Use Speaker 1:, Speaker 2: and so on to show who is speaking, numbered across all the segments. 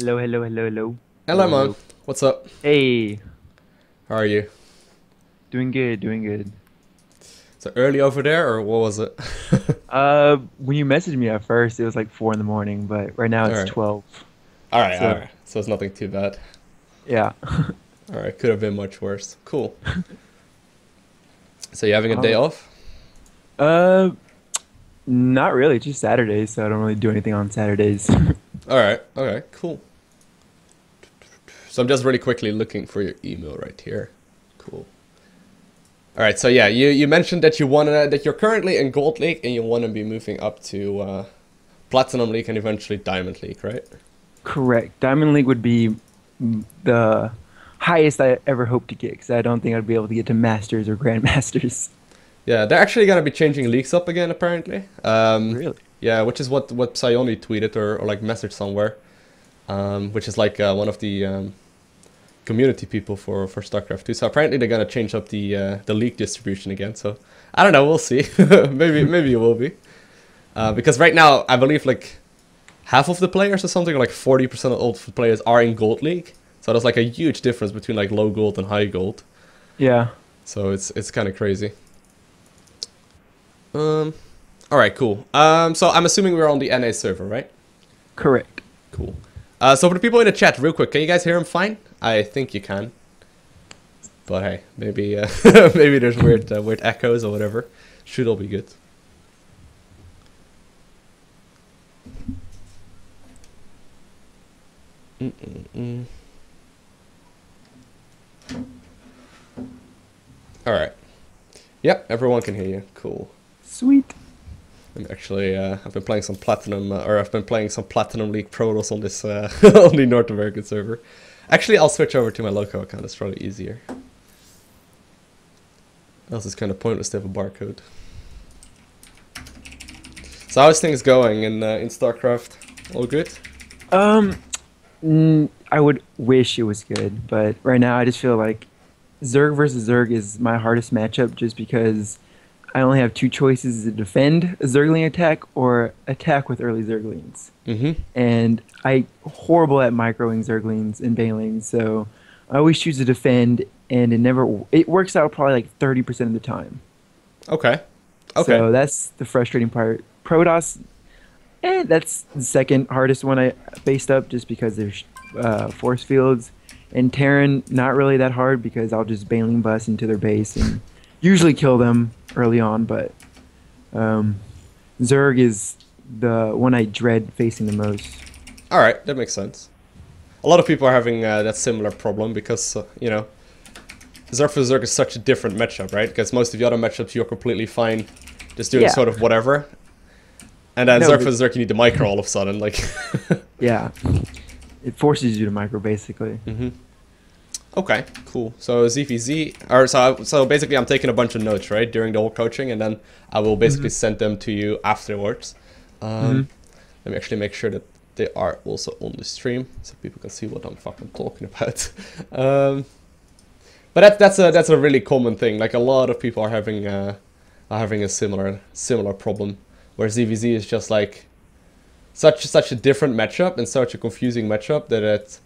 Speaker 1: Hello, hello, hello, hello.
Speaker 2: Hello,
Speaker 1: Hello,
Speaker 2: man.
Speaker 1: hello.
Speaker 2: What's up?
Speaker 1: Hey,
Speaker 2: How are you?
Speaker 1: doing good, doing good.
Speaker 2: So early over there, or what was it?
Speaker 1: When you messaged me at first, it was like 4 in the morning, but right now
Speaker 2: All
Speaker 1: it's
Speaker 2: right,
Speaker 1: 12.
Speaker 2: all right, all
Speaker 1: So,
Speaker 2: right. So it's nothing too bad.
Speaker 1: yeah.
Speaker 2: All right, could have been much worse. Cool. So you having a day
Speaker 1: Uh,
Speaker 2: off?
Speaker 1: uh, Not really, just Saturdays, so I don't really do anything on Saturdays.
Speaker 2: All right, okay, cool. So I'm just really quickly looking for your email right here. Cool. All right, so yeah, you mentioned that you're currently in Gold League and you want to be moving up to Platinum League and eventually Diamond League, right?
Speaker 1: Correct. Diamond League would be the highest I ever hope to get, because I don't think I'd be able to get to Masters or Grandmasters.
Speaker 2: Yeah, they're actually gonna be changing leagues up again apparently.
Speaker 1: Really?
Speaker 2: Yeah, which is what Psioni tweeted or like messaged somewhere. Which is like one of the community people for StarCraft 2. So apparently they're gonna change up the league distribution again. So I don't know, we'll see. maybe it will be. Because right now I believe like half of the players or something, like 40% of all the players are in Gold League. So there's like a huge difference between like low gold and high gold.
Speaker 1: Yeah,
Speaker 2: So it's kind of crazy. All right, cool. So I'm assuming we're on the NA server, right?
Speaker 1: correct.
Speaker 2: Cool. So for the people in the chat, real quick, can you guys hear him fine? I think you can. But hey, maybe maybe there's weird echoes or whatever. Should all be good. All right. Yep, everyone can hear you. Cool.
Speaker 1: Sweet.
Speaker 2: I'm actually, I've been playing some Platinum, or I've been playing some Platinum League Protoss on this, on the North American server. Actually, I'll switch over to my local account, it's probably easier. Else it's kind of pointless to have a barcode. So how's things going in StarCraft? All good?
Speaker 1: I would wish it was good, but right now I just feel like Zerg versus Zerg is my hardest matchup just because I only have two choices to defend a Zergling attack or attack with early Zerglings.
Speaker 2: Mm-hmm.
Speaker 1: And I horrible at microing Zerglings and Banelings, so I always choose to defend and it works out probably like 30% of the time.
Speaker 2: Okay. Okay.
Speaker 1: So that's the frustrating part. Protoss, that's the second hardest one I faced up just because there's force fields. And Terran, not really that hard because I'll just Baneling bust into their base and usually kill them early on. But Zerg is the one I dread facing the most.
Speaker 2: Alright, that makes sense. A lot of people are having that similar problem because, you know, Zerg for Zerg is such a different matchup, right? Because most of the other matchups you're completely fine just doing
Speaker 1: Yeah.
Speaker 2: sort of whatever. And then
Speaker 1: No,
Speaker 2: Zerg for
Speaker 1: but-
Speaker 2: Zerg you need to micro all of a sudden, like...
Speaker 1: Yeah. It forces you to micro, basically.
Speaker 2: Okay, cool. So ZVZ, or so basically I'm taking a bunch of notes, right, during the whole coaching, and then I will basically send them to you afterwards. Let me actually make sure that they are also on the stream, so people can see what I'm fucking talking about. But that's a really common thing. Like a lot of people are having a similar problem, where ZVZ is just like such a different matchup and such a confusing matchup that it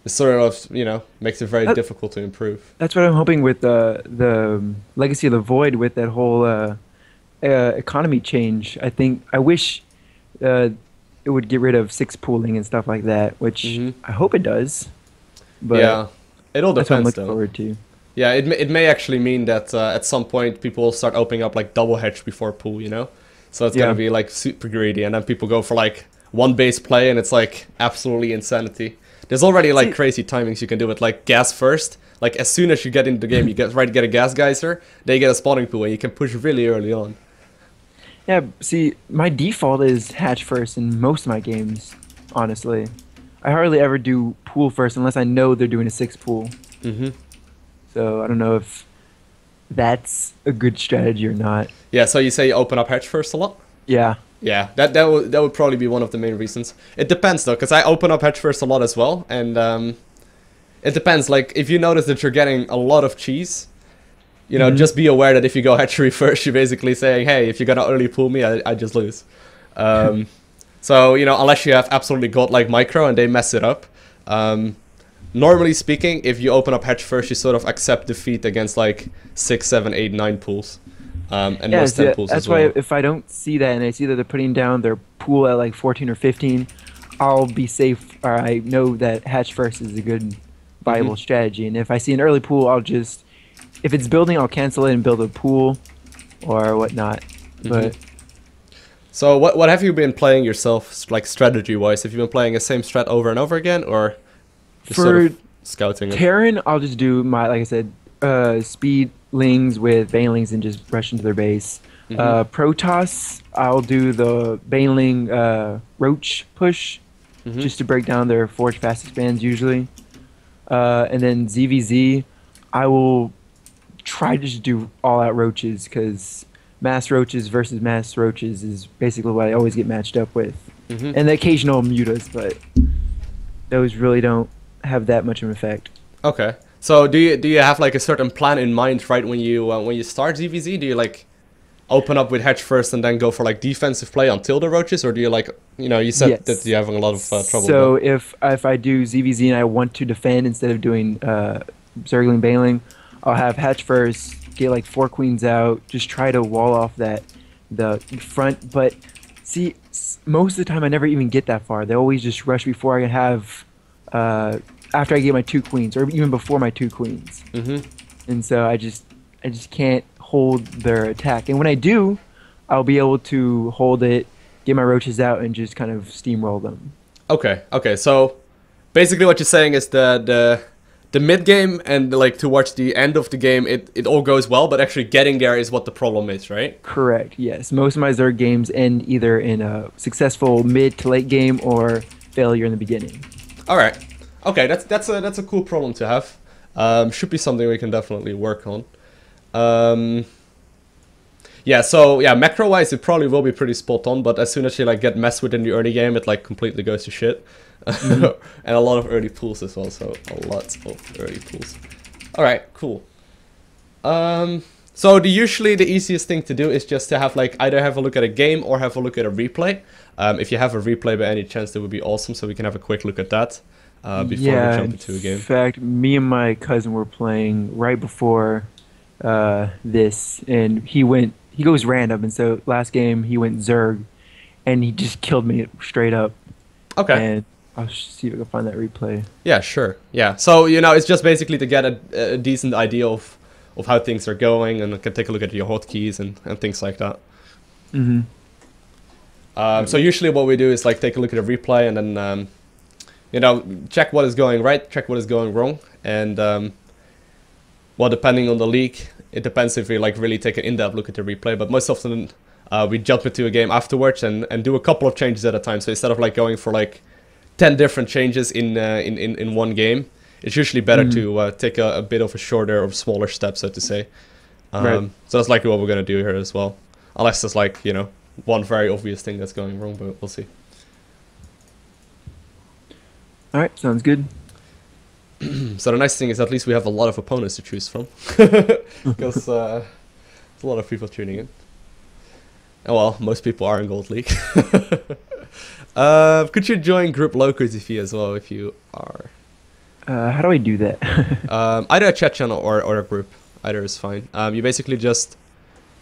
Speaker 2: sort of, you know, makes it very difficult to improve.
Speaker 1: That's what I'm hoping with the Legacy of the Void with that whole economy change. I wish it would get rid of six pooling and stuff like that, which I hope it does. But
Speaker 2: Yeah, it all
Speaker 1: that's what I'm
Speaker 2: depends
Speaker 1: looking
Speaker 2: though.
Speaker 1: forward to.
Speaker 2: Yeah, it may actually mean that at some point people will start opening up like double hedge before pool, you know? So it's
Speaker 1: Yeah.
Speaker 2: gonna be like super greedy, and then people go for like one base play, and it's like absolutely insanity. There's already like
Speaker 1: See-
Speaker 2: crazy timings you can do it, like gas first. Like as soon as you get into the game, you get right to get a gas geyser, then you get a spawning pool, and you can push really early on.
Speaker 1: Yeah, see, my default is hatch first in most of my games, honestly. I hardly ever do pool first unless I know they're doing a six pool. So I don't know if that's a good strategy or not.
Speaker 2: Yeah, so you say you open up hedge first a lot?
Speaker 1: Yeah.
Speaker 2: Yeah, that would probably be one of the main reasons. It depends though, because I open up hedge first a lot as well, and it depends. Like if you notice that you're getting a lot of cheese, you know, just be aware that if you go hatchery first, you're basically saying, hey, if you're gonna early pull me, I just lose. So So, you know, unless you have absolutely godlike micro and they mess it up, normally speaking, if you open up hedge first, you sort of accept defeat against like 6, 7, 8, 9 pools. And
Speaker 1: Yeah,
Speaker 2: most 10 pools
Speaker 1: that's
Speaker 2: as well.
Speaker 1: why if I don't see that and I see that they're putting down their pool at like 14 or 15, I'll be safe. Or I know that hatch first is a good, viable strategy. And if I see an early pool, I'll just, if it's building, I'll cancel it and build a pool or whatnot. But
Speaker 2: so what have you been playing yourself, like strategy-wise? Have you been playing the same strat over and over again, or just
Speaker 1: for
Speaker 2: sort of scouting it?
Speaker 1: Terran, I'll just do my, like I said, speedlings with banelings and just rush into their base. Protoss, I'll do the baneling roach push just to break down their forge fast expands usually. And then ZVZ, I will try to just do all-out roaches because mass roaches versus mass roaches is basically what I always get matched up with. And the occasional mutas, but those really don't have that much of an effect.
Speaker 2: Okay. So do you have like a certain plan in mind right when you start ZVZ? Do you like open up with hedge first and then go for like defensive play until the roaches, or do you like, you know, you said that you're having a lot of trouble.
Speaker 1: So if I do ZVZ and I want to defend instead of doing Zergling Baneling, I'll have hatch first, get like 4 queens out, just try to wall off the front. But see, most of the time I never even get that far. They always just rush before I can have after I get my 2 queens, or even before my 2 queens. And so I just can't hold their attack. And when I do, I'll be able to hold it, get my roaches out, and just kind of steamroll them.
Speaker 2: Okay. So basically, what you're saying is the mid game and like towards the end of the game, it all goes well, but actually getting there is what the problem is, right?
Speaker 1: Correct. Yes. Most of my Zerg games end either in a successful mid to late game or failure in the beginning.
Speaker 2: All right. Okay, that's a cool problem to have. Should be something we can definitely work on. Yeah, so yeah, macro wise it probably will be pretty spot on, but as soon as you like get messed with in the early game, it like completely goes to shit. And a lot of early pools as well, so a lot of early pools. All right, cool. So usually the easiest thing to do is just to have like either have a look at a game or have a look at a replay. If you have a replay by any chance, that would be awesome, so we can have a quick look at that. Before we jump into a game.
Speaker 1: In fact, me and my cousin were playing right before this, and he goes random, and so last game he went Zerg, and he just killed me straight up.
Speaker 2: Okay.
Speaker 1: And I'll see if I can find that replay.
Speaker 2: Yeah, sure. Yeah, so you know, it's just basically to get a decent idea of how things are going, and I can take a look at your hotkeys and things like that. So usually what we do is like take a look at a replay and then you know, check what is going right, check what is going wrong, and well, depending on the league, it depends if we like really take an in-depth look at the replay. But most often, we jump into a game afterwards and do a couple of changes at a time. So instead of like going for like 10 different changes in one game, it's usually better to take a bit of a shorter or smaller step, so to say. So that's likely what we're gonna do here as well, unless there's like, you know, one very obvious thing that's going wrong, but we'll see.
Speaker 1: All right, sounds good.
Speaker 2: So the nice thing is at least we have a lot of opponents to choose from, because there's a lot of people tuning in. And well, most people are in Gold League. Could you join group LowkoTV as well if you are?
Speaker 1: How do I do that?
Speaker 2: Either a chat channel or a group. Either is fine. You basically just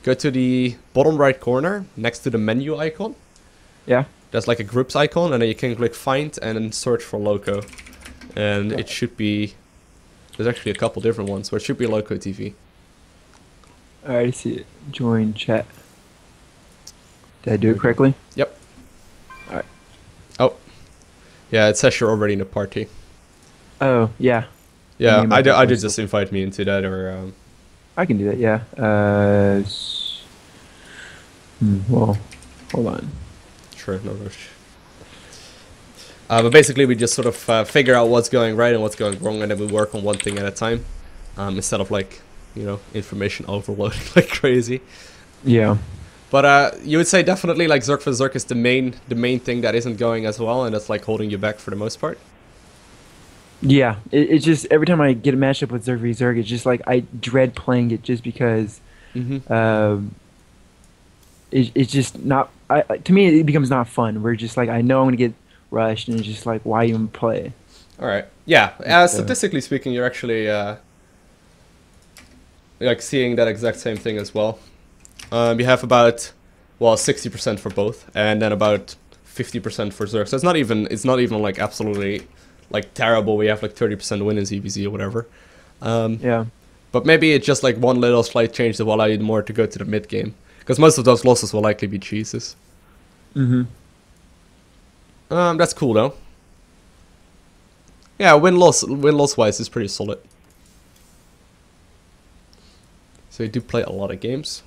Speaker 2: go to the bottom right corner next to the menu icon.
Speaker 1: Yeah.
Speaker 2: There's like a groups icon, and then you can click find and then search for Lowko. And it should be, there's actually a couple different ones, but it should be LowkoTV.
Speaker 1: Alright, I see it. Join chat. Did I do it correctly?
Speaker 2: Yep.
Speaker 1: Alright.
Speaker 2: Oh. Yeah, it says you're already in a party.
Speaker 1: Oh, yeah.
Speaker 2: Yeah, I did just invite me into that, or...
Speaker 1: I can do that, yeah. Well, hold on.
Speaker 2: Sure, no rush. But basically we just sort of figure out what's going right and what's going wrong, and then we work on one thing at a time, instead of like, you know, information overloading like crazy.
Speaker 1: Yeah.
Speaker 2: But you would say definitely like Zerg for Zerg is the main thing that isn't going as well, and that's like holding you back for the most part.
Speaker 1: Yeah, it's just every time I get a matchup with Zerg v Zerg, it's just like I dread playing it just because it's just not. To me, it becomes not fun. We're just like I know I'm gonna get rushed, and it's just like why even play?
Speaker 2: All right. Yeah.
Speaker 1: So,
Speaker 2: Statistically speaking, you're actually like seeing that exact same thing as well. You have about 60% for both, and then about 50% for Zerg. So it's not even like absolutely like terrible. We have like 30% win in ZVZ or whatever.
Speaker 1: yeah.
Speaker 2: But maybe it's just like one little slight change that will allow you more to go to the mid game, because most of those losses will likely be cheeses.
Speaker 1: Mm-hmm.
Speaker 2: That's cool though. Yeah, win loss wise is pretty solid. So you do play a lot of games.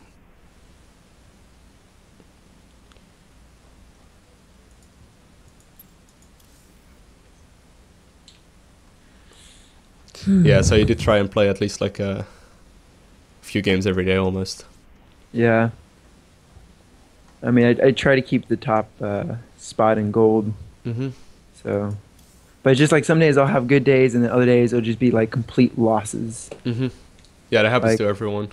Speaker 2: Yeah, so you do try and play at least like a few games every day almost.
Speaker 1: Yeah. I mean, I try to keep the top spot in gold.
Speaker 2: Mm-hmm.
Speaker 1: So, but it's just like some days I'll have good days, and then other days it'll just be like complete losses.
Speaker 2: Mm-hmm. Yeah, that happens
Speaker 1: Like,
Speaker 2: to everyone.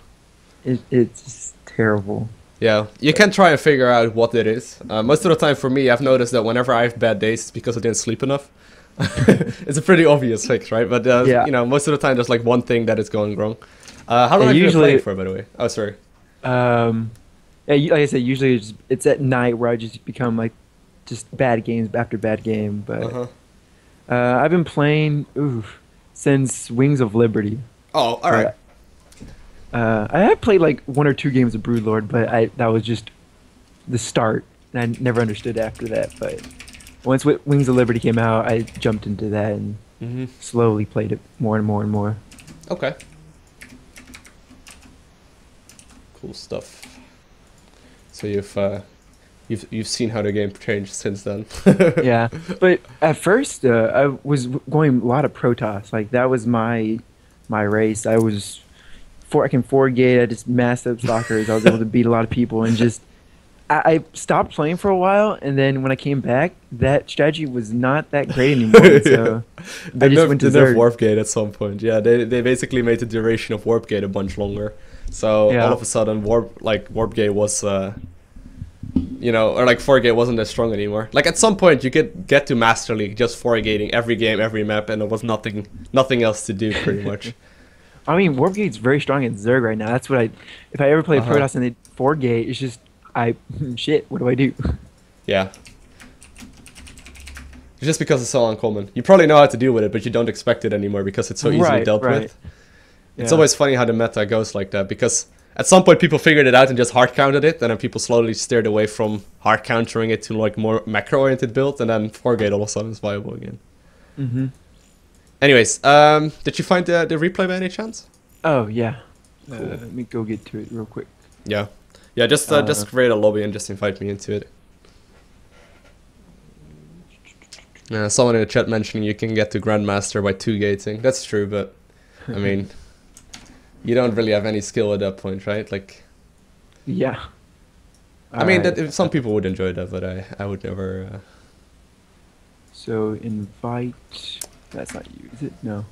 Speaker 1: It's just terrible.
Speaker 2: Yeah, you can try and figure out what it is. Most of the time for me, I've noticed that whenever I have bad days, it's because I didn't sleep enough. It's a pretty obvious fix, right? But
Speaker 1: Yeah.
Speaker 2: you know, most of the time there's like one thing that is going wrong. How long have you been playing for, by the way? Oh, sorry.
Speaker 1: Yeah, like I said, usually it's at night where I just become like just bad games after bad game. But I've been playing since Wings of Liberty.
Speaker 2: Oh, all right.
Speaker 1: I have played like 1 or 2 games of Broodlord, but that was just the start, and I never understood after that. But once Wings of Liberty came out, I jumped into that and slowly played it more and more and more.
Speaker 2: Okay. Cool stuff. So you've seen how the game changed since then.
Speaker 1: Yeah, but at first I was going a lot of Protoss. Like that was my race. I can 4-gate. I just massed up stalkers. I was able to beat a lot of people, and just I stopped playing for a while, and then when I came back, that strategy was not that great anymore. So I just went to Zerg.
Speaker 2: Warp Gate at some point. Yeah, they basically made the duration of Warp Gate a bunch longer. So
Speaker 1: Yeah.
Speaker 2: all of a sudden, Warp Gate was, you know, or like 4-gate wasn't as strong anymore. Like at some point, you could get to Master League just 4-gating every game, every map, and there was nothing else to do pretty much.
Speaker 1: I mean, Warp Gate's very strong in Zerg right now. That's what if I ever play Protoss and they 4-gate, it's just shit. What do I do?
Speaker 2: Yeah. Just because it's so uncommon. You probably know how to deal with it, but you don't expect it anymore because it's so easily dealt with. It's always funny how the meta goes like that, because at some point people figured it out and just hard counted it, and then people slowly steered away from hard countering it to like more macro oriented build, and then 4-gate all of a sudden is viable again. Anyways, did you find the replay by any chance?
Speaker 1: Oh yeah.
Speaker 2: Cool.
Speaker 1: Let me go get to it real quick.
Speaker 2: Yeah. Yeah, just create a lobby and just invite me into it. Someone in the chat mentioning you can get to Grandmaster by 2-gating. That's true, but I mean, you don't really have any skill at that point, right? Like,
Speaker 1: yeah.
Speaker 2: I mean, some people would enjoy that, but I would never.
Speaker 1: So invite. That's not you, is it? No.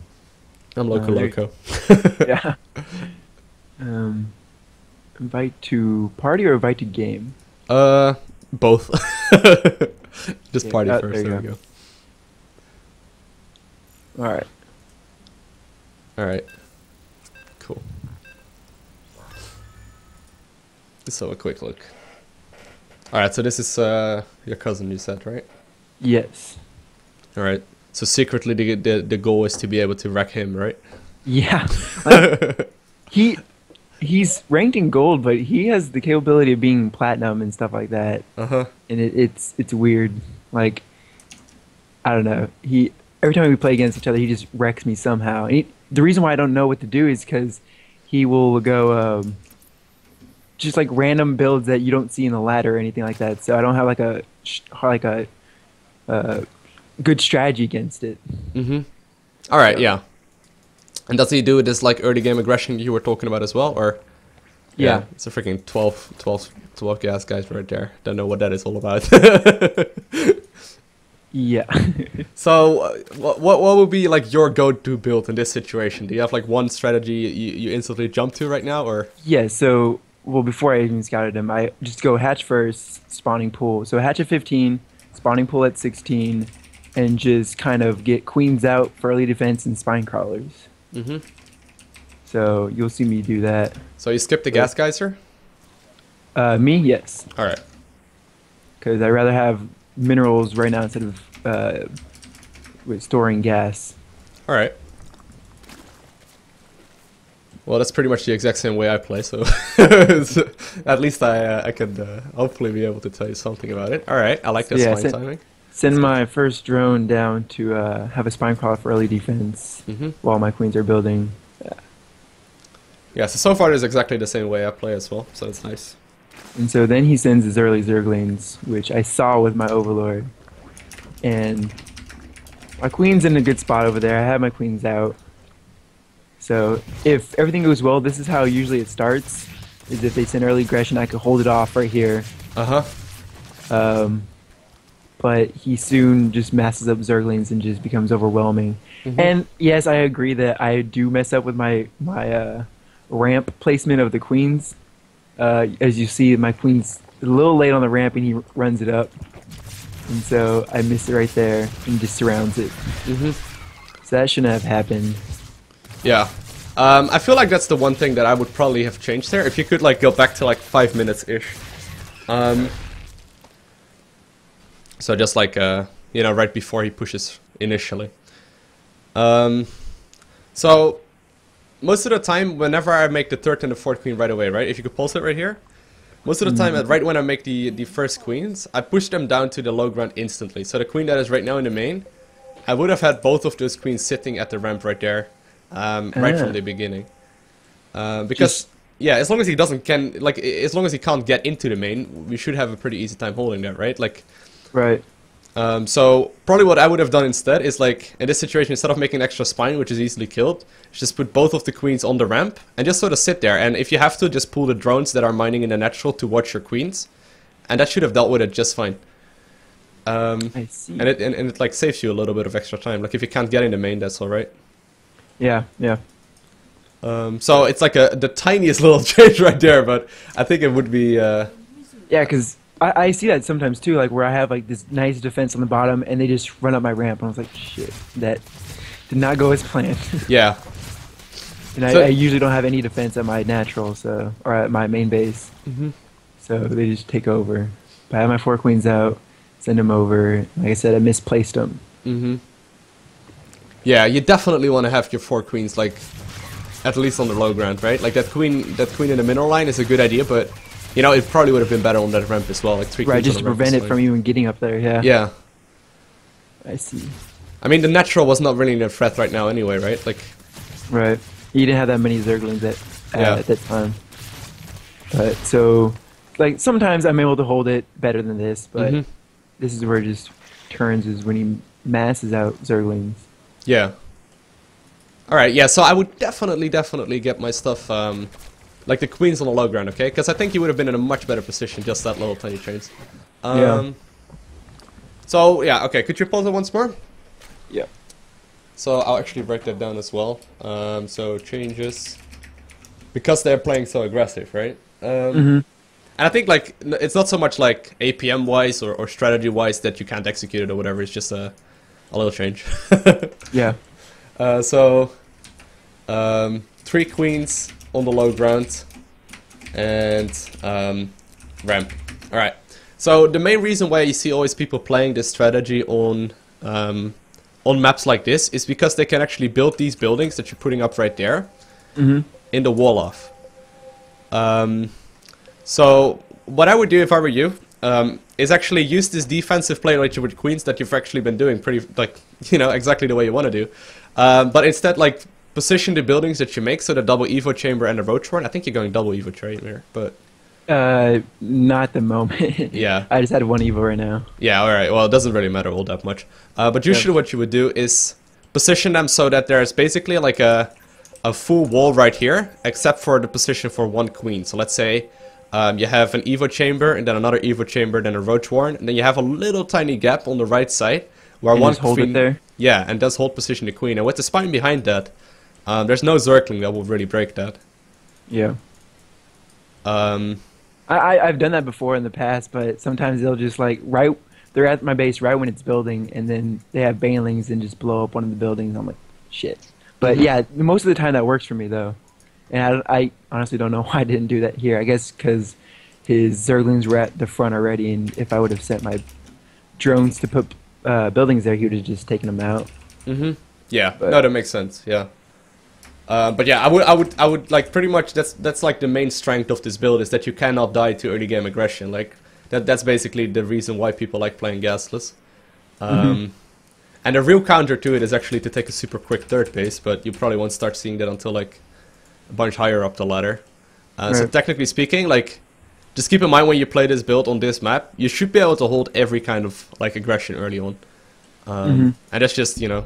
Speaker 2: I'm Loco.
Speaker 1: Yeah. Invite to party or invite to game?
Speaker 2: Both. Just
Speaker 1: Yeah,
Speaker 2: party first.
Speaker 1: there you
Speaker 2: There we go.
Speaker 1: All right.
Speaker 2: All right. Cool. Let's have a quick look. All right. So this is your cousin, you said, right?
Speaker 1: Yes.
Speaker 2: All right. So secretly, the goal is to be able to wreck him, right?
Speaker 1: Yeah. Like, he's ranked in gold, but he has the capability of being platinum and stuff like that. And it's weird. Like, I don't know. Every time we play against each other, he just wrecks me somehow. And the reason why I don't know what to do is because he will go just like random builds that you don't see in the ladder or anything like that. So I don't have like a good strategy against it.
Speaker 2: All right. Yeah. And does he do this like early game aggression you were talking about as well, or?
Speaker 1: Yeah.
Speaker 2: It's a freaking 12 gas guys right there. Don't know what that is all about.
Speaker 1: Yeah.
Speaker 2: So, what would be like your go-to build in this situation? Do you have like one strategy you instantly jump to right now, or?
Speaker 1: Yeah, so well, before I even scouted them, I just go hatch first, spawning pool. So hatch at 15, spawning pool at 16, and just kind of get queens out for early defense and spine crawlers.
Speaker 2: Mm-hmm.
Speaker 1: So you'll see me do that.
Speaker 2: So you skip the gas geyser?
Speaker 1: Me, yes.
Speaker 2: All right.
Speaker 1: Because I'd rather have minerals right now instead of storing gas.
Speaker 2: All right. Well, that's pretty much the exact same way I play, so at least I could hopefully be able to tell you something about it. All right, I like this spine timing.
Speaker 1: Send my first drone down to have a spine crawler for early defense while my queens are building.
Speaker 2: Yeah, so far it is exactly the same way I play as well, so it's nice.
Speaker 1: And so then he sends his early Zerglings, which I saw with my Overlord. And my queen's in a good spot over there. I have my queens out. So if everything goes well, this is how usually it starts. Is if they send early aggression, I could hold it off right here. But he soon just masses up Zerglings and just becomes overwhelming. And yes, I agree that I do mess up with my ramp placement of the queens. As you see, my queen's a little late on the ramp and he runs it up. And so I miss it right there and just surrounds it. So that shouldn't have happened.
Speaker 2: Yeah. I feel like that's the one thing that I would probably have changed there. If you could like go back to like 5 minutes-ish. So just like, you know, right before he pushes initially. So most of the time, whenever I make the third and the fourth queen right away, right? If you could pulse it right here. Most of the time, right when I make the first queens, I push them down to the low ground instantly. So the queen that is right now in the main, I would have had both of those queens sitting at the ramp right there. Right from the beginning, because yeah, as long as he as long as he can't get into the main, we should have a pretty easy time holding that, right? Like,
Speaker 1: right.
Speaker 2: So probably what I would have done instead is like in this situation, instead of making an extra spine, which is easily killed, just put both of the queens on the ramp and just sort of sit there. And if you have to, just pull the drones that are mining in the natural to watch your queens, and that should have dealt with it just fine.
Speaker 1: I see.
Speaker 2: And it like saves you a little bit of extra time. Like if you can't get in the main, that's all right.
Speaker 1: Yeah, yeah.
Speaker 2: So it's like the tiniest little change right there, but I think it would be...
Speaker 1: Yeah, because I see that sometimes too, like where I have like this nice defense on the bottom and they just run up my ramp and I was like, shit, that did not go as planned.
Speaker 2: Yeah.
Speaker 1: And I usually don't have any defense at my natural, so, or at my main base. So they just take over. But I have my 4 queens out, send them over. Like I said, I misplaced them.
Speaker 2: Yeah, you definitely want to have your 4 queens, like, at least on the low ground, right? Like, that queen in the mineral line is a good idea, but, you know, it probably would have been better on that ramp as well, like 3 queens
Speaker 1: right, just to prevent it from even getting up there, yeah.
Speaker 2: Yeah.
Speaker 1: I see.
Speaker 2: I mean, the natural was not really a threat right now anyway, right? Like...
Speaker 1: Right. You didn't have that many Zerglings at that time. But, so, like, sometimes I'm able to hold it better than this, but this is where it just turns, is when he masses out Zerglings.
Speaker 2: Yeah. Alright, yeah, so I would definitely get my stuff, like the queens on the low ground, okay? Because I think you would have been in a much better position, just that little tiny change.
Speaker 1: Yeah.
Speaker 2: So, yeah, okay, could you pause it once more?
Speaker 1: Yeah.
Speaker 2: So, I'll actually write that down as well. So, changes. Because they're playing so aggressive, right? And I think, like, it's not so much, like, APM-wise or strategy-wise that you can't execute it or whatever, it's just a little change.
Speaker 1: Yeah.
Speaker 2: So, 3 queens on the low ground and ramp. Alright. So the main reason why you see always people playing this strategy on maps like this is because they can actually build these buildings that you're putting up right there in the wall off. So what I would do if I were you is actually use this defensive play like with queens that you've actually been doing pretty, like, you know, exactly the way you want to do. But instead, like, position the buildings that you make, so the double Evo chamber and the roach horn. I think you're going double Evo chamber, but...
Speaker 1: not at the moment.
Speaker 2: Yeah.
Speaker 1: I just had 1 Evo right now.
Speaker 2: Yeah, alright, well, it doesn't really matter all that much. But usually what you would do is position them so that there's basically like a full wall right here, except for the position for 1 queen. So let's say you have an Evo chamber, and then another Evo chamber, then a roach horn, and then you have a little tiny gap on the right side, where
Speaker 1: and
Speaker 2: 1
Speaker 1: just hold
Speaker 2: queen...
Speaker 1: it there?
Speaker 2: Yeah, and does hold position the queen. And with the spine behind that, there's no Zergling that will really break that.
Speaker 1: Yeah. I've done that before in the past, but sometimes they'll just like they're at my base right when it's building, and then they have banelings and just blow up one of the buildings. I'm like, shit. But yeah, most of the time that works for me though, and I honestly don't know why I didn't do that here. I guess because his Zerglings were at the front already, and if I would have set my drones to put buildings there, he would have just taken them out.
Speaker 2: Yeah, no, that makes sense. Yeah. But yeah, I would like pretty much that's like the main strength of this build is that you cannot die to early game aggression. Like that's basically the reason why people like playing gasless. And the real counter to it is actually to take a super quick third base, but you probably won't start seeing that until like a bunch higher up the ladder. So technically speaking, like just keep in mind when you play this build on this map, you should be able to hold every kind of like aggression early on. And that's just, you know,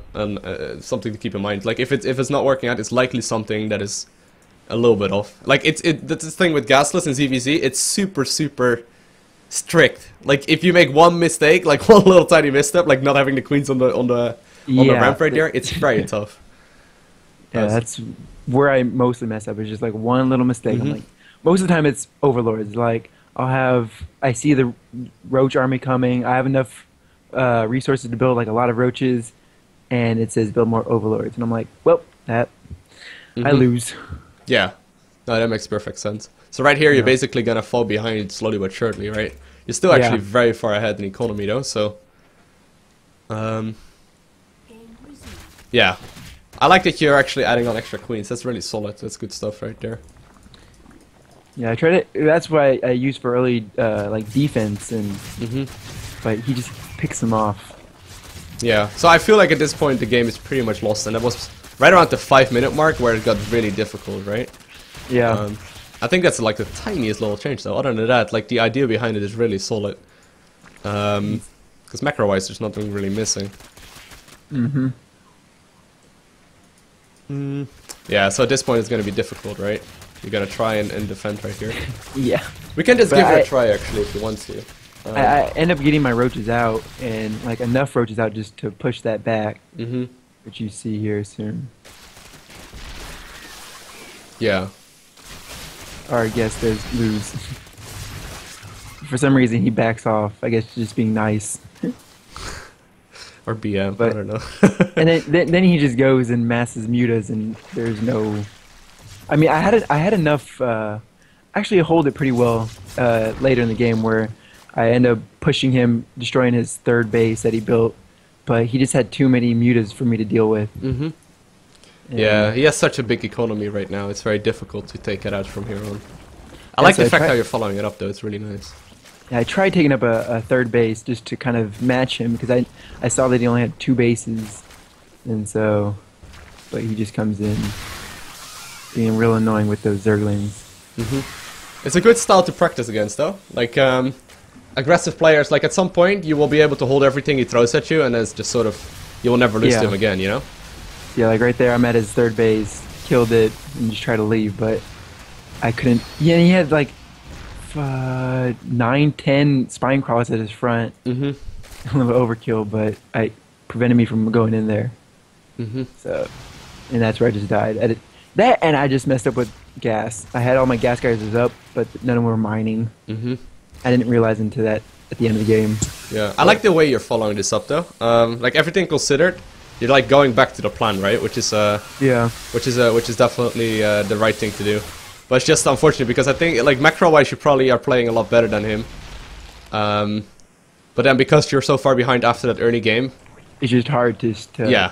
Speaker 2: something to keep in mind. Like if it's not working out, it's likely something that is a little bit off. Like that's the thing with gasless and ZVZ. It's super strict. Like if you make one mistake, like one little tiny misstep, like not having the queens on the ramp right there, it's very tough.
Speaker 1: Yeah, that's where I mostly mess up. It's just like one little mistake. I'm like, most of the time it's overlords. Like I see the roach army coming. I have enough resources to build like a lot of roaches, and it says build more overlords, and I'm like, well, I lose.
Speaker 2: Yeah, no, that makes perfect sense. So right here, you're basically gonna fall behind slowly but surely, right? You're still actually very far ahead in economy though, so yeah, I like that you're actually adding on extra queens. That's really solid. That's good stuff right there.
Speaker 1: Yeah, I try to. That's what I use for early like defense, and but he just picks them off.
Speaker 2: Yeah, so I feel like at this point the game is pretty much lost, and that was right around the 5-minute mark where it got really difficult, right?
Speaker 1: Yeah.
Speaker 2: I think that's like the tiniest little change though. Other than that, like the idea behind it is really solid. Because macro-wise there's nothing really missing. Yeah, so at this point it's gonna be difficult, right? You're gonna try and defend right here.
Speaker 1: Yeah.
Speaker 2: We can just give it a try actually if you want to.
Speaker 1: I end up getting my roaches out, and like enough roaches out just to push that back, which you see here soon.
Speaker 2: Yeah.
Speaker 1: Or I guess there's lose. For some reason he backs off. I guess just being nice.
Speaker 2: Or BM,
Speaker 1: but,
Speaker 2: I don't know.
Speaker 1: And then he just goes and masses mutas, and there's no. I mean, I had enough. Actually, hold it pretty well later in the game where I end up pushing him, destroying his third base that he built, but he just had too many mutas for me to deal with.
Speaker 2: Yeah, he has such a big economy right now. It's very difficult to take it out from here on. I like the fact how you're following it up, though. It's really nice.
Speaker 1: Yeah, I tried taking up a third base just to kind of match him because I saw that he only had 2 bases, and so, but he just comes in being real annoying with those Zerglings.
Speaker 2: It's a good style to practice against, though. Like aggressive players, like at some point you will be able to hold everything he throws at you, and it's just sort of you will never lose to him again, you know?
Speaker 1: Yeah, like right there, I'm at his third base, killed it, and just try to leave, but I couldn't. Yeah, he had like 9, 10 spine crawlers at his front. A little overkill, but I prevented me from going in there. So, and that's where I just died. That and I just messed up with gas. I had all my gas guys up, but none of them were mining. I didn't realize until that at the end of the game.
Speaker 2: Yeah, I like the way you're following this up though. Like everything considered, you're like going back to the plan, right? Which is which is definitely the right thing to do. But it's just unfortunate because I think like macro-wise you probably are playing a lot better than him. But then because you're so far behind after that early game,
Speaker 1: it's just hard to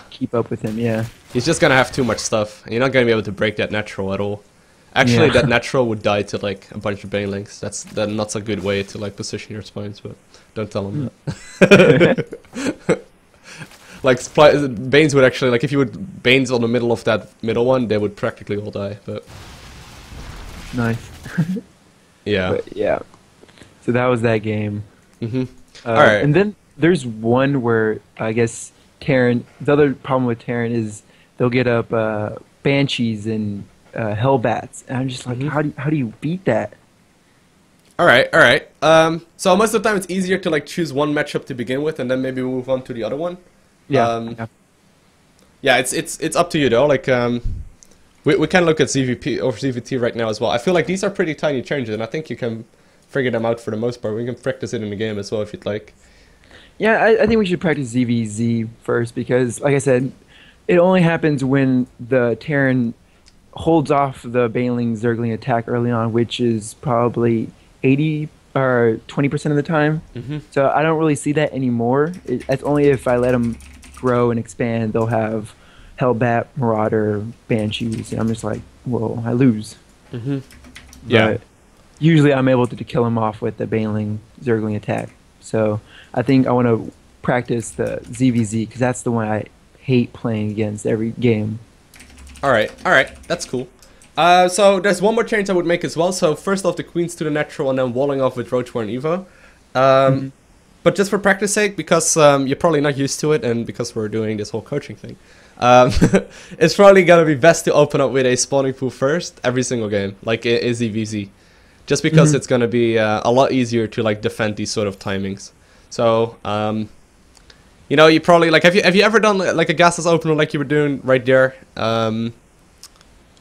Speaker 1: keep up with him. Yeah,
Speaker 2: he's just gonna have too much stuff, and you're not gonna be able to break that natural at all. Actually, that natural would die to like a bunch of banelings. That's not a good way to like position your spines, but don't tell him that. Like Banes would actually, like if you would Banes on the middle of that middle one, they would practically all die. But
Speaker 1: nice.
Speaker 2: Yeah.
Speaker 1: But, yeah. So that was that game.
Speaker 2: All right.
Speaker 1: And then there's one where I guess Terran. The other problem with Terran is they'll get up Banshees and Hellbats, and I'm just like, how do you beat that?
Speaker 2: All right. So most of the time it's easier to like choose one matchup to begin with, and then maybe move on to the other one. Yeah, it's up to you though. Like, We can look at ZVP or ZVT right now as well. I feel like these are pretty tiny changes, and I think you can figure them out for the most part. We can practice it in the game as well if you'd like.
Speaker 1: Yeah, I think we should practice ZVZ first because, like I said, it only happens when the Terran holds off the Baneling Zergling attack early on, which is probably 80 or 20% of the time. So I don't really see that anymore. It's only if I let them grow and expand, they'll have Hellbat, Marauder, Banshees, and I'm just like, well, I lose.
Speaker 2: Yeah.
Speaker 1: But usually I'm able to kill them off with the Baneling Zergling attack. So I think I want to practice the ZVZ because that's the one I hate playing against every game.
Speaker 2: All right, that's cool. So there's one more change I would make as well. So first off, the queens to the natural, and then walling off with Roach War and Evo. But just for practice sake, because you're probably not used to it, and because we're doing this whole coaching thing, it's probably gonna be best to open up with a spawning pool first every single game, like it is EVZ, just because it's gonna be a lot easier to like defend these sort of timings. So you know, you probably like have you ever done like a gasless opener like you were doing right there,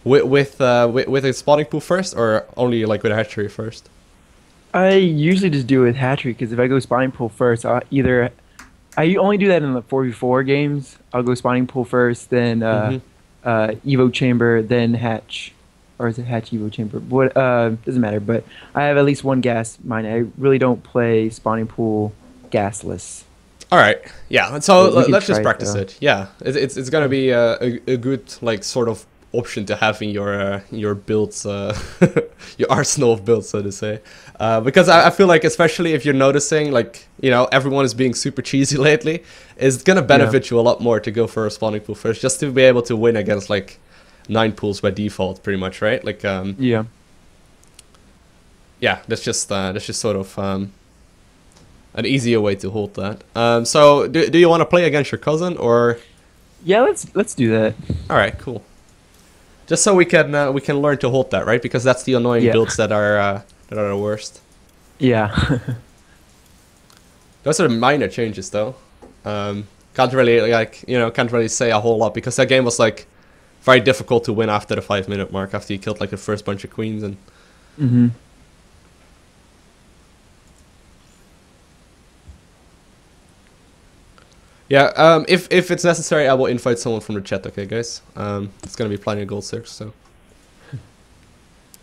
Speaker 2: with a spawning pool first, or only like with a hatchery first?
Speaker 1: I usually just do it with hatchery because if I go spawning pool first, I only do that in the 4v4 games. I'll go spawning pool first, then Evo chamber, then hatch, or is it hatch Evo chamber? What doesn't matter. But I have at least one gas mine. I really don't play spawning pool gasless.
Speaker 2: All right, yeah. So let's just
Speaker 1: try
Speaker 2: practice it. Yeah, it's gonna be a good like sort of option to have in your builds, your arsenal of builds, so to say. Because I feel like, especially if you're noticing, like, you know, everyone is being super cheesy lately, it's gonna benefit you a lot more to go for a spawning pool first, just to be able to win against like 9 pools by default, pretty much, right? Like, yeah, that's just sort of an easier way to hold that. So do you want to play against your cousin, or?
Speaker 1: Yeah, let's do that.
Speaker 2: All right, cool. Just so we can learn to hold that, right? Because that's the annoying builds that are the worst.
Speaker 1: Yeah.
Speaker 2: Those are minor changes, though. Can't really say a whole lot, because that game was like very difficult to win after the 5-minute mark, after you killed like the first bunch of queens and. Yeah, if it's necessary, I will invite someone from the chat, okay, guys? It's gonna be plenty of gold search, so.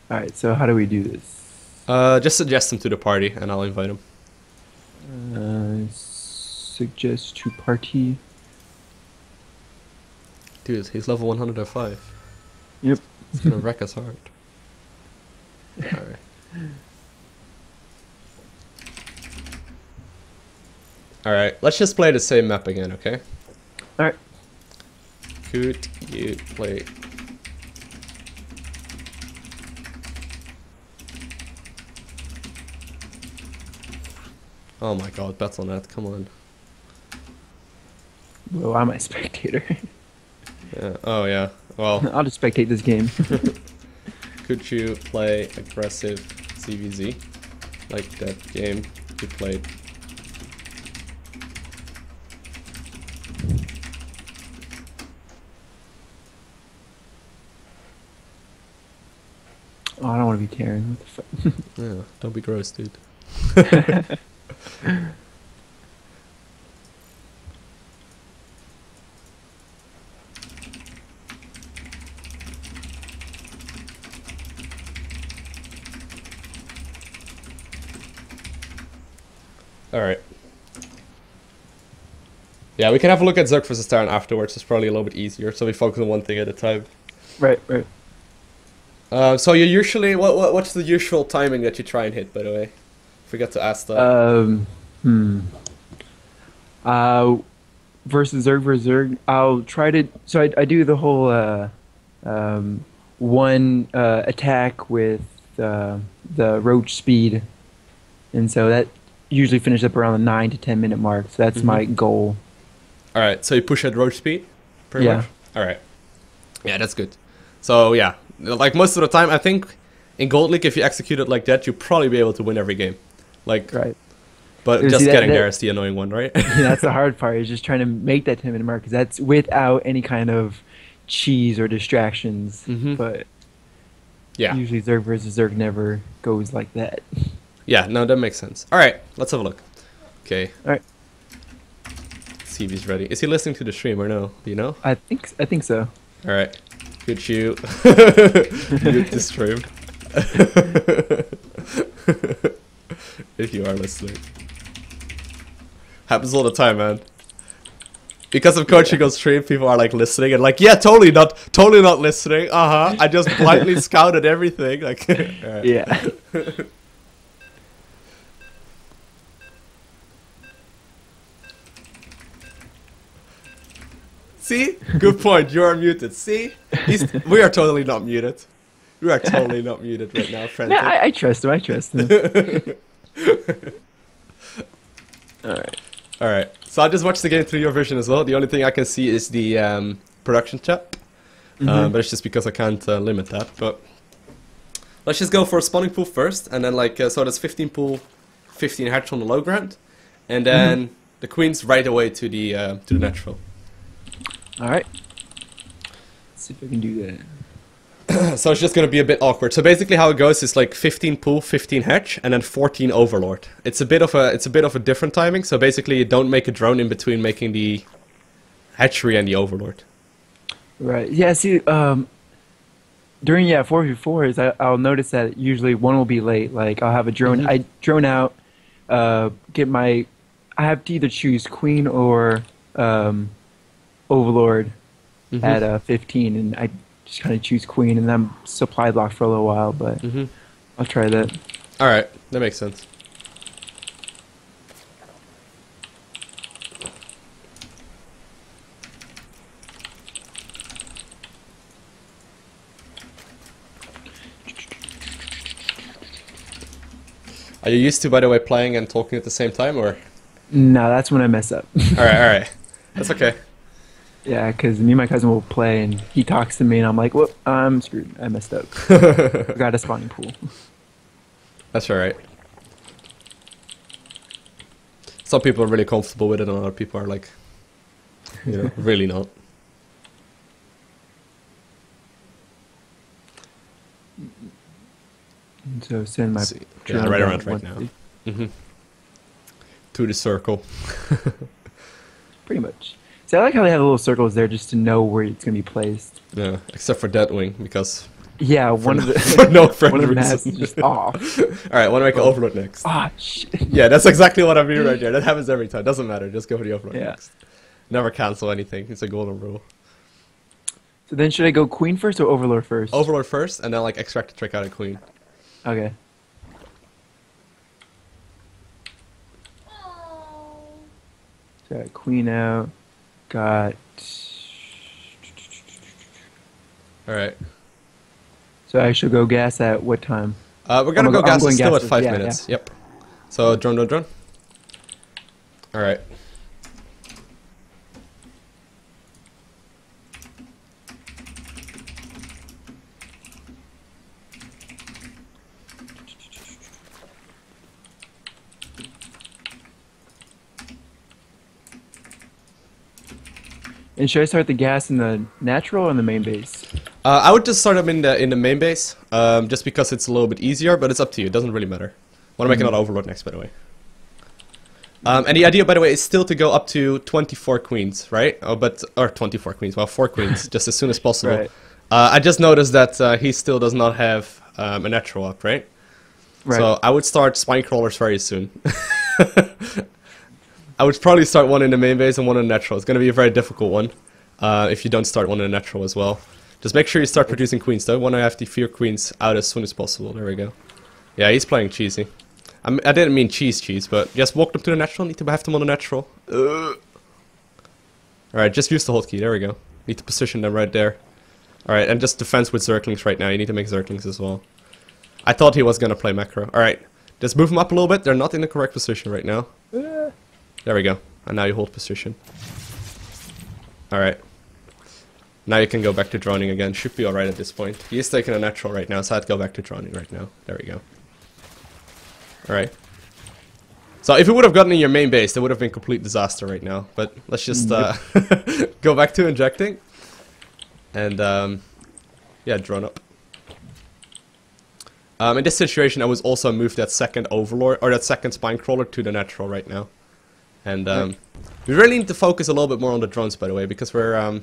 Speaker 1: Alright, so how do we do this?
Speaker 2: Just suggest him to the party, and I'll invite him.
Speaker 1: Suggest to party.
Speaker 2: Dude, he's level 105.
Speaker 1: Yep.
Speaker 2: He's gonna wreck us hard. Alright. Alright, let's just play the same map again, okay?
Speaker 1: Alright.
Speaker 2: Could you play? Oh my god, Battle.net, come on.
Speaker 1: Well, I'm a spectator.
Speaker 2: Yeah. Oh yeah, well.
Speaker 1: I'll just spectate this game.
Speaker 2: Could you play aggressive CVZ? Like that game you played?
Speaker 1: Oh, I don't want to be Terran. What the fuck?
Speaker 2: Yeah, don't be gross, dude. Alright. Yeah, we can have a look at Zerg vs Terran afterwards. It's probably a little bit easier, so we focus on one thing at a time.
Speaker 1: Right.
Speaker 2: So you usually what's the usual timing that you try and hit, by the way? Forgot to ask that.
Speaker 1: Versus Zerg, I'll try to. So I do the whole one attack with the roach speed, and so that usually finishes up around the 9 to 10 minute mark. So that's my goal.
Speaker 2: All right. So you push at roach speed, pretty much. All right. Yeah, that's good. So yeah, like most of the time, I think in Gold League, if you execute it like that, you'll probably be able to win every game. Like,
Speaker 1: right.
Speaker 2: But just getting there is the annoying one, right?
Speaker 1: Yeah, that's the hard part, is just trying to make that 10-minute mark, because that's without any kind of cheese or distractions, but
Speaker 2: Yeah.
Speaker 1: usually Zerg versus Zerg never goes like that.
Speaker 2: Yeah, no, that makes sense. Alright, let's have a look. Okay.
Speaker 1: Alright.
Speaker 2: See if he's ready. Is he listening to the stream or no? Do you know?
Speaker 1: I think so.
Speaker 2: Alright. Could you mute the stream? If you are listening. Happens all the time, man. Because of coaching on stream, people are like listening and like, yeah, totally not listening. I just blindly scouted everything. Like, right.
Speaker 1: Yeah.
Speaker 2: See? Good point. You are muted. See? We are totally not muted. We are totally not muted right now, friend.
Speaker 1: No, I trust him. I trust him.
Speaker 2: Alright. So I just watched the game through your vision as well. The only thing I can see is the production chat. But it's just because I can't limit that. But let's just go for a spawning pool first. And then like, so there's 15 pool, 15 hatch on the low ground. And then the queen's right away to the natural.
Speaker 1: Alright. Let's see if I can do that.
Speaker 2: So it's just going to be a bit awkward. So basically how it goes is like 15 pool, 15 hatch, and then 14 overlord. It's a bit of a different timing. So basically you don't make a drone in between making the hatchery and the overlord. Right.
Speaker 1: Yeah, see, during 4v4s, I'll notice that usually one will be late. Like I'll have a drone, I drone out, I have to either choose queen or overlord at 15, and I just kind of choose queen, and I'm supply blocked for a little while, but I'll try that.
Speaker 2: Alright, that makes sense. Are you used to, by the way, playing and talking at the same time, or?
Speaker 1: No, that's when I mess up.
Speaker 2: Alright. That's okay.
Speaker 1: Yeah, because me and my cousin will play, and he talks to me, and I'm like, whoop, I'm screwed. I messed up. Got a spawning pool.
Speaker 2: That's alright. Some people are really comfortable with it, and other people are like, you know, really not.
Speaker 1: So send my
Speaker 2: right around right now. To the circle.
Speaker 1: Pretty much. See, I like how they have little circles there just to know where it's gonna be placed.
Speaker 2: Yeah, except for Deadwing, because
Speaker 1: one of the
Speaker 2: for no friend
Speaker 1: one of the
Speaker 2: reason.
Speaker 1: maps is just off.
Speaker 2: All right, want to make an overload next?
Speaker 1: Ah, shit.
Speaker 2: Yeah, that's exactly what I mean right there. That happens every time. Doesn't matter. Just go for the overload next. Never cancel anything. It's a golden rule.
Speaker 1: So then, should I go queen first or overlord first?
Speaker 2: Overlord first, and then like extract the trick out of queen.
Speaker 1: Okay. So got queen out. Got.
Speaker 2: Alright.
Speaker 1: So I should go gas at what time?
Speaker 2: We're gonna go gas still at 5
Speaker 1: yeah,
Speaker 2: minutes.
Speaker 1: Yeah.
Speaker 2: Yep. So drone. Alright.
Speaker 1: And should I start the gas in the natural or in the main base?
Speaker 2: I would just start them in the main base, just because it's a little bit easier, but it's up to you. It doesn't really matter. Want to make another overlord next, by the way. And the idea, by the way, is still to go up to 24 queens, right? Or 24 queens, well, 4 queens, just as soon as possible.
Speaker 1: Right.
Speaker 2: I just noticed that he still does not have a natural up, right? So I would start spine crawlers very soon. I would probably start one in the main base and one in the natural. It's going to be a very difficult one if you don't start one in the natural as well. Just make sure you start producing queens, though. Want to have the 4 queens out as soon as possible. There we go. Yeah, he's playing cheesy. I didn't mean cheese, but just walk them to the natural. Need to have them on the natural. Alright, just use the hotkey. There we go. Need to position them right there. Alright, and just defense with Zerglings right now. You need to make Zerglings as well. I thought he was going to play macro. Alright, just move them up a little bit. They're not in the correct position right now. There we go. And now you hold position. Alright. Now you can go back to droning again. Should be alright at this point. He is taking a natural right now, so I'd go back to droning right now. There we go. Alright. So if it would have gotten in your main base, that would have been complete disaster right now. But let's just go back to injecting. And yeah, drone up. In this situation, I was also moved that second overlord or that second spine crawler to the natural right now. And we really need to focus a little bit more on the drones, by the way, because we're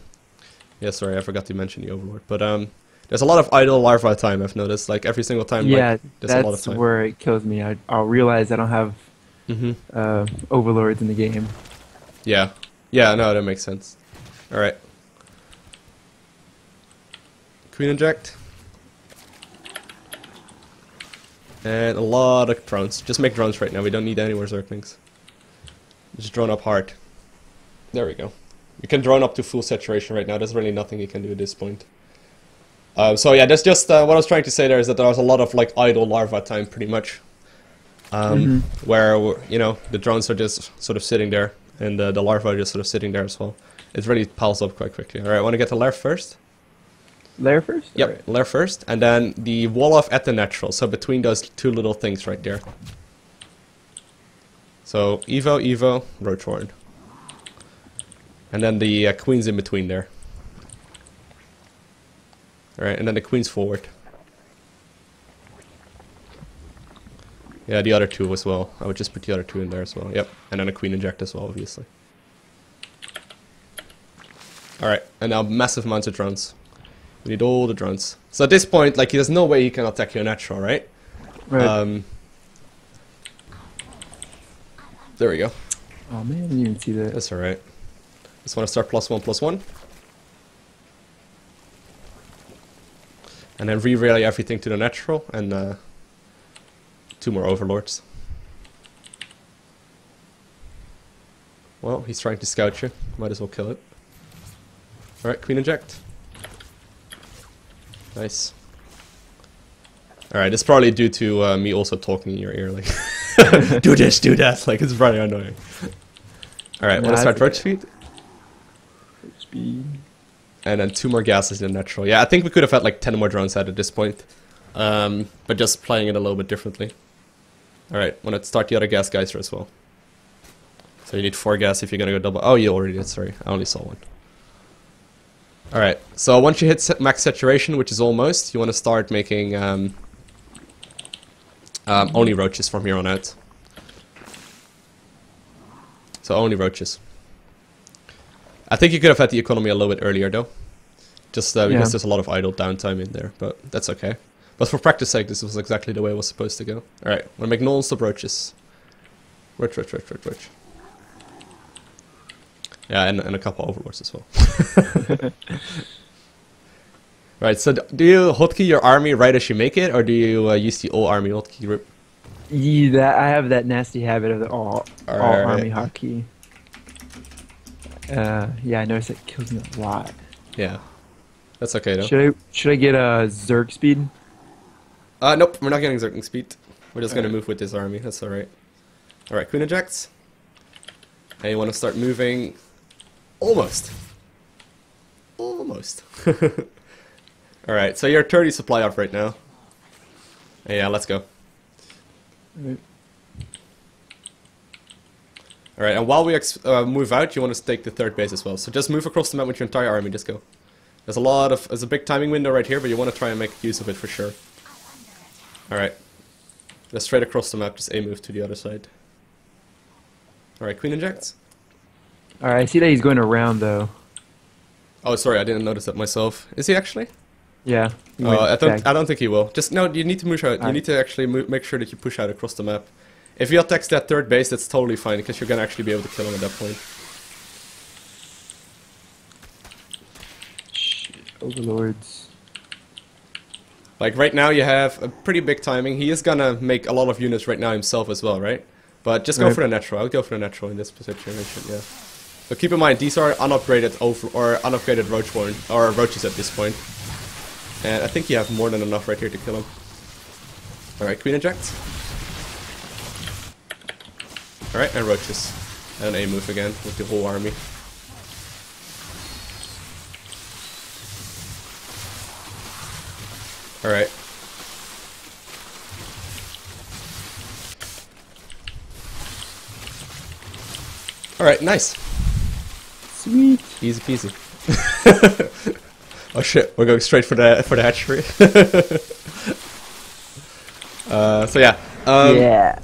Speaker 2: yeah, sorry, I forgot to mention the overlord, but there's a lot of idle larva time. I've noticed, like every single time.
Speaker 1: Yeah,
Speaker 2: like, there's a lot of
Speaker 1: that's
Speaker 2: time.
Speaker 1: where it kills me. I'll realize I don't have overlords in the game.
Speaker 2: Yeah, yeah, no, that makes sense. All right, queen inject, and a lot of drones. Just make drones right now. We don't need any more Zerglings. Just drone up hard. There we go. You can drone up to full saturation right now. There's really nothing you can do at this point. So yeah, that's just what I was trying to say there is that there was a lot of like idle larva time pretty much. Where, you know, the drones are just sort of sitting there and the larvae are just sort of sitting there as well. It really piles up quite quickly. Alright, I want to get the lair first.
Speaker 1: Lair first?
Speaker 2: Yep,
Speaker 1: Right.
Speaker 2: lair first. And then the wall off at the natural. So between those two little things right there. So Evo, Evo, Roachhorn. And then the queen's in between there. Alright, and then the queen's forward. Yeah, the other two as well. I would just put the other two in there as well. Yep, and then a queen inject as well, obviously. Alright, and now massive amounts of drones. We need all the drones. So at this point, like, there's no way he can attack your natural, right?
Speaker 1: Right.
Speaker 2: There we go.
Speaker 1: Oh man, I didn't even see that.
Speaker 2: That's alright. Just want to start +1/+1. And then re-rally everything to the natural, and 2 more overlords. Well, he's trying to scout you. Might as well kill it. Alright, queen inject. Nice. Alright, it's probably due to me also talking in your ear, like, do this, do that, like, it's probably annoying. Alright, want to start roach speed?
Speaker 1: Speed.
Speaker 2: And then 2 more gases in the natural. Yeah, I think we could have had like 10 more drones out at this point. But just playing it a little bit differently. Alright, want to start the other gas geyser as well. So you need 4 gas if you're going to go double. Oh, you already did, sorry. I only saw 1. Alright, so once you hit max saturation, which is almost, you want to start making only roaches from here on out. So only roaches. I think you could have had the economy a little bit earlier though. Just because there's a lot of idle downtime in there, but that's okay. But for practice sake, this was exactly the way it was supposed to go. Alright, I'm gonna make non-stop roaches. Roach. Yeah, and a couple overlords as well. Right, so do you hotkey your army right as you make it, or do you use the all army hotkey group?
Speaker 1: Yeah, I have that nasty habit of the all army hotkey. Yeah, I noticed it kills me a lot.
Speaker 2: Yeah, that's okay though.
Speaker 1: Should I get a Zerg speed?
Speaker 2: Nope, we're not getting Zergling speed. We're just gonna move with this army. That's all right. All right, queen ejects. And you want to start moving. Almost. Almost. All right, so you're 30 supply up right now. Yeah, let's go.
Speaker 1: Right.
Speaker 2: Alright, and while we move out, you want to take the 3rd base as well. So just move across the map with your entire army, just go. There's a big timing window right here, but you want to try and make use of it for sure. Alright. Just straight across the map, just a move to the other side. Alright, queen injects.
Speaker 1: Alright, I see that he's going around though.
Speaker 2: Oh, sorry, I didn't notice that myself. Is he actually?
Speaker 1: Yeah.
Speaker 2: I don't think he will. Just, no, you need to push out. You need to actually make sure that you push out across the map. If he attacks that 3rd base, that's totally fine, because you're gonna actually be able to kill him at that point.
Speaker 1: Shit, overlords.
Speaker 2: Like, right now you have a pretty big timing. He is gonna make a lot of units right now himself as well, right? But just go for the natural. I'll go for the natural in this situation, yeah. So keep in mind, these are unupgraded unupgraded roachhorn, or roaches at this point. And I think you have more than enough right here to kill him. Alright, queen eject. Alright, and roaches. And a move again with the whole army. Alright. Alright, nice.
Speaker 1: Sweet.
Speaker 2: Easy peasy. Oh shit, we're going straight for the hatchery. So yeah.
Speaker 1: Yeah.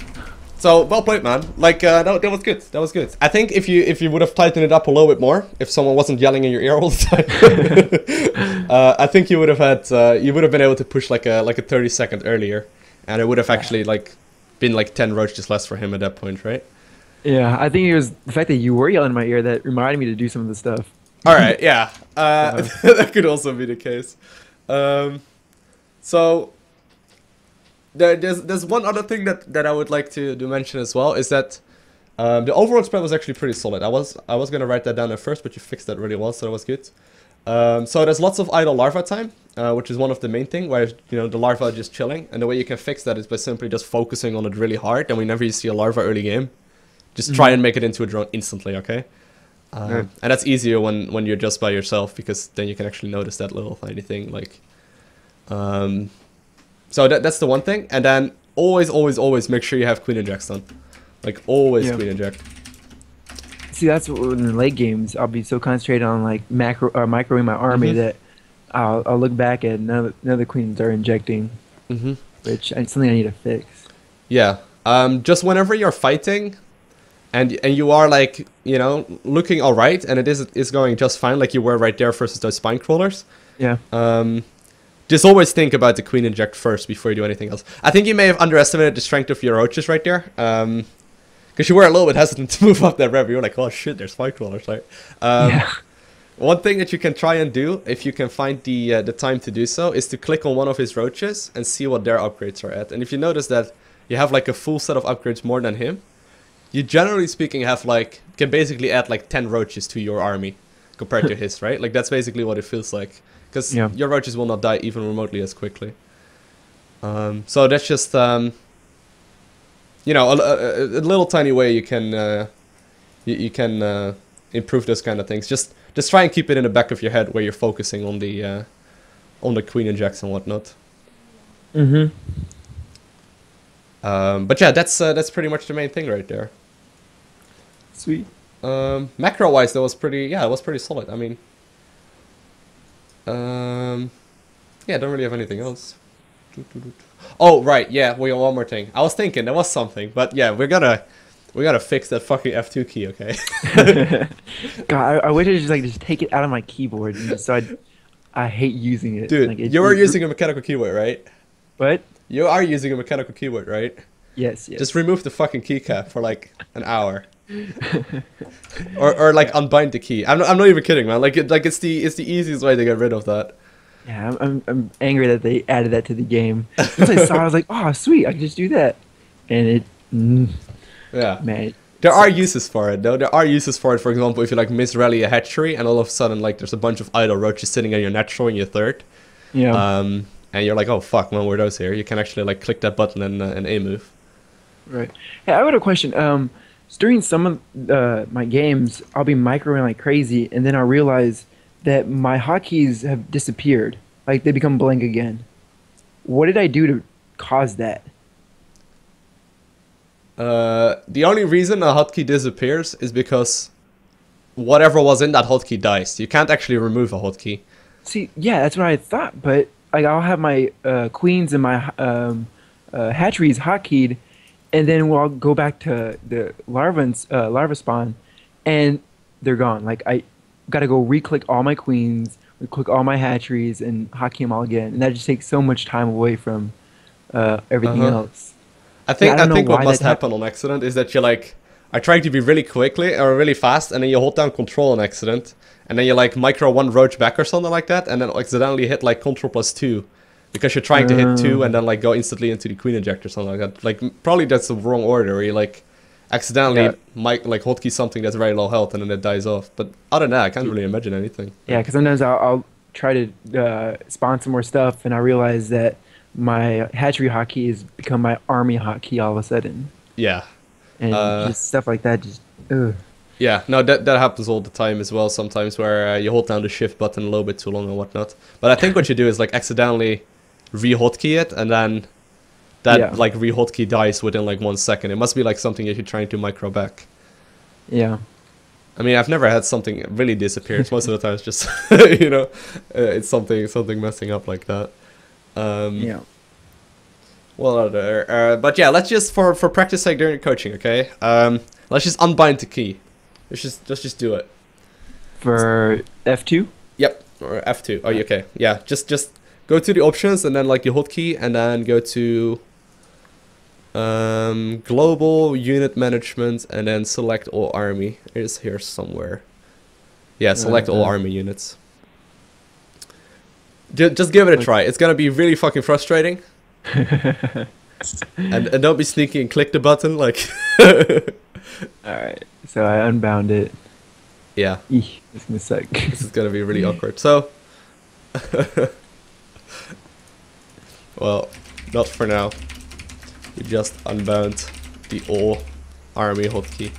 Speaker 2: So well played, man. Like that was good. That was good. I think if you would have tightened it up a little bit more, if someone wasn't yelling in your ear all the time, I think you would have been able to push like a 30-second earlier, and it would have actually like been like 10 roaches less for him at that point, right?
Speaker 1: Yeah, I think it was the fact that you were yelling in my ear that reminded me to do some of the stuff.
Speaker 2: All right, yeah, that could also be the case. So there's one other thing that I would like to mention as well is that the overall spread was actually pretty solid. I was gonna write that down at first, but you fixed that really well, so that was good. So there's lots of idle larva time, which is one of the main thing, where the larva are just chilling, and the way you can fix that is by simply just focusing on it really hard, and whenever you see a larva early game, just try and make it into a drone instantly, okay? And that's easier when you're just by yourself, because then you can actually notice that little tiny thing, like. So that's the one thing, and then always make sure you have queen injects done, like always queen inject.
Speaker 1: See, that's what in the late games I'll be so concentrated on like microing my army that I'll look back at none of the queens are injecting, which is something I need to fix. Yeah.
Speaker 2: Just whenever you're fighting, and you are like looking all right, and it is going just fine, like you were right there versus those spine crawlers.
Speaker 1: Yeah.
Speaker 2: Just always think about the queen inject first before you do anything else. I think you may have underestimated the strength of your roaches right there. Because you were a little bit hesitant to move up that rev. You were like, oh shit, there's spike crawlers, right? One thing that you can try and do, if you can find the time to do so, is to click on one of his roaches and see what their upgrades are at. And if you notice that you have like a full set of upgrades more than him, you generally speaking have can basically add like 10 roaches to your army compared to his, right? Like that's basically what it feels like. Because your roaches will not die even remotely as quickly. So that's just, a little tiny way you can improve those kind of things. Just try and keep it in the back of your head where you're focusing on the queen injects and whatnot. But yeah, that's pretty much the main thing right there.
Speaker 1: Sweet.
Speaker 2: Macro wise, that was pretty. Yeah, it was pretty solid. I mean. Yeah, I don't really have anything else. Oh, right, yeah, one more thing. I was thinking there was something, but yeah, we gotta fix that fucking F2 key, okay?
Speaker 1: God, I wish I just take it out of my keyboard, and so I hate using it.
Speaker 2: Dude, you are using a mechanical keyboard, right?
Speaker 1: What?
Speaker 2: You are using a mechanical keyboard, right?
Speaker 1: Yes.
Speaker 2: Just remove the fucking keycap for like an hour. or like unbind the key. I'm not even kidding, man. Like it's the easiest way to get rid of that.
Speaker 1: Yeah, I'm angry that they added that to the game. Once I saw it, I was like, oh sweet, I can just do that. And it
Speaker 2: yeah.
Speaker 1: Man.
Speaker 2: There are uses for it though. There are uses for it, for example, if you like misrally a hatchery and all of a sudden like there's a bunch of idle roaches sitting on your natural in your third.
Speaker 1: Yeah.
Speaker 2: And you're like, oh fuck, when were those here? You can actually like click that button and A move.
Speaker 1: Right. Hey, I got a question. During some of my games, I'll be microing like crazy, and then I'll realize that my hotkeys have disappeared. Like, they become blank again. What did I do to cause that?
Speaker 2: The only reason a hotkey disappears is because whatever was in that hotkey dies. You can't actually remove a hotkey.
Speaker 1: See, yeah, that's what I thought, but like I'll have my queens and my hatcheries hotkeyed, and then I'll go back to the larva spawn, and they're gone. Like I gotta go re-click all my queens, re-click all my hatcheries, and hotkey them all again, and that just takes so much time away from everything else.
Speaker 2: I think what must happen on accident is that you are trying to be really quickly or really fast, and then you hold down control on accident, and then you like micro one roach back or something like that, and then accidentally hit like control +2. Because you're trying to hit 2 and then like go instantly into the queen inject or something like that. Like probably that's the wrong order, where you like accidentally like hotkey something that's very low health and then it dies off. But other than that, I can't really imagine anything.
Speaker 1: Yeah, because sometimes I'll try to spawn some more stuff, and I realize that my hatchery hotkey has become my army hotkey all of a sudden.
Speaker 2: Yeah.
Speaker 1: And just stuff like that. Just
Speaker 2: yeah, no, that happens all the time as well. Sometimes where you hold down the shift button a little bit too long and whatnot. But I think what you do is like accidentally re-hotkey it, and then that like re-hotkey dies within like 1 second. It must be like something that you're trying to micro back.
Speaker 1: Yeah.
Speaker 2: I mean, I've never had something really disappear. It's most of the time it's just, it's something messing up like that.
Speaker 1: Yeah.
Speaker 2: Well, other, but yeah, let's just for practice sake during coaching, okay? Let's just unbind the key. Let's just do it.
Speaker 1: For F2?
Speaker 2: Yep, or F2. Oh, okay. Yeah, just go to the options and then like the hotkey, and then go to global unit management, and then select all army. It is here somewhere. Yeah, select all army units. Just give it a try. It's gonna be really fucking frustrating. and don't be sneaky and click the button like.
Speaker 1: Alright, so I unbound it.
Speaker 2: Yeah.
Speaker 1: Eesh, it's gonna suck.
Speaker 2: This is gonna be really awkward. So, well, not for now. We just unbound the all army hotkey.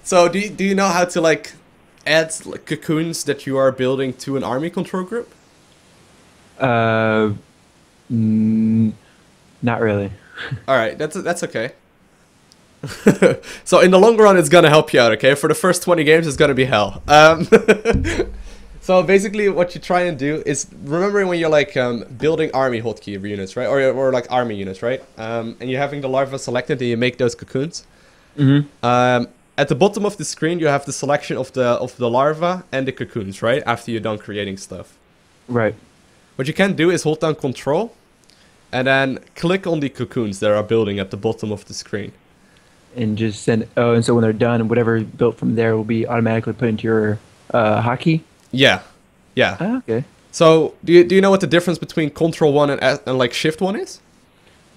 Speaker 2: So do you know how to like add like, cocoons that you are building to an army control group?
Speaker 1: Not really.
Speaker 2: All right, that's okay. So in the long run, it's gonna help you out. Okay, for the first 20 games, it's gonna be hell. So basically, what you try and do is remembering when you're like building army hotkey units, right, or like army units, right? And you're having the larva selected, and you make those cocoons. At the bottom of the screen, you have the selection of the larva and the cocoons, right? After you're done creating stuff.
Speaker 1: Right.
Speaker 2: What you can do is hold down Control, and then click on the cocoons that are building at the bottom of the screen.
Speaker 1: And just send. Oh, and so when they're done, whatever built from there will be automatically put into your hotkey.
Speaker 2: Yeah, yeah.
Speaker 1: Oh, okay.
Speaker 2: So do you know what the difference between Control 1 and like Shift 1 is?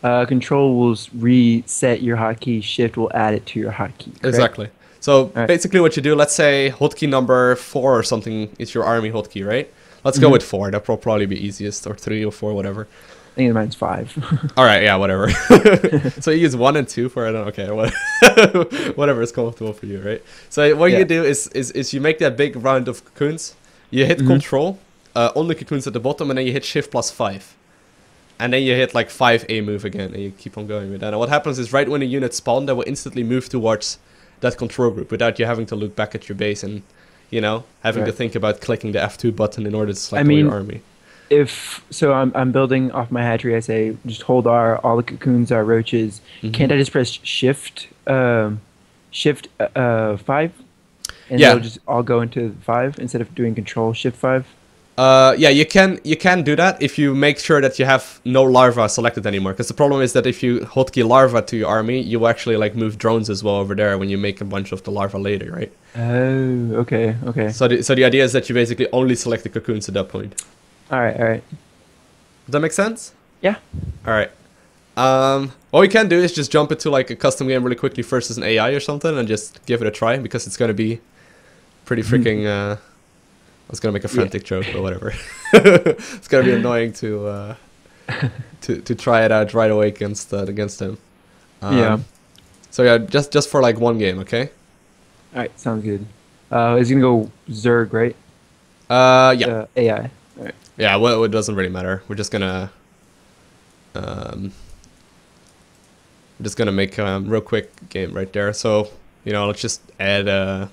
Speaker 1: Control will reset your hotkey. Shift will add it to your hotkey. Correct?
Speaker 2: Exactly. So
Speaker 1: right.
Speaker 2: Basically what you do, let's say hotkey number 4 or something is your army hotkey, right? Let's go with 4. That will probably be easiest, or 3 or 4, whatever.
Speaker 1: I think mine's 5.
Speaker 2: All right, yeah, whatever. So you use 1 and 2 for it. Okay, whatever is comfortable for you, right? So what you do is you make that big round of cocoons. You hit Control on the cocoons at the bottom, and then you hit Shift plus 5. And then you hit like 5A move again, and you keep on going with that. And what happens is right when a unit spawns, they will instantly move towards that control group without you having to look back at your base and, you know, having to think about clicking the F2 button in order to select all your army.
Speaker 1: If so, I'm building off my hatchery. I say just hold R. All the cocoons are roaches. Can't I just press Shift 5, and they'll just all go into 5 instead of doing Control Shift 5?
Speaker 2: Yeah, you can do that if you make sure that you have no larva selected anymore. Because the problem is that if you hotkey larva to your army, you will actually like move drones as well over there when you make a bunch of the larva later, right?
Speaker 1: Oh, okay, okay.
Speaker 2: So the idea is that you basically only select the cocoons at that point.
Speaker 1: All right, all right.
Speaker 2: Does that make sense?
Speaker 1: Yeah.
Speaker 2: All right. What we can do is just jump into like a custom game really quickly first as an AI or something, and just give it a try, because it's gonna be pretty freaking. I was gonna make a frantic joke, but whatever. It's gonna be annoying to try it out right away against him.
Speaker 1: Yeah.
Speaker 2: So yeah, just for like one game, okay?
Speaker 1: All right, sounds good. Is he gonna go Zerg, right?
Speaker 2: Yeah.
Speaker 1: AI. All right.
Speaker 2: Yeah, well, it doesn't really matter. We're just gonna make a real quick game right there. So, you know, let's just add a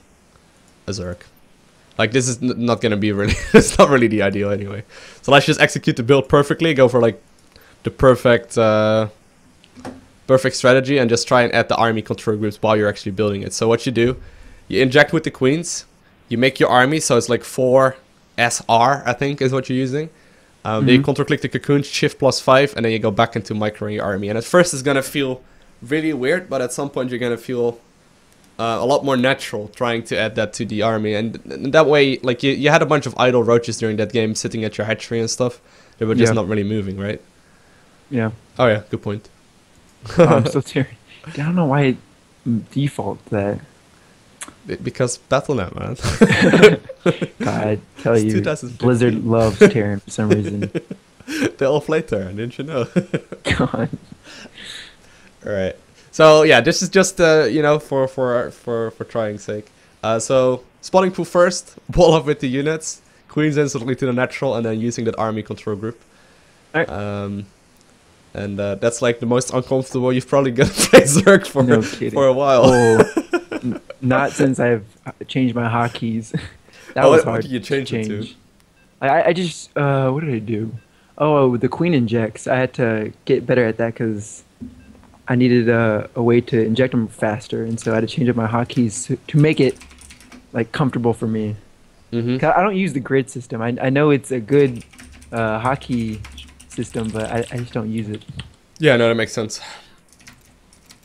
Speaker 2: Zerg. Like, this is not gonna be really, it's not really the ideal anyway. So let's just execute the build perfectly, go for like the perfect strategy, and just try and add the army control groups while you're actually building it. So what you do, you inject with the queens, you make your army, so it's like 4 SR, I think, is what you're using. Then you control click the cocoon, Shift plus 5, and then you go back into microing your army. And at first it's gonna feel really weird, but at some point you're gonna feel a lot more natural trying to add that to the army. And that way, like, you had a bunch of idle roaches during that game sitting at your hatchery and stuff. They were just not really moving, right?
Speaker 1: Yeah.
Speaker 2: Oh yeah, good point.
Speaker 1: Oh, I'm still tearing. I don't know why it default that.
Speaker 2: Because Battle.net, man.
Speaker 1: God, I tell you,
Speaker 2: 2015.
Speaker 1: Blizzard loves Terran for some reason.
Speaker 2: They all play Terran, didn't you know?
Speaker 1: God.
Speaker 2: All right. So yeah, this is just you know, for trying sake. So spawning pool first, wall up with the units, queens instantly to the natural, and then using that army control group.
Speaker 1: All right.
Speaker 2: And that's like the most uncomfortable you've probably gonna play Zerg
Speaker 1: No kidding.
Speaker 2: for a while.
Speaker 1: Oh, not since I've changed my hotkeys. That
Speaker 2: Oh,
Speaker 1: was
Speaker 2: what
Speaker 1: hard
Speaker 2: did you
Speaker 1: to
Speaker 2: change it to?
Speaker 1: change. I just what did I do? Oh, the queen injects. I had to get better at that because I needed a way to inject them faster, and so I had to change up my hotkeys to make it like comfortable for me.
Speaker 2: Mm-hmm.
Speaker 1: 'Cause I don't use the grid system. I know it's a good hotkey system, but I just don't use it.
Speaker 2: Yeah, no, that makes sense.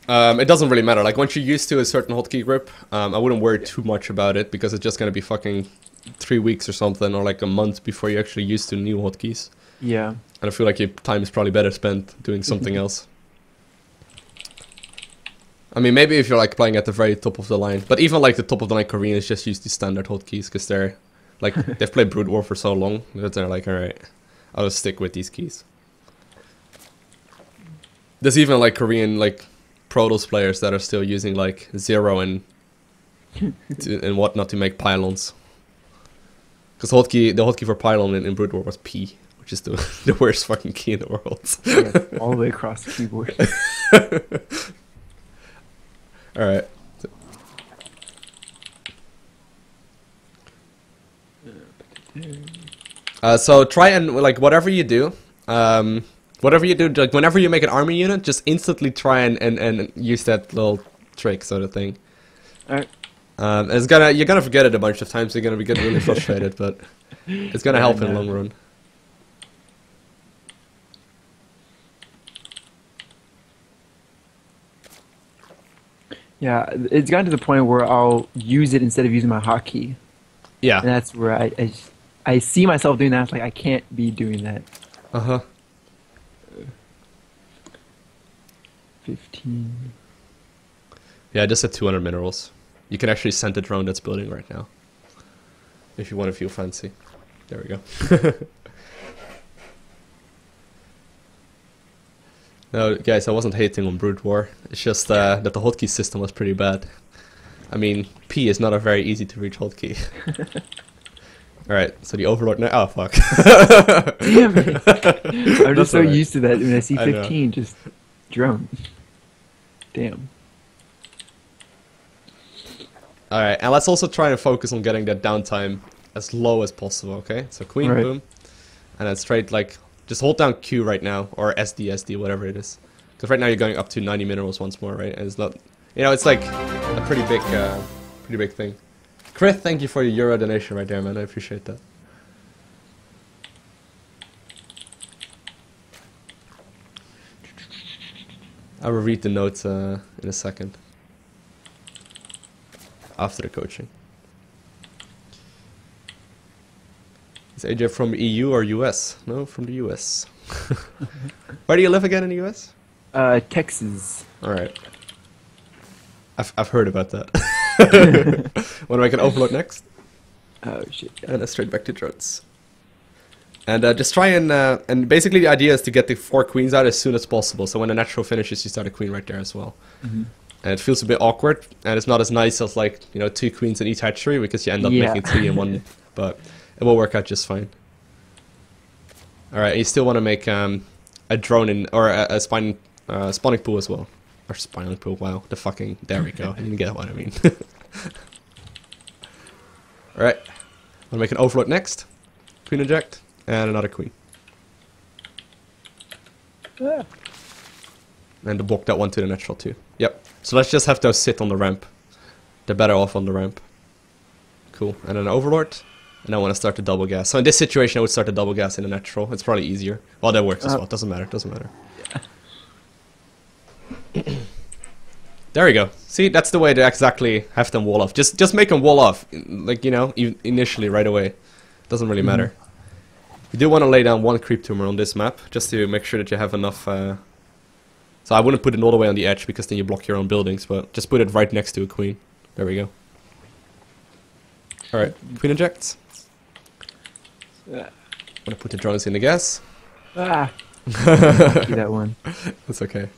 Speaker 2: It doesn't really matter. Like, once you're used to a certain hotkey grip, I wouldn't worry too much about it, because it's just gonna be fucking 3 weeks or something, or like a month before you're actually used to new hotkeys.
Speaker 1: Yeah.
Speaker 2: And I feel like your time is probably better spent doing something else. I mean, maybe if you're like playing at the very top of the line, but even like the top of the line Koreans just use the standard hotkeys, because they're like, they've played Brood War for so long that they're like, alright, I'll just stick with these keys. There's even like Korean like Protoss players that are still using like 0 and whatnot to make pylons. Because the hotkey for pylon in Brood War was P, which is the worst fucking key in the world.
Speaker 1: Yeah, all the way across the keyboard.
Speaker 2: Alright. So try and, like, whatever you do, like, whenever you make an army unit, just instantly try and use that little trick sort of thing.
Speaker 1: Alright.
Speaker 2: You're gonna forget it a bunch of times, you're gonna be getting really frustrated, but it's gonna help in the long run.
Speaker 1: Yeah, it's gotten to the point where I'll use it instead of using my hotkey.
Speaker 2: Yeah.
Speaker 1: And that's where I see myself doing that. It's like, I can't be doing that.
Speaker 2: Uh-huh.
Speaker 1: 15.
Speaker 2: Yeah, I just said 200 minerals. You can actually send the drone that's building right now. If you want to feel fancy. There we go. No, guys, I wasn't hating on Brood War. It's just that the hotkey system was pretty bad. I mean, P is not a very easy to reach hotkey. Alright, so the Overlord now. Oh, fuck.
Speaker 1: Damn it. I'm just so used to that. When I see 15, just drone. Damn.
Speaker 2: Alright, and let's also try and focus on getting that downtime as low as possible, okay? So Queen, boom. And then straight, like, just hold down Q right now, or SD, whatever it is. Because right now you're going up to 90 minerals once more, right? And it's not, you know, it's like a pretty big thing. Chris, thank you for your Euro donation right there, man. I appreciate that. I will read the notes in a second. After the coaching. Is AJ from EU or US? No, from the US. Where do you live again in the US?
Speaker 1: Texas.
Speaker 2: Alright. I've heard about that. Want to make an overload next?
Speaker 1: Oh shit.
Speaker 2: And then straight back to drones. And just try and basically the idea is to get the 4 queens out as soon as possible. So when the natural finishes, you start a queen right there as well.
Speaker 1: Mm-hmm.
Speaker 2: And it feels a bit awkward, and it's not as nice as like, you know, 2 queens in each hatchery, because you end up making 3 in one. But it will work out just fine. Alright, you still want to make a drone in, or a spawning pool as well. Or spawning pool, wow, there we go, you get what I mean. Alright, I'm gonna make an overload next. Queen inject, and another queen.
Speaker 1: Yeah.
Speaker 2: And block that one to the natural too. Yep. So let's just have those sit on the ramp. They're better off on the ramp. Cool. And then Overlord. And I want to start the double gas. So in this situation, I would start the double gas in the natural. It's probably easier. Well, that works as well. Doesn't matter. Doesn't matter. Yeah. There we go. See, that's the way to exactly have them wall off. Just make them wall off. Like, you know, initially, right away. Doesn't really matter. You do want to lay down 1 creep tumor on this map, just to make sure that you have enough... So I wouldn't put it all the way on the edge, because then you block your own buildings, but just put it right next to a queen. There we go. Alright, queen injects. I'm gonna put the drones in the gas.
Speaker 1: Ah! That one.
Speaker 2: That's okay.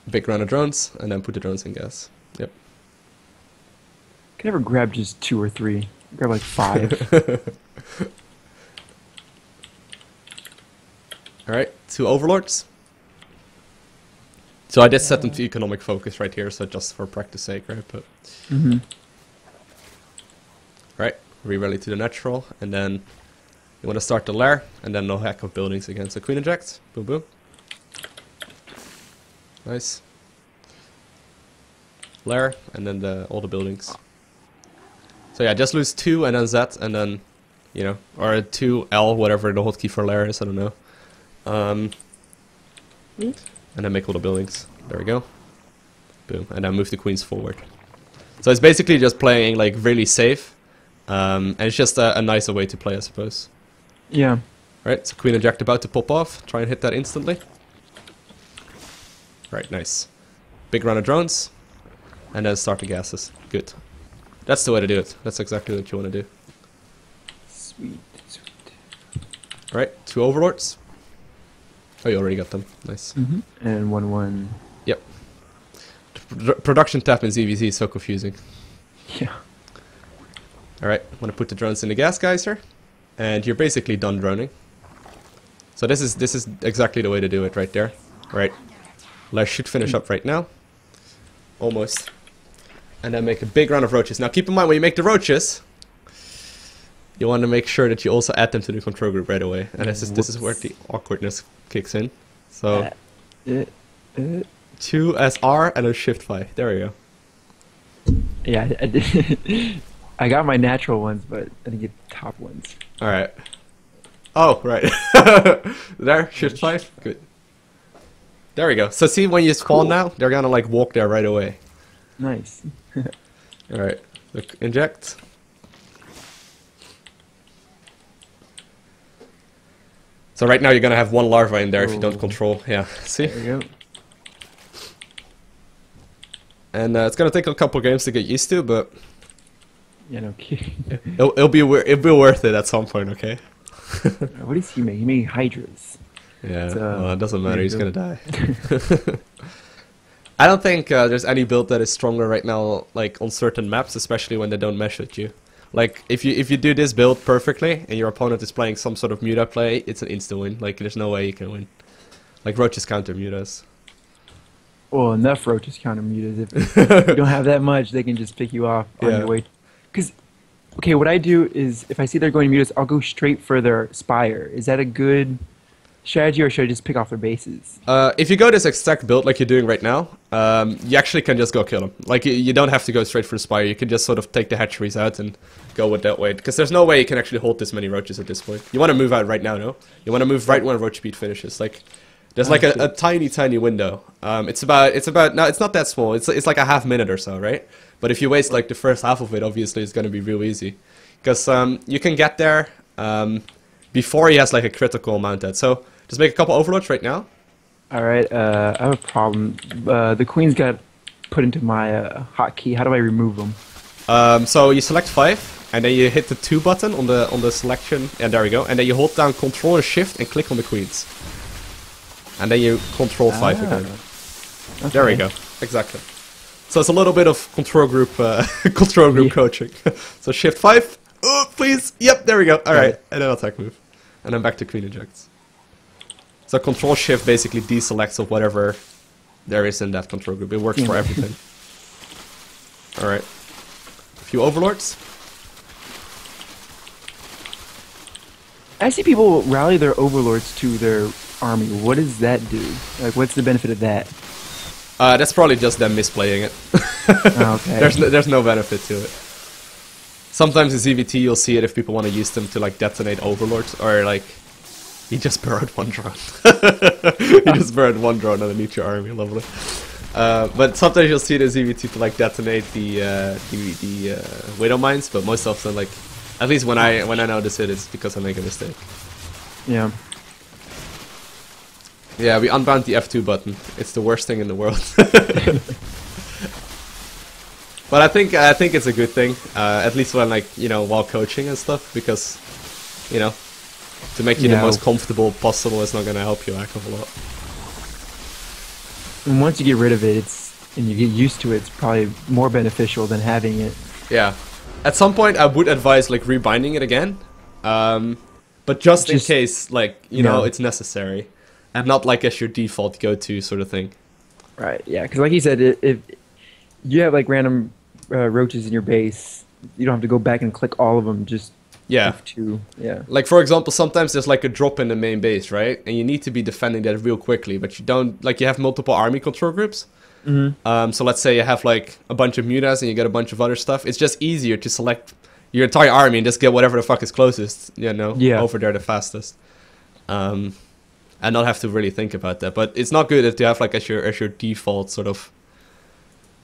Speaker 2: Big round of drones, and then put the drones in gas. Yep.
Speaker 1: Can never grab just 2 or 3. Grab like 5.
Speaker 2: Alright, 2 overlords. So I did set them to economic focus right here, so just for practice sake, right? But right, re-rally to the natural, and then you want to start the lair, and then no hack of buildings again. So queen eject, boom boom. Nice. Lair, and then all the buildings. So yeah, just lose 2 and then Z, and then, you know, or 2L, whatever the hotkey for lair is, I don't know. And then make all the buildings. There we go. Boom. And then move the queens forward. So it's basically just playing like really safe. And it's just a nicer way to play, I suppose.
Speaker 1: Yeah.
Speaker 2: Right, so queen eject about to pop off. Try and hit that instantly. Right, nice. Big run of drones. And then start the gases. Good. That's the way to do it. That's exactly what you want to do.
Speaker 1: Sweet, sweet.
Speaker 2: Right, 2 overlords. Oh, you already got them. Nice.
Speaker 1: And 1/1.
Speaker 2: Yep. Production tap in ZVZ is so confusing.
Speaker 1: Yeah.
Speaker 2: Alright, want to put the drones in the gas geyser. And you're basically done droning. So this is exactly the way to do it right there. Right. Lair should finish up right now. Almost. And then make a big round of roaches. Now keep in mind, when you make the roaches, you want to make sure that you also add them to the control group right away. And this is where the awkwardness kicks in. So 2 SR and a shift 5. There we go.
Speaker 1: Yeah, I did. I got my natural ones, but I didn't get the top ones.
Speaker 2: Alright. Oh, right. There, shift 5. Good. There we go. So see, when you spawn now, they're gonna like walk there right away.
Speaker 1: Nice.
Speaker 2: Alright. Look, inject. So right now you're gonna have 1 larva in there if you don't control. Yeah, see?
Speaker 1: There you go.
Speaker 2: And it's gonna take a couple games to get used to, but
Speaker 1: Yeah, no kidding.
Speaker 2: it'll be worth it at some point, okay?
Speaker 1: What does he make? He made hydras.
Speaker 2: Yeah, well, it doesn't matter, he's
Speaker 1: build.
Speaker 2: gonna die. I don't think there's any build that is stronger right now, like on certain maps, especially when they don't mesh with you. Like, if you do this build perfectly, and your opponent is playing some sort of muta play, it's an insta-win. Like, there's no way you can win. Like, roaches counter mutas.
Speaker 1: Well, enough roaches counter mutas. If you don't have that much, they can just pick you off on your way. Because, okay, what I do is, if I see they're going mutas, I'll go straight for their spire. Is that a good strategy, or should I just pick off their bases?
Speaker 2: If you go this exact build like you're doing right now, you actually can just go kill them. Like, you don't have to go straight for the spire. You can just sort of take the hatcheries out and go with that way. Because there's no way you can actually hold this many roaches at this point. You want to move out right now, no? You want to move right when roach speed finishes. Like, there's like a tiny window. It's about no, it's not that small. It's like a half minute or so, right? But if you waste like the first half of it, obviously it's going to be real easy. Because you can get there before he has like a critical mounted. So just make a couple overlords right now.
Speaker 1: Alright, I have a problem. The queens got put into my hotkey. How do I remove them?
Speaker 2: So you select 5, and then you hit the 2 button on the selection, and there we go. And then you hold down Control and Shift and click on the queens. And then you Control 5 again.
Speaker 1: Okay.
Speaker 2: There we go. Exactly. So it's a little bit of control group coaching. So Shift 5. Oh, please. Yep, there we go. All right, and then attack move, and then back to queen ejects. So Control Shift basically deselects of whatever there is in that control group. It works for everything. All right. A few overlords.
Speaker 1: I see people rally their overlords to their army. What does that do? Like, what's the benefit of that?
Speaker 2: That's probably just them misplaying it.
Speaker 1: Okay.
Speaker 2: There's no benefit to it. Sometimes in ZVT you'll see it if people want to use them to like detonate overlords, or like he just burrowed 1 drone. He just burrowed 1 drone underneath your army, lovely. But sometimes you'll see the ZVT to like detonate the widow mines, but most often, like, at least when I notice it, it's because I make a mistake.
Speaker 1: Yeah.
Speaker 2: Yeah, we unbound the F2 button. It's the worst thing in the world. But I think it's a good thing, at least when, like, you know, while coaching and stuff, because, you know, to make you the most comfortable possible is not gonna help you a heck of a lot.
Speaker 1: And once you get rid of it, and you get used to it, it's probably more beneficial than having it.
Speaker 2: Yeah. At some point, I would advise like rebinding it again, but just in case, like, you know, it's necessary. and not like as your default go-to sort of thing.
Speaker 1: Right. Yeah. Because like you said, if you have like random roaches in your base, you don't have to go back and click all of them. Just
Speaker 2: Yeah.
Speaker 1: F2. Yeah.
Speaker 2: Like, for example, sometimes there's like a drop in the main base, right? And you need to be defending that real quickly, but you don't, like, you have multiple army control groups. So let's say you have like a bunch of mutas and you get a bunch of other stuff. It's just easier to select your entire army and just get whatever the fuck is closest, you know, over there the fastest. And not have to really think about that. But it's not good if you have like as your default sort of,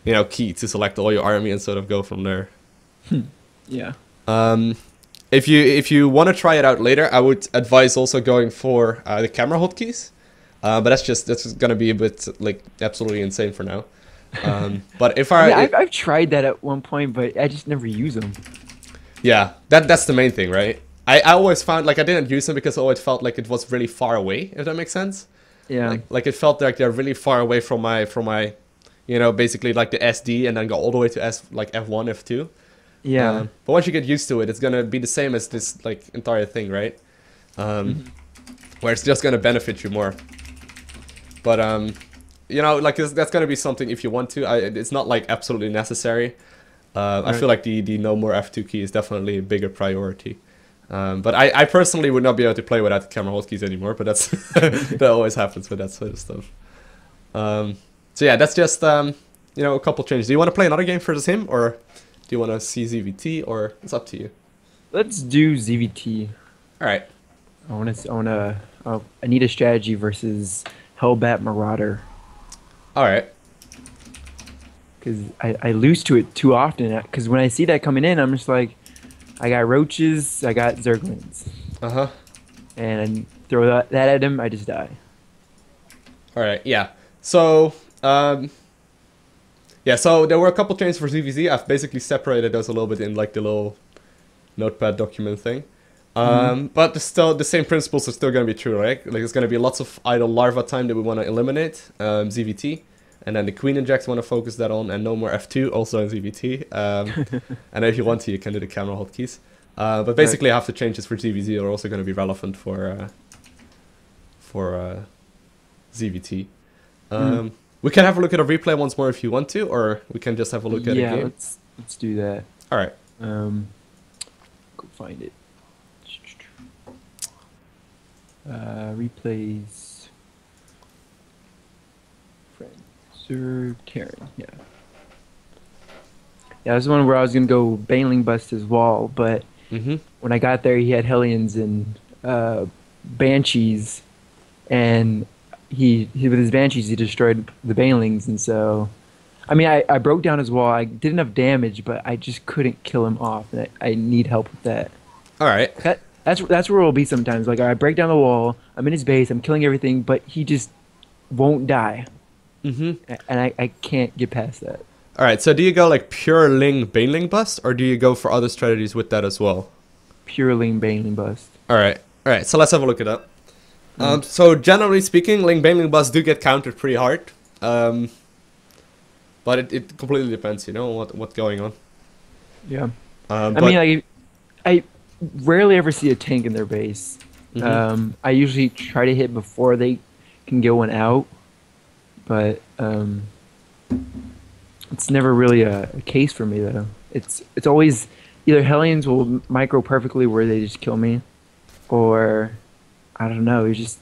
Speaker 2: you know, key to select all your army and sort of go from there.
Speaker 1: Yeah.
Speaker 2: If you want to try it out later, I would advise also going for the camera hotkeys. But that's gonna be a bit like absolutely insane for now. But if
Speaker 1: I've tried that at one point, but I just never use them.
Speaker 2: Yeah, that's the main thing, right? I always found like I didn't use them because I always felt like it was really far away, if that makes sense.
Speaker 1: Yeah.
Speaker 2: Like it felt like they're really far away from my you know, basically like the SD and then go all the way to like F1, F2.
Speaker 1: Yeah.
Speaker 2: But once you get used to it, it's gonna be the same as this like entire thing, right? Where it's just gonna benefit you more. But you know, like that's gonna be something if you want to. It's not like absolutely necessary. I feel like the no more F2 key is definitely a bigger priority. But I personally would not be able to play without the camera hotkeys anymore. But that's that always happens with that sort of stuff. So yeah, that's just you know, a couple changes. Do you want to play another game versus him, or do you want to see ZVT, or it's up to you?
Speaker 1: Let's do ZVT.
Speaker 2: All right.
Speaker 1: I need a strategy versus Hellbat Marauder.
Speaker 2: All right.
Speaker 1: Because I lose to it too often. Because when I see that coming in, I'm just like, I got roaches, I got Zerglings. And I throw that at him, I just die.
Speaker 2: All right. Yeah. So yeah. So there were a couple changes for ZVZ. I've basically separated those a little bit in like the little notepad document thing. But the same principles are still going to be true, right? Like there's going to be lots of idle larva time that we want to eliminate, ZVT, and then the queen injects want to focus that on, and no more F2 also in ZVT. And if you want to, you can do the camera hotkeys. But basically, half the changes for ZVZ are also going to be relevant for ZVT. We can have a look at a replay once more if you want to, or we can just have a look at a game.
Speaker 1: Yeah, let's do that.
Speaker 2: All right.
Speaker 1: Go find it. Replays. Zerg, Terran, yeah. Yeah, this is one where I was gonna go Baneling bust his wall, but when I got there, he had Hellions and Banshees, and he with his Banshees he destroyed the Banelings, and so, I mean, I broke down his wall. I did enough damage, but I just couldn't kill him off. And I need help with that. All right. That's where it'll be sometimes. Like I break down the wall, I'm in his base, I'm killing everything, but he just won't die. And I can't get past that.
Speaker 2: All right. So do you go like pure Ling Baneling bust, or do you go for other strategies with that as well?
Speaker 1: Pure Ling Baneling bust.
Speaker 2: All right. All right. So let's have a look at that. So generally speaking, Ling Baneling busts do get countered pretty hard. But it completely depends, you know, what's going on.
Speaker 1: Yeah. I mean, like, I rarely ever see a tank in their base. I usually try to hit before they can get one out, but it's never really a case for me though. It's always either Hellions will micro perfectly where they just kill me, or I don't know. It's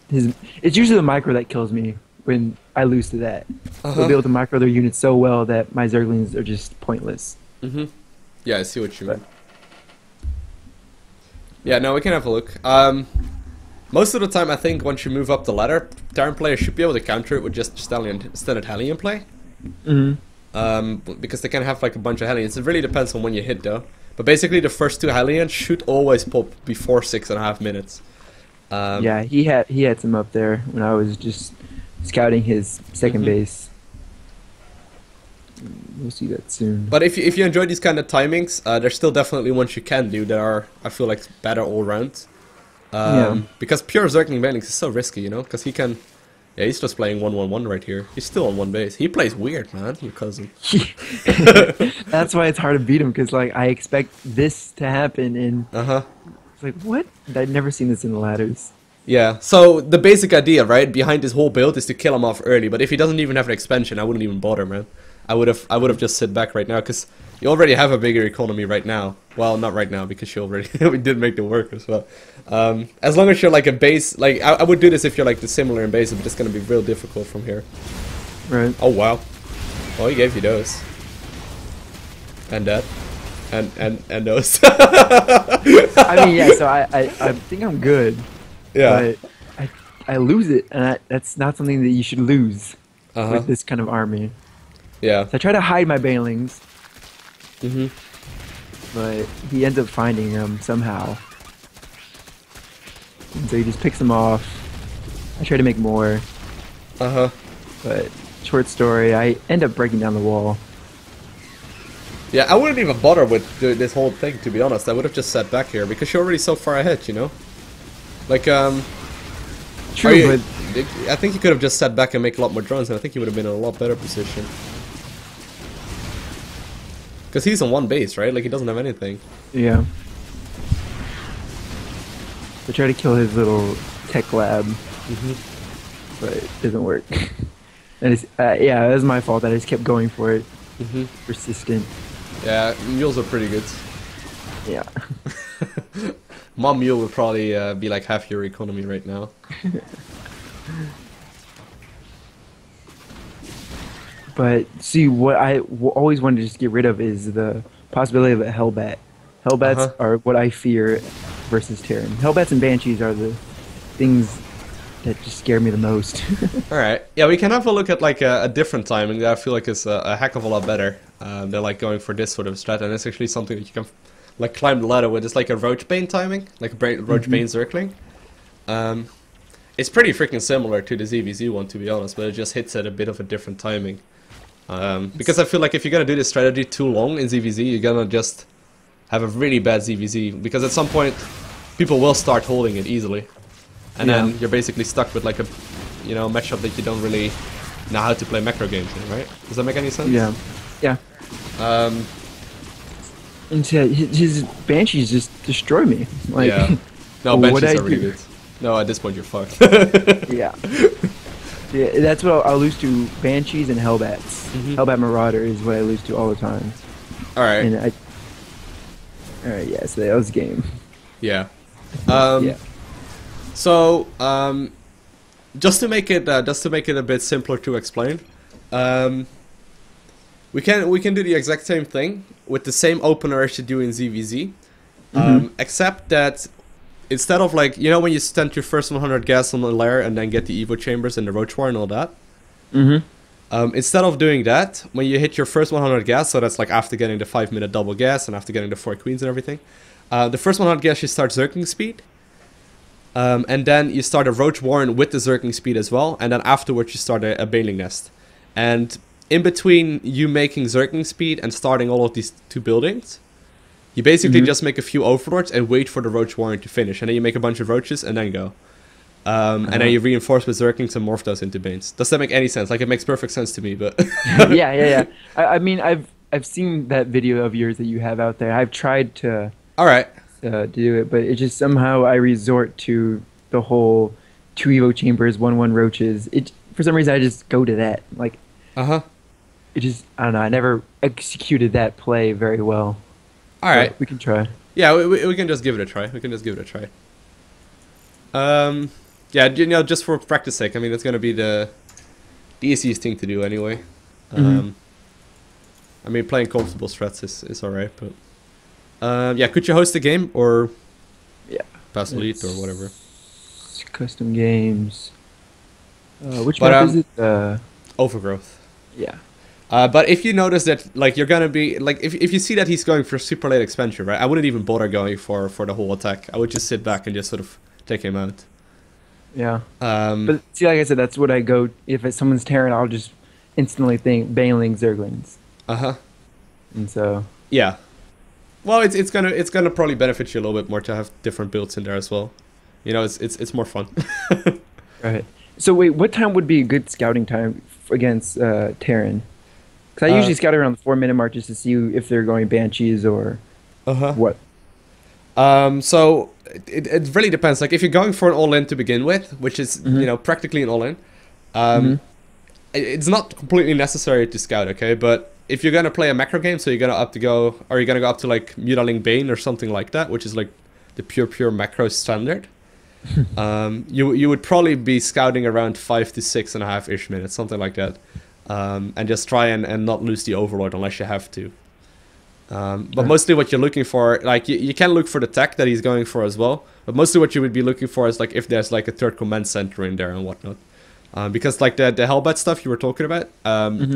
Speaker 1: usually the micro that kills me when I lose to that. They'll be able to micro their units so well that my Zerglings are just pointless.
Speaker 2: Yeah, I see what you mean. Yeah, no, we can have a look. Most of the time, I think once you move up the ladder, Terran players should be able to counter it with just standard Hellion play. Because they can have like a bunch of Hellions. It really depends on when you hit though. But basically, the first two Hellions should always pop before 6.5 minutes.
Speaker 1: Yeah, he had some up there when I was just scouting his second base. We'll see that soon.
Speaker 2: But if you enjoy these kind of timings, there's still definitely ones you can do that are, I feel like, better all round. Because pure Zergling and Banelings is so risky, you know? Because he can... Yeah, he's just playing 1-1-1 right here. He's still on one base. He plays weird, man, your cousin.
Speaker 1: That's why it's hard to beat him, because like I expect this to happen, and it's like, what? I've never seen this in the ladders.
Speaker 2: Yeah, so the basic idea, right, behind this whole build is to kill him off early. But if he doesn't even have an expansion, I wouldn't even bother, man. I would have just sit back right now, because you already have a bigger economy right now. Well, not right now, because you already we did make the workers. But as long as you're like a base, like I would do this if you're like the similar in base, but it's gonna be real difficult from here.
Speaker 1: Right.
Speaker 2: Oh wow. Oh, he gave you those. And that. And those.
Speaker 1: I mean, yeah. So I think I'm good.
Speaker 2: Yeah.
Speaker 1: But I lose it, and that's not something that you should lose with this kind of army.
Speaker 2: Yeah.
Speaker 1: So I try to hide my banelings.
Speaker 2: Mm-hmm.
Speaker 1: But he ends up finding them somehow. And so he just picks them off. I try to make more. But short story, I end up breaking down the wall.
Speaker 2: Yeah, I wouldn't even bother with this whole thing, to be honest. I would have just sat back here, because you're already so far ahead, you know? Like,
Speaker 1: True, but
Speaker 2: I think you could have just sat back and make a lot more drones, and I think you would have been in a lot better position. Because he's on one base, right? Like, he doesn't have anything.
Speaker 1: yeah. I try to kill his little tech lab, but it doesn't work. And it's, yeah, it was my fault. I just kept going for it. Persistent.
Speaker 2: Yeah, mules are pretty good.
Speaker 1: Yeah.
Speaker 2: My mule would probably be like half your economy right now.
Speaker 1: But see, what I always wanted to just get rid of is the possibility of a Hellbat. Hellbats are what I fear versus Terran. Hellbats and Banshees are the things that just scare me the most.
Speaker 2: Alright, yeah, we can have a look at like a different timing that I feel like is a heck of a lot better. They're like going for this sort of strat, and it's actually something that you can like climb the ladder with. It's like a Roachbane timing, like a Roachbane Zergling. It's pretty freaking similar to the ZVZ one, to be honest, but it just hits at a bit of a different timing. Because I feel like if you're gonna do this strategy too long in ZVZ, you're gonna just have a really bad ZVZ, because at some point people will start holding it easily, and then you're basically stuck with like a, you know, matchup that you don't really know how to play macro games in, right? Does that make any sense?
Speaker 1: Yeah. Yeah. And so his Banshees just destroy me. Like,
Speaker 2: yeah. No,
Speaker 1: what
Speaker 2: Banshees
Speaker 1: I
Speaker 2: are really
Speaker 1: do?
Speaker 2: good. No, at this point you're fucked.
Speaker 1: Yeah. Yeah, that's what I'll lose to, Banshees and Hellbats. Hellbat Marauder is what I lose to all the time.
Speaker 2: Alright.
Speaker 1: And alright, yeah, so that was the game.
Speaker 2: Yeah.
Speaker 1: Yeah.
Speaker 2: So, just to make it a bit simpler to explain, we can do the exact same thing with the same opener as you do in ZVZ, except that instead of like, you know, when you spend your first 100 gas on the lair and then get the Evo chambers and the Roach War and all that, instead of doing that, when you hit your first 100 gas, so that's like after getting the 5-minute double gas and after getting the 4 queens and everything, the first 100 gas you start Zergling speed, and then you start a Roach Warren with the Zergling speed as well, and then afterwards you start a Baneling Nest. And in between you making Zergling speed and starting all of these two buildings, you basically just make a few Overlords and wait for the Roach Warren to finish, and then you make a bunch of Roaches and then go. And then you reinforce with Zerglings and morph those into Banes. Does that make any sense? Like, it makes perfect sense to me, but...
Speaker 1: yeah. I mean, I've seen that video of yours that you have out there. I've tried to...
Speaker 2: Alright.
Speaker 1: Do it, but it just somehow I resort to the whole 2 Evo chambers, 1/1 roaches. It, for some reason, I just go to that. Like, it just, I don't know, I never executed that play very well.
Speaker 2: Alright.
Speaker 1: We can try.
Speaker 2: Yeah, we can just give it a try. Yeah, you know, just for practice sake, I mean, it's gonna be the easiest thing to do anyway. I mean, playing comfortable strats is alright, but... yeah, could you host a game, or pass elite, or whatever?
Speaker 1: Custom games. Which map is it?
Speaker 2: Overgrowth.
Speaker 1: Yeah.
Speaker 2: But if you notice that, like, you're gonna be, like, if you see that he's going for super late expansion, right, I wouldn't even bother going for the whole attack. I would just sit back and just sort of take him out.
Speaker 1: Yeah. But see, like I said, that's what I go, if it's someone's Terran, I'll just instantly think Banelings, Zerglings. And so...
Speaker 2: Yeah. Well, it's gonna probably benefit you a little bit more to have different builds in there as well. You know, it's more fun.
Speaker 1: Right. So wait, what time would be a good scouting time against Terran? Because I usually scout around the 4-minute mark just to see if they're going Banshees or what.
Speaker 2: So it really depends. Like if you're going for an all-in to begin with, which is you know practically an all-in, it's not completely necessary to scout. Okay, but if you're gonna play a macro game, so you're gonna you're gonna go up to like Mutaling Bane or something like that, which is like the pure macro standard. You would probably be scouting around 5 to 6.5-ish minutes, something like that, and just try and not lose the overlord unless you have to. But mostly what you're looking for, like you can look for the tech that he's going for as well, but mostly what you would be looking for is like if there's like a third command center in there and whatnot. Because like the Hellbat stuff you were talking about,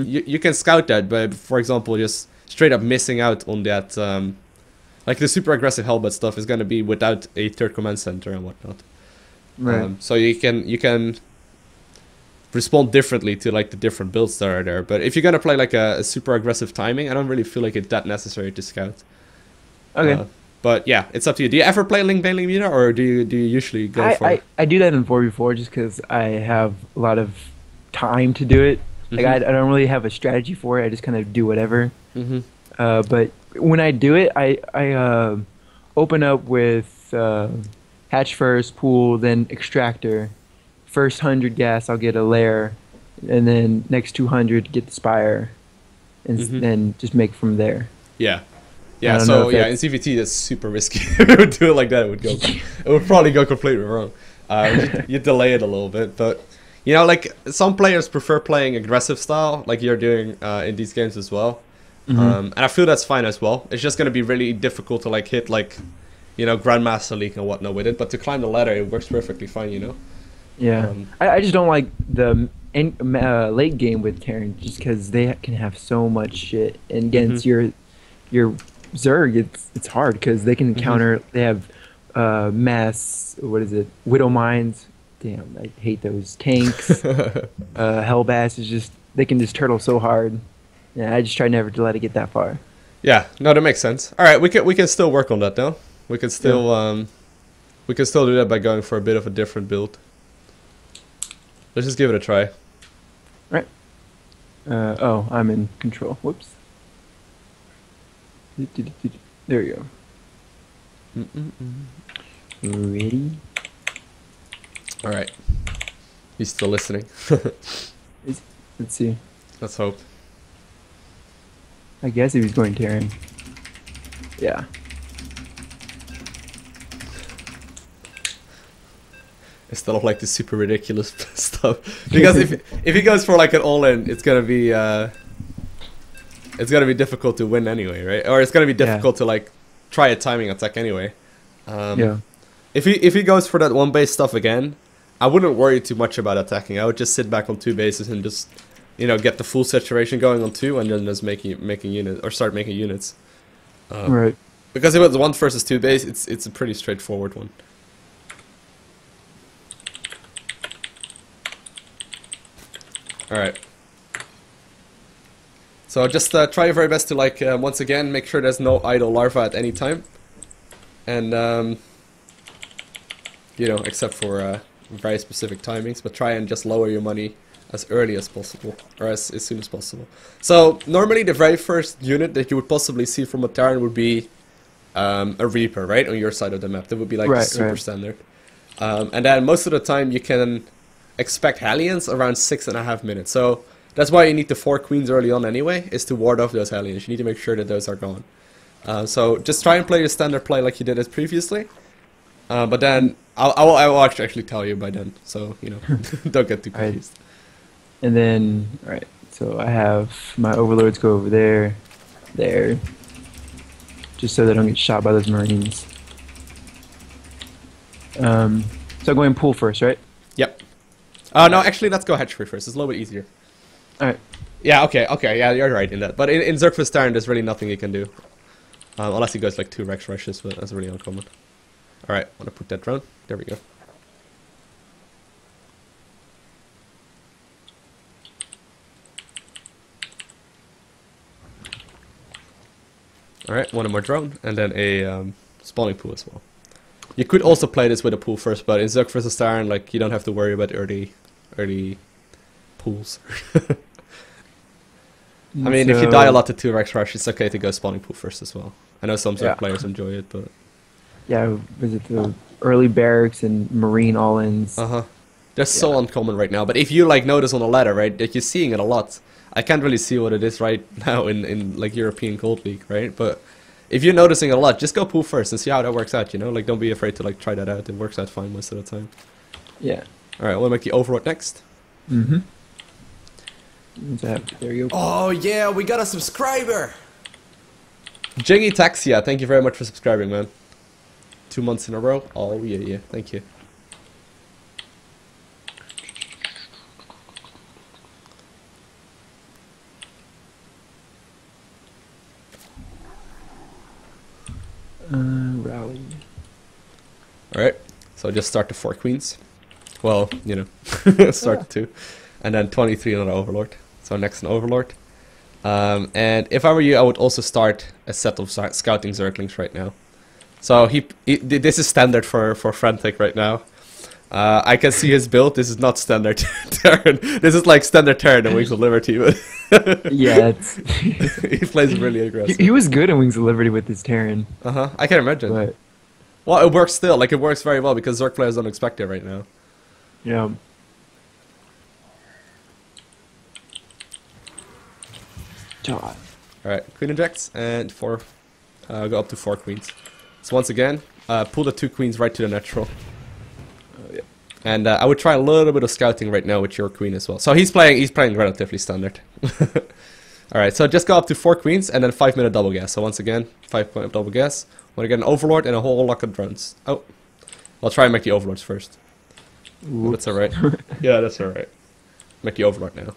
Speaker 2: you can scout that, but for example, just straight up missing out on that, like the super aggressive Hellbat stuff is going to be without a third command center and whatnot. Right. So you can respond differently to like the different builds that are there. But if you're gonna play like a super aggressive timing, I don't really feel like it's that necessary to scout.
Speaker 1: Okay.
Speaker 2: But yeah, it's up to you. Do you ever play Link Baneling Meta, or do you usually go for?
Speaker 1: I do that in 4v4 just because I have a lot of time to do it. Like I don't really have a strategy for it. I just kind of do whatever. But when I do it, I open up with hatch first, pool, then extractor. First 100 gas, I'll get a lair, and then next 200 get the spire, and then just make from there.
Speaker 2: Yeah. So yeah, in CVT that's super risky. If we would do it like that, it would probably go completely wrong. You delay it a little bit, but you know, like some players prefer playing aggressive style, like you're doing in these games as well. And I feel that's fine as well. It's just going to be really difficult to like hit like, you know, Grandmaster League and whatnot with it, but to climb the ladder, it works perfectly fine, you know.
Speaker 1: Yeah, I just don't like the late game with Terran just because they can have so much shit, and against your Zerg, it's hard because they can counter. They have mass. What is it? Widow mines. Damn, I hate those tanks. Hellbass is just they can just turtle so hard. Yeah, I just try never to let it get that far.
Speaker 2: Yeah, no, that makes sense. All right, we can still work on that though. We can still do that by going for a bit of a different build. Let's just give it a try.
Speaker 1: Right. Oh, I'm in control. Whoops. There you go. Ready?
Speaker 2: All right. He's still listening.
Speaker 1: Let's see.
Speaker 2: Let's hope.
Speaker 1: I guess he was going Terran. Yeah.
Speaker 2: Instead of like the super ridiculous stuff, because if he goes for like an all-in, it's gonna be difficult to win anyway, right? Or it's gonna be difficult to like try a timing attack anyway.
Speaker 1: Yeah.
Speaker 2: If he goes for that one base stuff again, I wouldn't worry too much about attacking. I would just sit back on 2 bases and just, you know, get the full saturation going on 2, and then just making units or start making units.
Speaker 1: Right.
Speaker 2: Because if it's 1 versus 2 base, it's a pretty straightforward one. Alright. So just try your very best to like once again make sure there's no idle larva at any time, and you know, except for very specific timings, but try and just lower your money as early as possible, or as soon as possible. So normally the very first unit that you would possibly see from a Terran would be a Reaper, right, on your side of the map. That would be like the super standard. And then most of the time you can expect Hellions around 6.5 minutes. So that's why you need the 4 queens early on anyway, is to ward off those Hellions. You need to make sure that those are gone. So just try and play your standard play like you did it previously. But then I will actually tell you by then. So, you know, don't get too confused.
Speaker 1: Right. And then, alright, so I have my overlords go over there, just so they don't get shot by those Marines. So I'm going pool first, right?
Speaker 2: Yep. No, actually, let's go hatchery first. It's a little bit easier.
Speaker 1: Alright.
Speaker 2: Yeah, okay, yeah, you're right in that. But in Zerg vs Terran, there's really nothing you can do. Unless he goes like 2 Rex Rushes, but that's really uncommon. Alright, I'm gonna put that drone. There we go. Alright, one more drone, and then a spawning pool as well. You could also play this with a pool first, but in Zerg vs Terran, like, you don't have to worry about early pools. I mean, if you die a lot to 2 Rex Rush, it's okay to go spawning pool first as well. I know some Zerg players enjoy it, but...
Speaker 1: Yeah, was it the early barracks and marine all-ins.
Speaker 2: Uh-huh. They're so uncommon right now. But if you like notice on the ladder, right, that you're seeing it a lot. I can't really see what it is right now in like European Cold League, right? But if you're noticing it a lot, just go pool first and see how that works out, you know? Like, don't be afraid to like try that out. It works out fine most of the time.
Speaker 1: Yeah.
Speaker 2: Alright, we'll make the overlord next.
Speaker 1: Mm-hmm. There you go.
Speaker 2: Oh yeah, we got a subscriber! Jiggy Taxia, thank you very much for subscribing, man. 2 months in a row. Oh yeah, thank you.
Speaker 1: Rally.
Speaker 2: Alright, so just start the 4 queens. Well, you know, start the 2. And then 23 on an overlord. So next an overlord. And if I were you, I would also start a set of scouting zerglings right now. So this is standard for Frantic right now. I can see his build. This is not standard Terran. This is like standard Terran and Wings of Liberty. But
Speaker 1: yeah,
Speaker 2: he plays really aggressive.
Speaker 1: He was good in Wings of Liberty with his Terran.
Speaker 2: I can imagine.
Speaker 1: But
Speaker 2: well, it works still. Like, it works very well because Zerg players don't expect it right now.
Speaker 1: yeah. God.
Speaker 2: Alright, queen injects and 4. Go up to 4 queens. So once again, pull the 2 queens right to the natural.
Speaker 1: Yeah.
Speaker 2: And I would try a little bit of scouting right now with your queen as well. So he's playing relatively standard. Alright, so just go up to 4 queens and then 5-minute double gas. So once again, 5-point double gas. Want to get an overlord and a whole lock of drones. Oh, I'll try and make the overlords first. Oh, that's alright. Yeah, that's alright. Make the overlord now.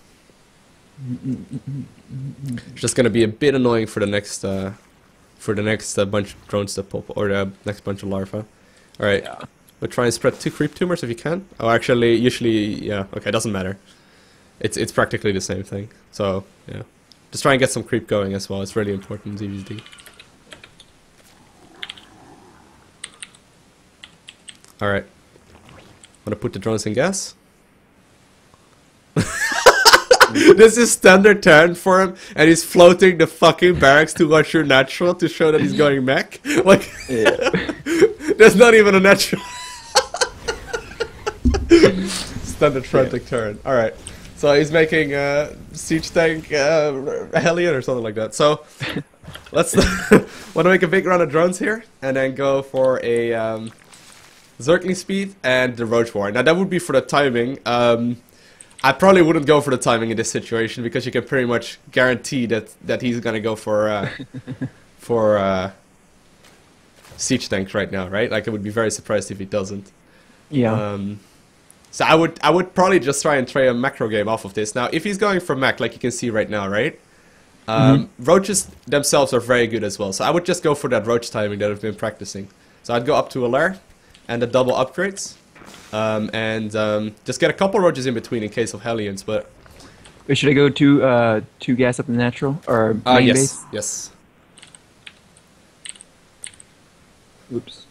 Speaker 2: It's just gonna be a bit annoying for the next bunch of drones that pop, or the next bunch of larvae. Alright,
Speaker 1: Yeah.
Speaker 2: we'll try and spread 2 creep tumors if you can. Oh, actually, usually, yeah, okay, doesn't matter. It's practically the same thing. So, yeah. Just try and get some creep going as well, it's really important, ZVD. Alright. Wanna put the drones in gas? This is standard Terran for him, and he's floating the fucking barracks towards your natural to show that he's going mech. Like,
Speaker 1: Yeah.
Speaker 2: there's not even a natural. Standard Frantic Terran. Alright. So he's making siege tank Hellion or something like that. So let's want to make a big run of drones here, and then go for a Zergling speed and the Roach War. Now that would be for the timing. I probably wouldn't go for the timing in this situation because you can pretty much guarantee that he's gonna go for siege tanks right now, right? Like, I would be very surprised if he doesn't.
Speaker 1: Yeah.
Speaker 2: So I would probably just try and try a macro game off of this. Now, if he's going for mech, like you can see right now, right? Roaches themselves are very good as well. So I would just go for that roach timing that I've been practicing. So I'd go up to a lair and the double upgrades. Just get a couple roaches in between in case of Hellions, but...
Speaker 1: Wait, should I go to 2 gas up the natural? Or main
Speaker 2: yes,
Speaker 1: base?
Speaker 2: yes.
Speaker 1: Oops.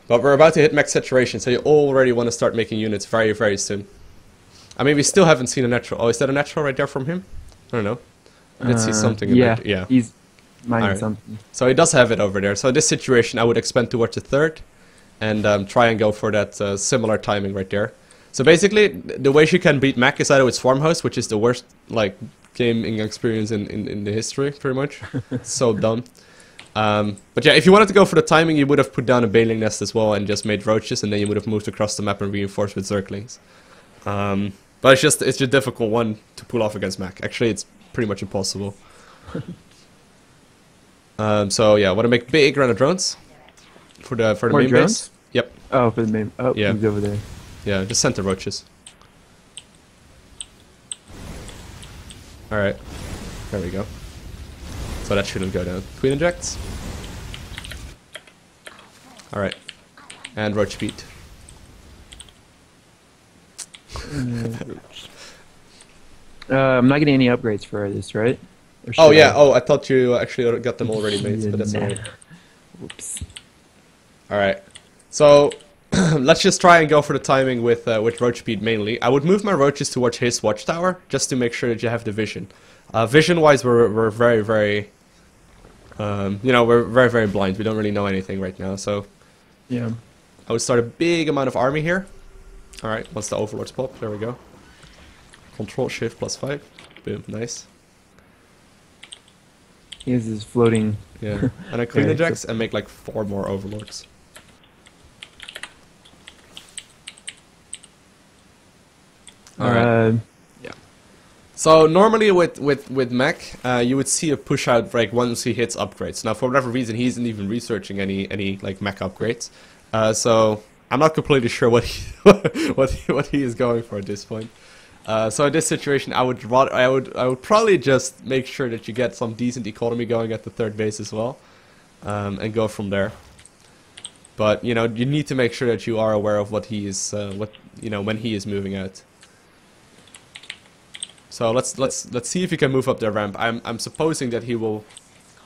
Speaker 2: But we're about to hit max saturation, so you already want to start making units very, very soon. I mean, we still haven't seen a natural. Oh, is that a natural right there from him? I don't know. I did see something in
Speaker 1: yeah,
Speaker 2: there. Yeah,
Speaker 1: he's mining
Speaker 2: Alright.
Speaker 1: something.
Speaker 2: So he does have it over there. So in this situation, I would expand towards the 3rd. And try and go for that similar timing right there. So basically, the way she can beat mech is either with Swarm Host, which is the worst like gaming experience in the history, pretty much. It's so dumb. But yeah, if you wanted to go for the timing, you would have put down a Baneling Nest as well and just made roaches, and then you would have moved across the map and reinforced with Zerglings. But it's just a difficult one to pull off against mech. Actually, it's pretty much impossible. So yeah, want to make big run of drones. For the
Speaker 1: More
Speaker 2: main
Speaker 1: drones?
Speaker 2: base? Yep.
Speaker 1: Oh, for the main. Oh,
Speaker 2: Yeah.
Speaker 1: he's over there.
Speaker 2: Yeah, just send the roaches. Alright. There we go. So that shouldn't go down. Queen injects. Alright. And roach speed.
Speaker 1: I'm not getting any upgrades for this, right? Or
Speaker 2: Oh
Speaker 1: should
Speaker 2: yeah,
Speaker 1: I?
Speaker 2: oh, I thought you actually got them already made, but that's
Speaker 1: Nah.
Speaker 2: alright.
Speaker 1: Whoops.
Speaker 2: Alright. So, let's just try and go for the timing with roach speed mainly. I would move my roaches towards his watchtower, just to make sure that you have the vision. Vision-wise, we're very, very... you know, we're very, very blind. We don't really know anything right now, so...
Speaker 1: Yeah.
Speaker 2: I would start a big amount of army here. Alright, once the overlords pop, there we go. Control Shift +5. Boom, nice.
Speaker 1: He has this floating.
Speaker 2: Yeah, and I clean the jacks and make like 4 more overlords. Alright. Yeah. So normally with Mech, you would see a push out like once he hits upgrades. Now for whatever reason, he isn't even researching any like Mech upgrades. So I'm not completely sure what he what he is going for at this point. So in this situation, I would probably just make sure that you get some decent economy going at the 3rd base as well, and go from there. But you know, you need to make sure that you are aware of what he is, when he is moving out. So let's see if he can move up their ramp. I'm supposing that he will,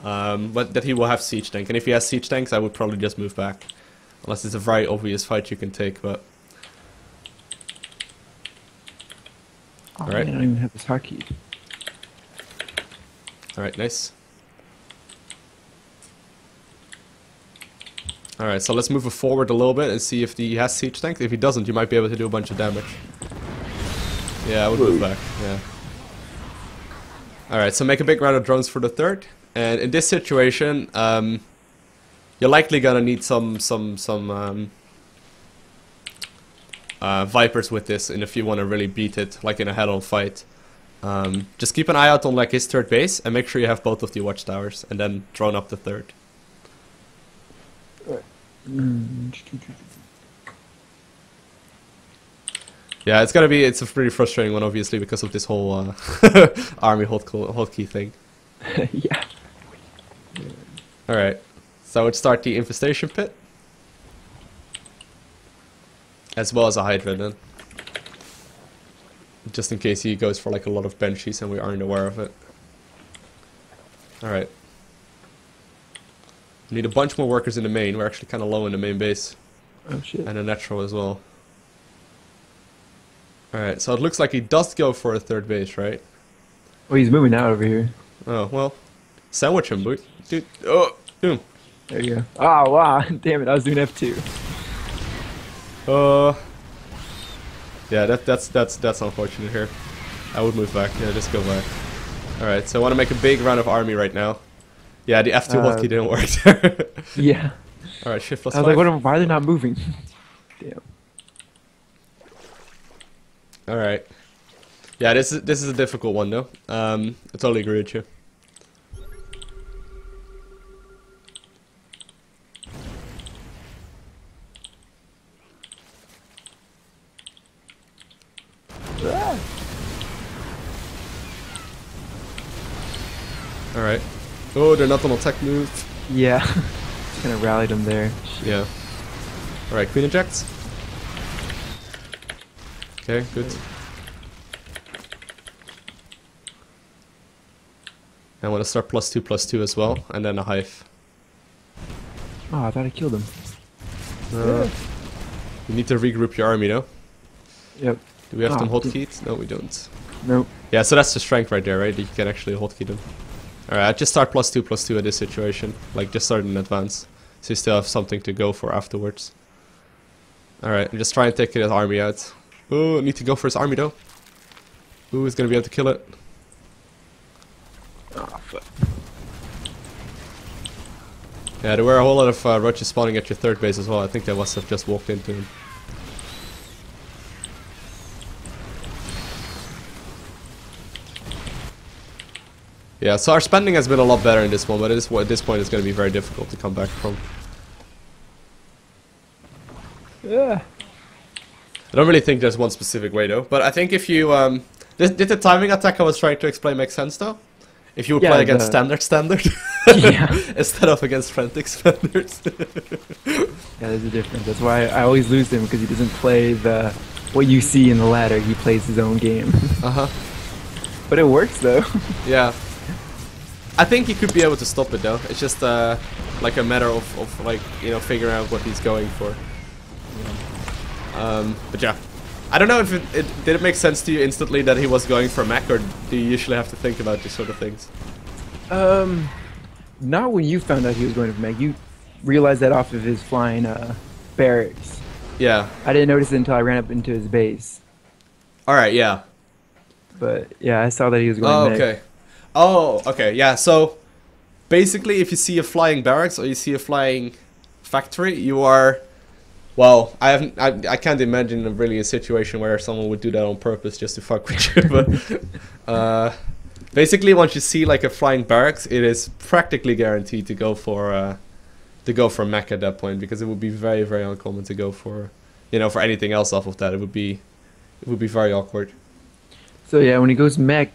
Speaker 2: that he will have siege tank, and if he has siege tanks, I would probably just move back, unless it's a very obvious fight you can take. But
Speaker 1: Oh,
Speaker 2: all right,
Speaker 1: man, I don't even have this hotkey.
Speaker 2: All right, nice. All right, so let's move it forward a little bit and see if he has siege tank. If he doesn't, you might be able to do a bunch of damage. Yeah, I would move back. Yeah. All right, so make a big round of drones for the 3rd, and in this situation, you're likely gonna need some Vipers with this, and if you want to really beat it, like in a head-on fight. Just keep an eye out on like his 3rd base, and make sure you have both of the watchtowers, and then drone up the 3rd. Yeah, it's a pretty frustrating one, obviously, because of this whole army hotkey thing.
Speaker 1: Yeah.
Speaker 2: Alright, so I would start the infestation pit. As well as a Hydra then. Just in case he goes for like a lot of Banshees and we aren't aware of it. Alright. We need a bunch more workers in the main. We're actually kind of low in the main base.
Speaker 1: Oh shit.
Speaker 2: And a natural as well. Alright, so it looks like he does go for a 3rd base, right?
Speaker 1: Oh, he's moving out over here.
Speaker 2: Oh, well. Sandwich him, dude. Oh, boom.
Speaker 1: There you go. Oh, wow. Damn it, I was doing F2.
Speaker 2: Yeah, that's unfortunate here. I would move back. Yeah, just go back. Alright, so I want to make a big round of army right now. Yeah, the F2 hotkey didn't work there.
Speaker 1: Yeah.
Speaker 2: Alright, Shift +5.
Speaker 1: I was like, why are they not moving? Damn.
Speaker 2: Alright. Yeah, this is a difficult one though. I totally agree with you. Alright. Oh, they're not on a tech move.
Speaker 1: Yeah. Just kind of rallied him there. Shit.
Speaker 2: Yeah. Alright, Queen ejects. Okay, good. I want to start +2/+2 as well, and then a hive.
Speaker 1: Oh, I thought I killed him.
Speaker 2: You need to regroup your army though.
Speaker 1: Yep.
Speaker 2: Do we have them hotkeyed? No, we don't.
Speaker 1: Nope.
Speaker 2: Yeah, so that's the strength right there, right? You can actually hotkey them. Alright, I just start +2/+2 in this situation. Like, just start in advance. So you still have something to go for afterwards. Alright, just try and take his army out. Oh, need to go for his army though. Ooh, he's gonna be able to kill it.
Speaker 1: Oh, fuck.
Speaker 2: Yeah, there were a whole lot of roaches spawning at your 3rd base as well. I think they must have just walked into him. Yeah, so our spending has been a lot better in this one, but at this point it's going to be very difficult to come back from.
Speaker 1: Yeah.
Speaker 2: I don't really think there's one specific way though, but I think if you did the timing attack I was trying to explain make sense though? If you would play against standard
Speaker 1: Yeah.
Speaker 2: instead of against frantic standards.
Speaker 1: Yeah, there's a difference. That's why I always lose him, because he doesn't play what you see in the ladder. He plays his own game.
Speaker 2: Uh-huh.
Speaker 1: But it works though.
Speaker 2: Yeah. I think he could be able to stop it though. It's just like a matter of like, you know, figuring out what he's going for. But yeah. I don't know if did it make sense to you instantly that he was going for mech, or do you usually have to think about these sort of things?
Speaker 1: Not when you found out he was going for mech. You realized that off of his flying barracks.
Speaker 2: Yeah.
Speaker 1: I didn't notice it until I ran up into his base.
Speaker 2: All right. Yeah.
Speaker 1: But yeah, I saw that he was going
Speaker 2: Oh,
Speaker 1: mech.
Speaker 2: okay. Oh, okay. Yeah. So basically, if you see a flying barracks or you see a flying factory, you are. Well, I can't imagine really a situation where someone would do that on purpose just to fuck with you. But basically, once you see like a flying barracks, it is practically guaranteed to go for mech at that point, because it would be very, very uncommon to go for, for anything else off of that. It would be very awkward.
Speaker 1: So yeah, when he goes mech,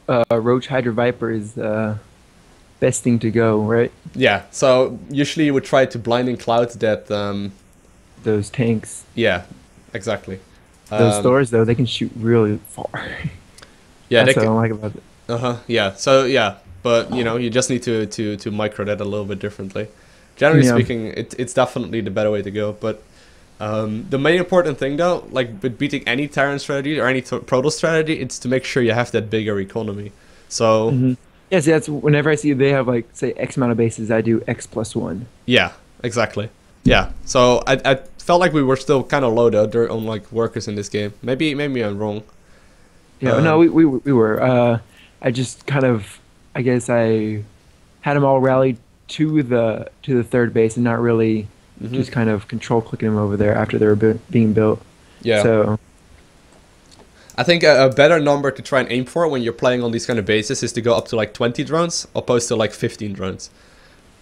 Speaker 1: Roach Hydra Viper is the best thing to go, right?
Speaker 2: Yeah. So usually you would try to blinding cloud that.
Speaker 1: Those tanks.
Speaker 2: Yeah, exactly.
Speaker 1: Those Thors though, they can shoot really far.
Speaker 2: Yeah,
Speaker 1: that's what I don't like about it.
Speaker 2: Yeah. So yeah, but you just need to micro that a little bit differently. Generally speaking, it's definitely the better way to go. But the main important thing though, like with beating any Terran strategy or any Protoss strategy, it's to make sure you have that bigger economy. So
Speaker 1: yeah, see, that's whenever I see they have like say X amount of bases, I do X+1.
Speaker 2: Yeah, exactly. Yeah, so I felt like we were still kind of low though on like workers in this game. Maybe I'm wrong.
Speaker 1: Yeah, no, we were. I just kind of, I guess I had them all rallied to the third base and not really just kind of control clicking them over there after they were being built.
Speaker 2: Yeah.
Speaker 1: So
Speaker 2: I think a better number to try and aim for when you're playing on these kind of bases is to go up to like 20 drones opposed to like 15 drones.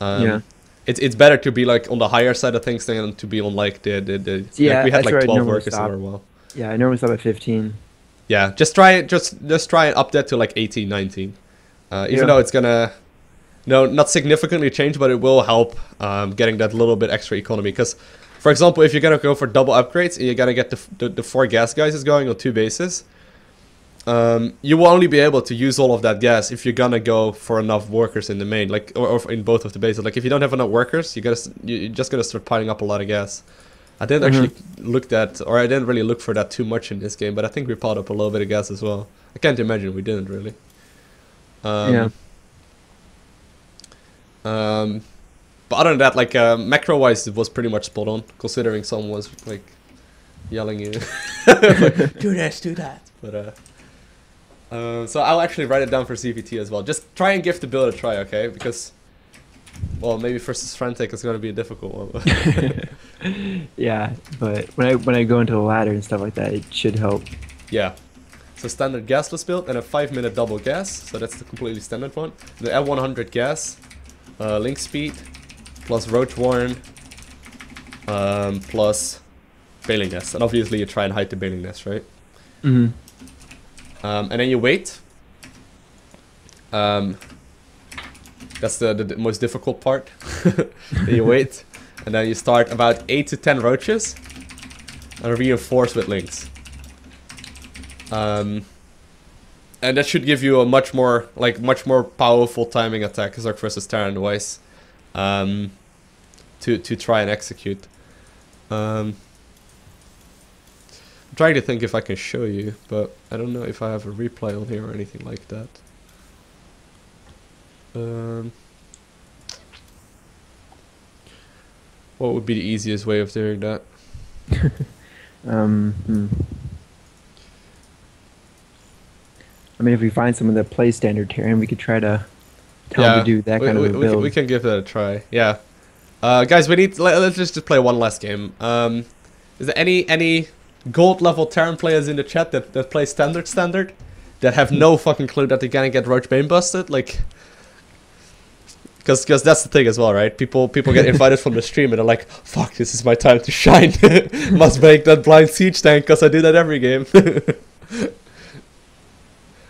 Speaker 1: Yeah.
Speaker 2: It's better to be like on the higher side of things than to be on like the
Speaker 1: yeah,
Speaker 2: like we had like 12 workers
Speaker 1: stop.
Speaker 2: for a while.
Speaker 1: Yeah, I normally stop at 15.
Speaker 2: Yeah, just try and up that to like 18, 19. Even though it's gonna not significantly change, but it will help getting that little bit extra economy. Because, for example, if you're gonna go for double upgrades and you're gonna get the 4 gas guys is going on 2 bases, you will only be able to use all of that gas if you're gonna go for enough workers in the main, like or in both of the bases. Like if you don't have enough workers, you're just gonna start piling up a lot of gas. I didn't actually I didn't really look for that too much in this game, but I think we piled up a little bit of gas as well. I can't imagine we didn't really.
Speaker 1: Yeah.
Speaker 2: But other than that, like macro wise, it was pretty much spot on, considering someone was like yelling you, like, do this, do that. But so I'll actually write it down for CVT as well. Just try and give the build a try, okay? Because, well, maybe versus Frantic is going to be a difficult one.
Speaker 1: Yeah, but when I go into the ladder and stuff like that, it should help.
Speaker 2: Yeah. So standard gasless build and a 5-minute double gas. So that's the completely standard one. The L100 gas, link speed, plus roach warren, plus bailing nest. And obviously you try and hide the bailing nest, right?
Speaker 1: Mm-hmm.
Speaker 2: And then you wait. That's the most difficult part. Then you wait, and then you start about 8 to 10 roaches, and reinforce with links. And that should give you a much more powerful timing attack, Zerg versus Terran wise, to try and execute. I'm trying to think if I can show you, but I don't know if I have a replay on here or anything like that. What would be the easiest way of doing that?
Speaker 1: I mean, if we find someone that plays standard Terran, we could try to tell them to do that kind of a build.
Speaker 2: We can give that a try. Yeah, guys, let's just play one last game. Is there any gold level Terran players in the chat that play standard that have no fucking clue that they're gonna get Roach Bane busted? Like, because that's the thing as well, right? People get invited from the stream and they're like, fuck, this is my time to shine. Must make that blind siege tank because I do that every game.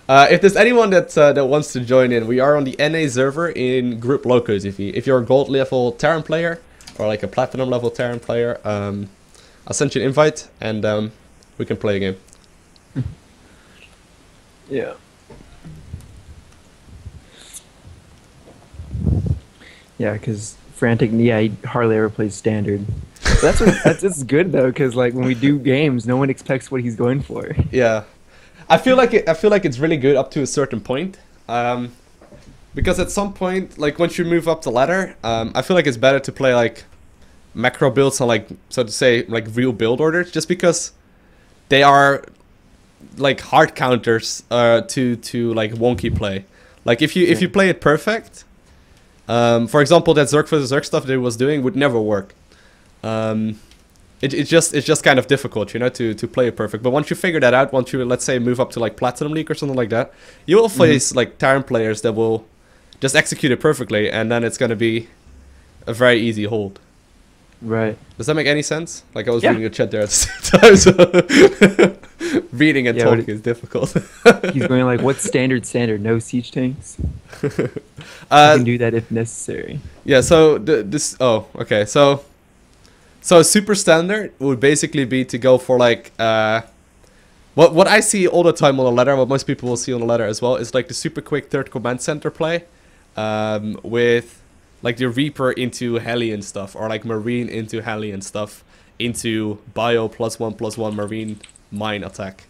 Speaker 2: If there's anyone that wants to join in, we are on the NA server in group LowkoTV. If you're a gold level Terran player or like a platinum level Terran player, I'll send you an invite and we can play a game.
Speaker 1: Yeah. Yeah, because Frantic, he hardly ever plays standard. But that's good though, because like when we do games, no one expects what he's going for.
Speaker 2: Yeah, I feel like it's really good up to a certain point, because at some point, like once you move up the ladder, I feel like it's better to play like macro builds on like, so to say, like real build orders, just because they are like hard counters to like wonky play. Like if you play it perfect, for example, that Zerg for the Zerg stuff that it was doing would never work. It's just kind of difficult, you know, to play it perfect. But once you figure that out, once you, let's say, move up to like Platinum League or something like that, you will face like Terran players that will just execute it perfectly, and then it's going to be a very easy hold.
Speaker 1: Right.
Speaker 2: Does that make any sense? Like I was reading a chat there at the same time, so reading and talking is difficult.
Speaker 1: He's going like, what's standard? No siege tanks? I can do that if necessary.
Speaker 2: Yeah, so okay. So super standard would basically be to go for like what I see all the time on the ladder, what most people will see on the ladder as well, is like the super quick third command center play with like the Reaper into Heli and stuff, or like Marine into Heli and stuff, into Bio +1/+1 Marine mine attack.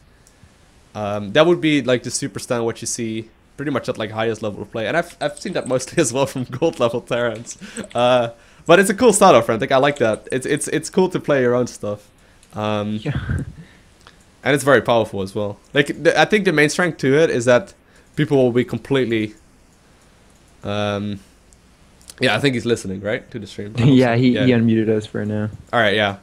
Speaker 2: That would be like the super stand what you see pretty much at like highest level of play, and I've seen that mostly as well from gold level Terrans. But it's a cool style, Frantic. I like that. It's cool to play your own stuff. And it's very powerful as well. Like I think the main strength to it is that people will be completely. Yeah, I think he's listening, right, to the stream.
Speaker 1: Yeah, he unmuted us for now.
Speaker 2: All right, yeah.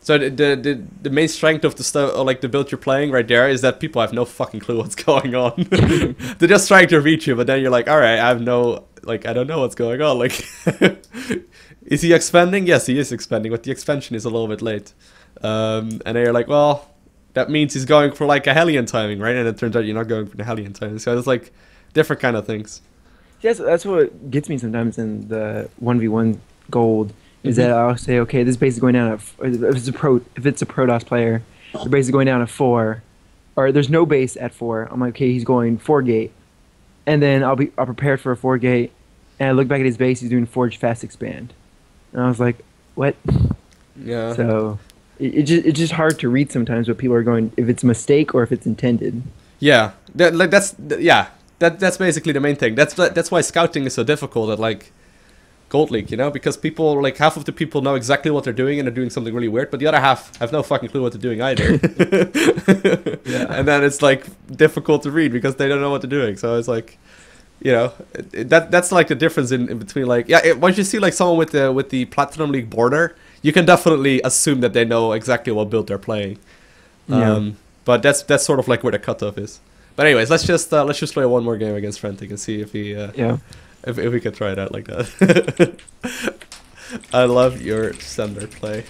Speaker 2: So the main strength of the stuff, or like the build you're playing right there, is that people have no fucking clue what's going on. They're just trying to reach you, but then you're like, all right, I don't know what's going on. Like, is he expanding? Yes, he is expanding, but the expansion is a little bit late. And then you're like, well, that means he's going for like a Hellion timing, right? And it turns out you're not going for the Hellion timing. So it's like different kind of things.
Speaker 1: Yes, that's what gets me sometimes in the 1v1 gold. Is that I'll say, okay, this base is going down if it's a Protoss player, the base is going down at 4, or there's no base at 4. I'm like, okay, he's going 4 gate, and then I'll prepared for a 4 gate, and I look back at his base, he's doing Forge Fast Expand, and I was like, what? Yeah. So it's just hard to read sometimes what people are going, if it's a mistake or if it's intended.
Speaker 2: Yeah, that's basically the main thing. That's why scouting is so difficult at like Gold League, you know, because people, like, half of the people know exactly what they're doing and they're doing something really weird, but the other half have no fucking clue what they're doing either. And then it's like difficult to read because they don't know what they're doing. So it's like, you know, that's like the difference in between, like, once you see like someone with the Platinum League border, you can definitely assume that they know exactly what build they're playing. But that's sort of like where the cutoff is. But anyways, let's just play one more game against Frantic and see if he if we could try it out like that. I love your standard play.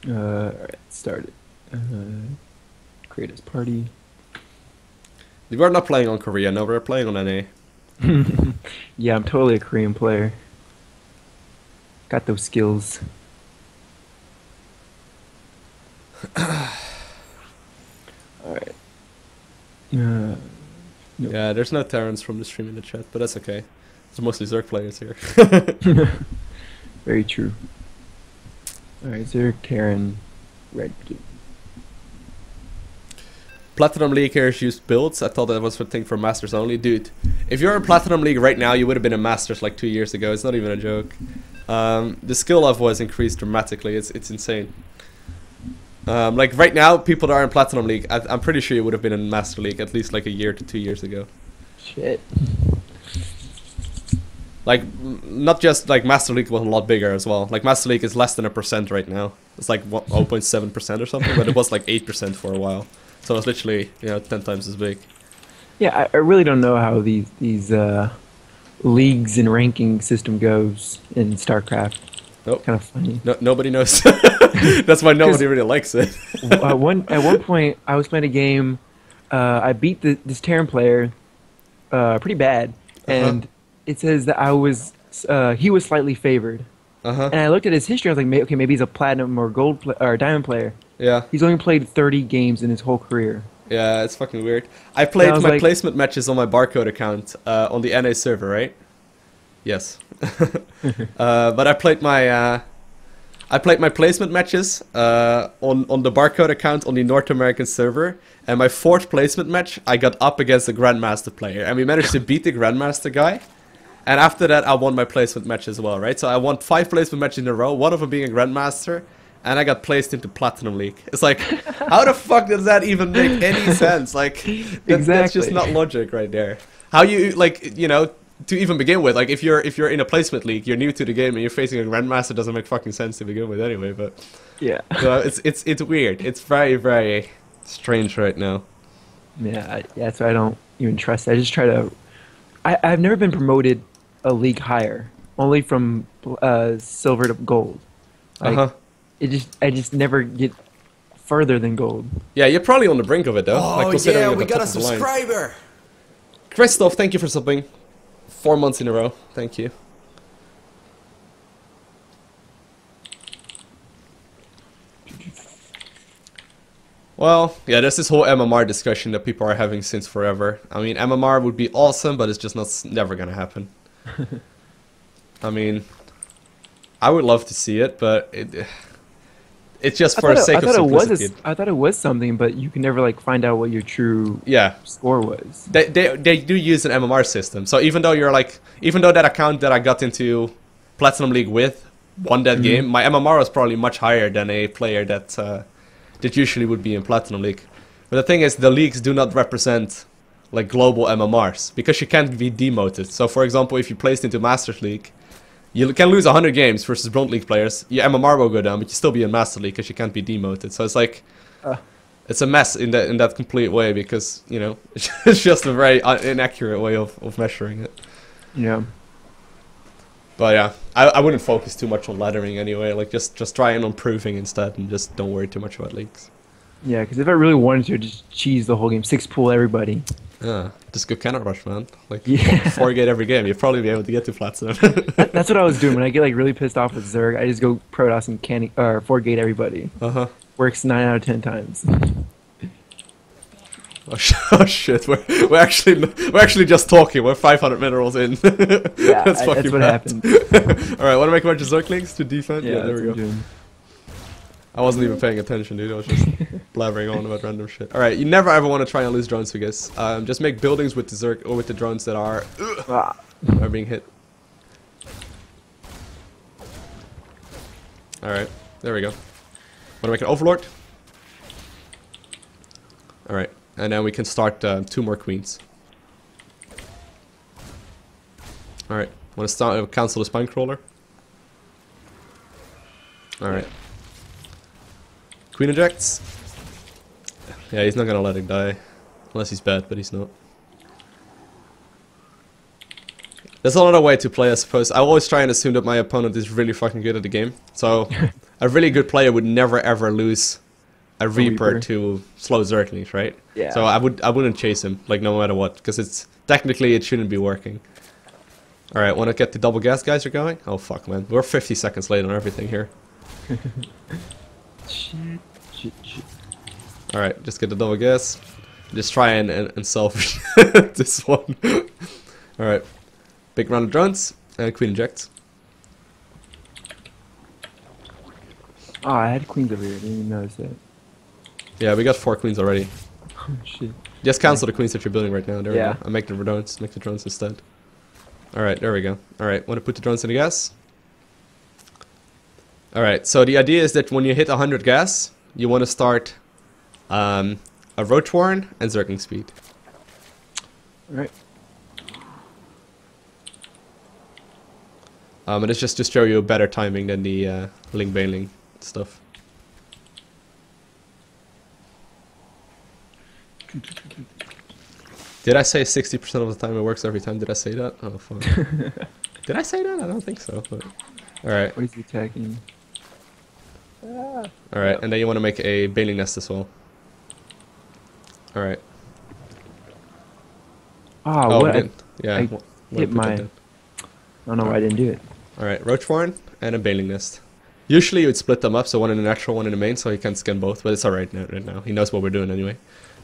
Speaker 1: Alright, start it. Create as party.
Speaker 2: We're not playing on Korea, no, we're playing on NA.
Speaker 1: Yeah, I'm totally a Korean player. Got those skills. Alright. Nope.
Speaker 2: Yeah, there's no Terrans from the stream in the chat, but that's okay. There's mostly Zerg players here.
Speaker 1: Very true. Alright, Zerg, Terran, Red.
Speaker 2: Platinum Leaguers use builds. I thought that was a thing for Masters only. Dude, if you're in Platinum League right now, you would have been in Masters like 2 years ago. It's not even a joke. The skill level has increased dramatically. It's insane. Like right now, people that are in Platinum League, I'm pretty sure you would have been in Master League at least like a year to 2 years ago.
Speaker 1: Shit.
Speaker 2: Like, not just like Master League was a lot bigger as well. Like Master League is less than 1% right now. It's like 0.7% or something, but it was like 8% for a while. So it's literally, you know, 10 times as big.
Speaker 1: Yeah, I really don't know how these leagues and ranking system goes in StarCraft.
Speaker 2: Nope.
Speaker 1: Kind of funny.
Speaker 2: No, nobody knows. That's why nobody really likes it.
Speaker 1: At one point, I was playing a game. I beat this Terran player pretty bad, and it says that he was slightly favored. And I looked at his history. I was like, okay, maybe he's a platinum or gold or diamond player. Yeah. He's only played 30 games in his whole career.
Speaker 2: Yeah, it's fucking weird. I played my placement matches on my barcode account on the NA server, right? Yes. But I played my I played my placement matches on the barcode account on the North American server, and my 4th placement match I got up against a Grandmaster player, and we managed to beat the Grandmaster guy. And after that, I won my placement match as well, right? So I won 5 placement matches in a row, one of them being a Grandmaster, and I got placed into Platinum League. It's like, how the fuck does that even make any sense? Like, that's just not logic right there. How you, like, you know, to even begin with, like, if you're in a placement league, you're new to the game and you're facing a Grandmaster, doesn't make fucking sense to begin with anyway, but...
Speaker 1: Yeah.
Speaker 2: So it's weird. It's very, very strange right now.
Speaker 1: Yeah, that's why I don't even trust it. I just try to... I've never been promoted a league higher, only from silver to gold. Like, I just never get further than gold.
Speaker 2: Yeah, you're probably on the brink of it though.
Speaker 3: Oh
Speaker 2: like,
Speaker 3: yeah, we got a subscriber!
Speaker 2: Christoph, thank you for subbing. 4 months in a row. Thank you. Well, yeah, there's this whole MMR discussion that people are having since forever. I mean, MMR would be awesome, but it's just never gonna happen. I mean, I would love to see it, but it's just for the sake of simplicity.
Speaker 1: I thought it was something, but you can never like find out what your true score was.
Speaker 2: They do use an MMR system, so even though that account that I got into Platinum League with won that game, my MMR was probably much higher than a player that usually would be in Platinum League. But the thing is, the leagues do not represent like global MMRs because you can't be demoted. So for example, if you placed into Masters League, you can lose 100 games versus Bronze League players. Your MMR will go down, but you still be in Master League because you can't be demoted. So it's like, it's a mess in that complete way because, you know, it's just a very inaccurate way of measuring it.
Speaker 1: Yeah.
Speaker 2: But yeah, I wouldn't focus too much on laddering anyway. Like just try and improving instead, and just don't worry too much about leagues.
Speaker 1: Yeah, because if I really wanted to, just cheese the whole game, 6 pool everybody.
Speaker 2: Yeah, just go cannon rush, man. Like
Speaker 1: 4
Speaker 2: gate every game, you'll probably be able to get to Platinum.
Speaker 1: That's what I was doing when I get like really pissed off with Zerg. I just go Protoss and 4 gate everybody. Works 9 out of 10 times.
Speaker 2: Oh shit! We're actually just talking. We're 500 minerals in.
Speaker 1: Yeah, that's what happened.
Speaker 2: All right, want to make a bunch of Zerglings to defend?
Speaker 1: Yeah,
Speaker 2: there we go. I wasn't even paying attention, dude. I was just blabbering on about random shit. All right, you never ever want to try and lose drones with this. Just make buildings with the Zerg or with the drones that are being hit. All right, there we go. Want to make an overlord? All right. And then we can start 2 more queens. Alright, want to start cancel the spine crawler? Alright. Queen ejects. Yeah, he's not gonna let it die. Unless he's bad, but he's not. There's another way to play, I suppose. I always try and assume that my opponent is really fucking good at the game. So, a really good player would never ever lose a Reaper to slow Zerglings, right?
Speaker 1: Yeah.
Speaker 2: So I wouldn't chase him, like, no matter what, because it's technically it shouldn't be working. All right, want to get the double gas guys are going? Oh fuck, man, we're 50 seconds late on everything here.
Speaker 1: Shit.
Speaker 2: All right, just get the double gas. Just try and selfish this one. All right, big round of drones and queen injects.
Speaker 1: Oh, I had queens over here. I didn't even notice that.
Speaker 2: Yeah, we got 4 queens already.
Speaker 1: Oh shit.
Speaker 2: Just cancel the queens that you're building right now. There we go. And make the drones instead. Alright, there we go. Alright, want to put the drones in the gas? Alright, so the idea is that when you hit 100 gas, you want to start a Roach Warren and Zergling speed.
Speaker 1: Alright.
Speaker 2: And it's just to show you better timing than the Link Baneling stuff. Did I say 60% of the time it works every time? Did I say that? Oh, fuck. Did I say that? I don't think so. But... Alright.
Speaker 1: What is he attacking?
Speaker 2: Alright, and then you want to make a Baneling nest as well. Alright.
Speaker 1: Oh, what?
Speaker 2: Yeah.
Speaker 1: I hit my... I don't know why I didn't do it.
Speaker 2: Alright, Roach Warren and a Baneling nest. Usually you would split them up, so one in the natural, one in the main, so he can scan both, but it's alright right now. He knows what we're doing anyway.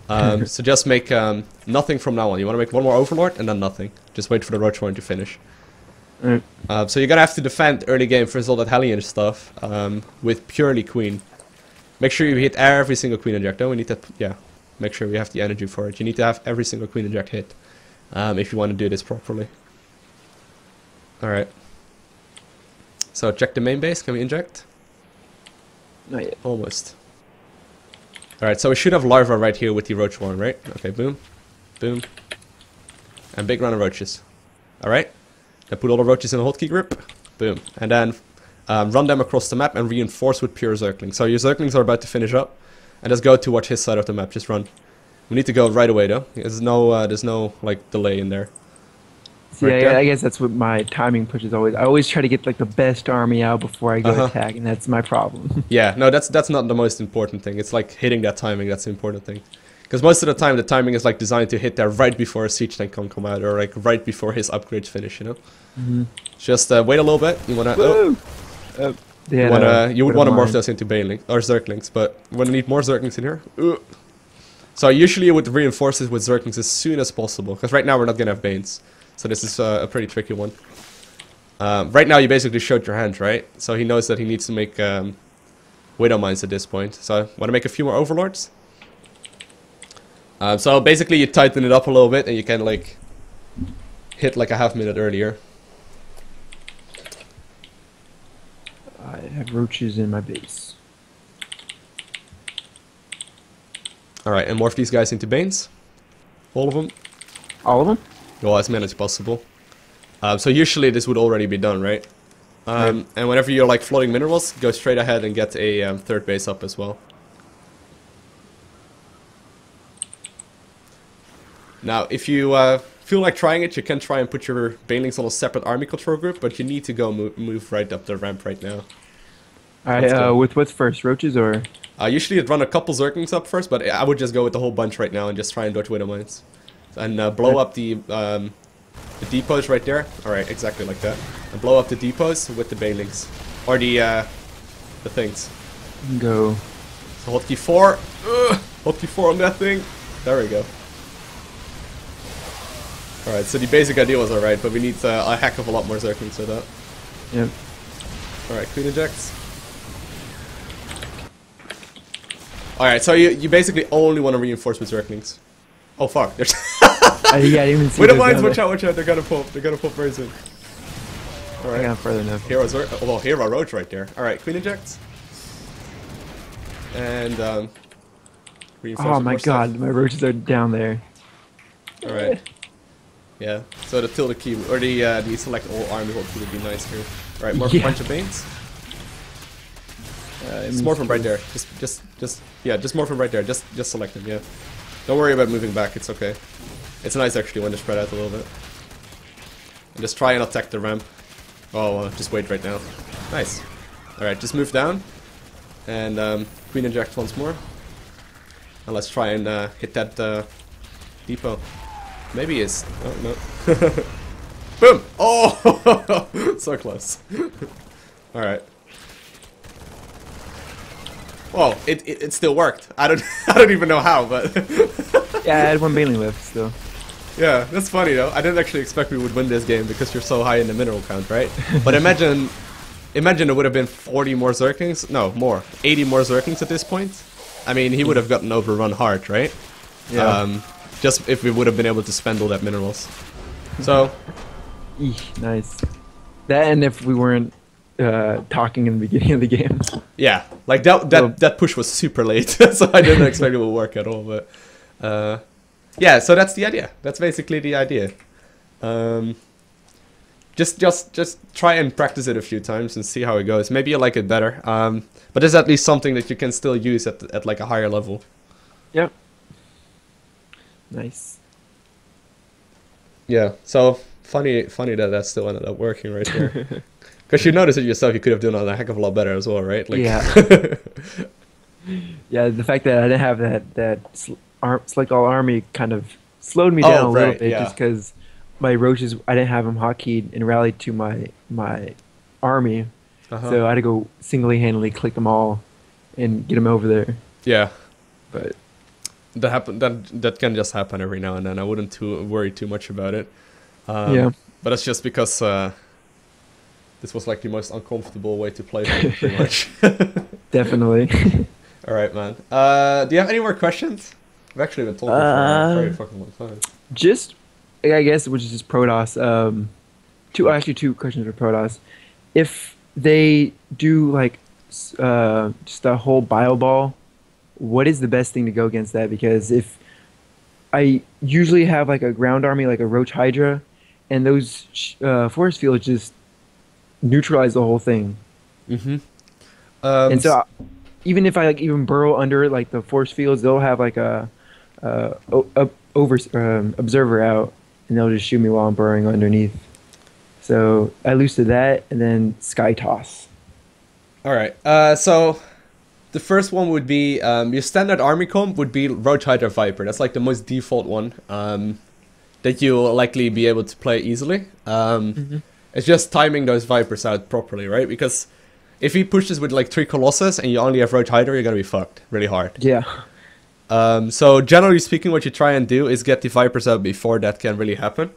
Speaker 2: So just make nothing from now on. You want to make one more Overlord and then nothing. Just wait for the Roach Warren to finish. So you're gonna have to defend early game versus all that Hellion stuff with purely Queen. Make sure you hit every single Queen inject. Don't we need that? Yeah. Make sure we have the energy for it. You need to have every single Queen inject hit if you want to do this properly. Alright. So check the main base. Can we inject?
Speaker 1: Not yet.
Speaker 2: Almost. Alright, so we should have larva right here with the roach one, right? Okay, boom. Boom. And big round of roaches. Alright. Then put all the roaches in a hotkey grip. Boom. And then run them across the map and reinforce with pure Zerglings. So your Zerglings are about to finish up. And just go towards his side of the map. Just run. We need to go right away though. There's no like delay in there.
Speaker 1: See,
Speaker 2: Right
Speaker 1: I guess that's what my timing push is always. I always try to get like the best army out before I go attack, and that's my problem.
Speaker 2: Yeah, no, that's not the most important thing. It's like hitting that timing. That's the important thing. Because most of the time, the timing is like designed to hit there right before a siege tank can come out, or like right before his upgrades finish. You know. Just wait a little bit. You wanna. You would want to morph those into Banelings or Zerglings, but we're gonna need more Zerglings in here. So usually you would reinforce it with Zerglings as soon as possible, because right now we're not gonna have Banes. So this is a pretty tricky one. Right now you basically showed your hand, right? So he knows that he needs to make Widow Mines at this point. So I want to make a few more Overlords. So basically you tighten it up a little bit and you can like hit like a half minute earlier.
Speaker 1: I have roaches in my base.
Speaker 2: Alright, and morph these guys into Banes. All of them.
Speaker 1: All of them?
Speaker 2: Well, as many as possible. So usually this would already be done, right? And whenever you're like flooding minerals, go straight ahead and get a third base up as well. Now, if you feel like trying it, you can try and put your Banelings on a separate army control group, but you need to go move right up the ramp right now.
Speaker 1: Alright, with what's first, roaches or?
Speaker 2: Usually you'd run a couple Zerglings up first, but I would just go with the whole bunch right now and just try and dodge Widow Mines. And blow up the depots right there. Alright, exactly like that. And blow up the depots with the Banelings. Or the things.
Speaker 1: Go.
Speaker 2: So hotkey 4. Hotkey 4 on that thing. There we go. Alright, so the basic idea was alright, but we need a heck of a lot more Zerglings for that.
Speaker 1: Yep.
Speaker 2: Alright, Queen ejects. Alright, so you basically only want to reinforce with Zerglings. Oh fuck, there's
Speaker 1: yeah, I didn't even see
Speaker 2: Widow Mines, watch out, they're gonna pop very soon. Alright.
Speaker 1: I got further enough.
Speaker 2: Hero Roach right there. Alright, Queen ejects. And reinforce.
Speaker 1: Oh my god, my roaches are down there.
Speaker 2: Alright. Yeah, so the tilde key, or the select all army hopefully would be nice here. Alright, more from a bunch of Banes. Just more from right there. Just more from right there. Just select them, yeah. Don't worry about moving back, it's okay. It's nice actually when they spread out a little bit. And just try and attack the ramp. Oh, just wait right now. Nice. Alright, just move down. And Queen inject once more. And let's try and hit that depot. Maybe it's... oh, no. Boom! Oh! So close. Alright. Whoa, it still worked. I don't even know how, but
Speaker 1: yeah, I had one Baneling left still.
Speaker 2: Yeah, that's funny though. I didn't actually expect we would win this game because you're so high in the mineral count, right? But imagine there would have been 40 more Zerglings. No, more. 80 more Zerglings at this point. I mean, he would have gotten overrun hard, right?
Speaker 1: Yeah.
Speaker 2: Just if we would have been able to spend all that minerals. So.
Speaker 1: Eesh, nice. That and if we weren't talking in the beginning of the game.
Speaker 2: Yeah, like that push was super late, so I didn't expect it would work at all. But yeah, so that's the idea. That's basically the idea. Just try and practice it a few times and see how it goes. Maybe you like it better. But there's at least something that you can still use at like a higher level.
Speaker 1: Yep. Nice.
Speaker 2: Yeah. So funny that still ended up working right there. Because you noticed it yourself, you could have done it a heck of a lot better as well, right? Like
Speaker 1: yeah. Yeah, the fact that I didn't have that select all army kind of slowed me down a little bit, just because my roaches, I didn't have them hotkeyed and rallied to my army, so I had to go single-handedly click them all and get them over there.
Speaker 2: Yeah,
Speaker 1: but
Speaker 2: that can just happen every now and then. I wouldn't worry too much about it.
Speaker 1: Yeah,
Speaker 2: but it's just because this was like the most uncomfortable way to play pretty much.
Speaker 1: Definitely.
Speaker 2: All right, man. Do you have any more questions? I've actually been talking for a very fucking long time.
Speaker 1: Just, I guess, which is just Protoss. Two questions for Protoss. If they do like just a whole bio ball, what is the best thing to go against that? Because if I usually have like a ground army, like a Roach Hydra, and those force fields just neutralize the whole thing.
Speaker 2: Mm-hmm.
Speaker 1: And so even if I like even burrow under like the force fields, they'll have like a observer out, and they'll just shoot me while I'm burrowing underneath. So I lose to that, and then Sky Toss.
Speaker 2: All right. So the first one would be your standard army comp would be Roach Hydra Viper. That's like the most default one that you'll likely be able to play easily. It's just timing those Vipers out properly, right? Because if he pushes with like 3 Colossus and you only have Roach Hydra, you're gonna be fucked really hard.
Speaker 1: Yeah.
Speaker 2: So generally speaking, what you try and do is get the Vipers out before that can really happen.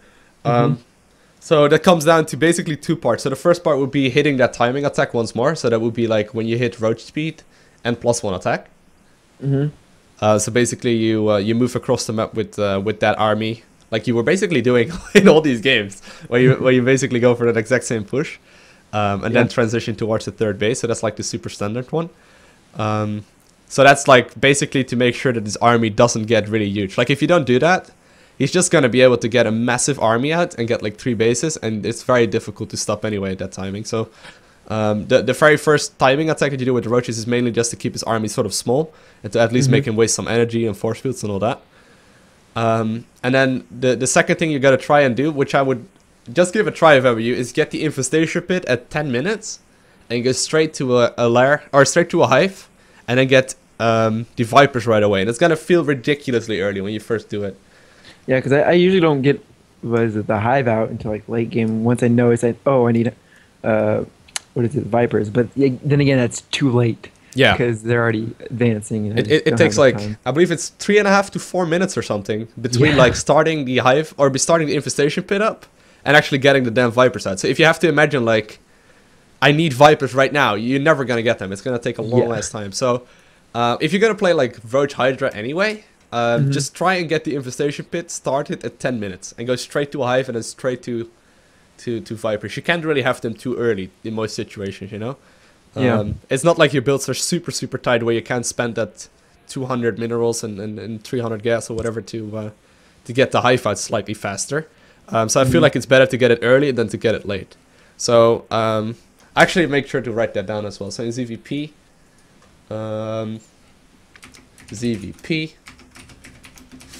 Speaker 2: So that comes down to basically 2 parts. So the first part would be hitting that timing attack once more. So that would be like when you hit Roach speed and +1 attack. So basically you move across the map with that army, like you were basically doing in all these games, where you basically go for that exact same push, and then transition towards the third base. So that's like the super standard one. So that's like basically to make sure that this army doesn't get really huge. Like if you don't do that, he's just going to be able to get a massive army out and get like 3 bases, and it's very difficult to stop anyway at that timing. So the very first timing attack that you do with the Roaches is mainly just to keep his army sort of small, and to at least make him waste some energy and force fields and all that. And then the second thing you got to try and do, which I would just give a try if I were you, is get the Infestation Pit at 10 minutes and go straight to a lair, or straight to a hive, and then get the Vipers right away. And it's going to feel ridiculously early when you first do it.
Speaker 1: Yeah, because I usually don't get the hive out until like late game. Once I know it's like, oh, I need Vipers. But then again, that's too late.
Speaker 2: Yeah,
Speaker 1: because they're already advancing. And
Speaker 2: it takes like time. I believe it's 3.5 to 4 minutes or something between like starting the hive or starting the Infestation Pit up and actually getting the damn Vipers out. So if you have to imagine like, I need Vipers right now, you're never gonna get them. It's gonna take a long ass time. So if you're gonna play like Roach Hydra anyway. Just try and get the Infestation Pit started at 10 minutes and go straight to a hive and then straight to Vipers. You can't really have them too early in most situations, you know? It's not like your builds are super, super tight where you can't spend that 200 minerals and 300 gas or whatever to get the hive out slightly faster. So I feel like it's better to get it early than to get it late. So actually make sure to write that down as well. So in ZVP,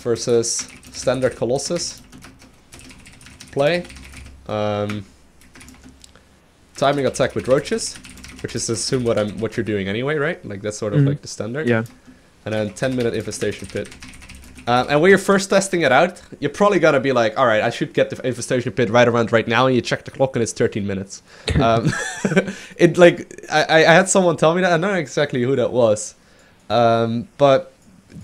Speaker 2: versus standard Colossus play, timing attack with Roaches, which is assume what you're doing anyway, right? Like that's sort of like the standard.
Speaker 1: Yeah.
Speaker 2: And then 10-minute Infestation Pit. And when you're first testing it out, you're probably gonna be like, all right, I should get the Infestation Pit right around right now, and you check the clock and it's 13 minutes. It like I had someone tell me that. I don't know exactly who that was, but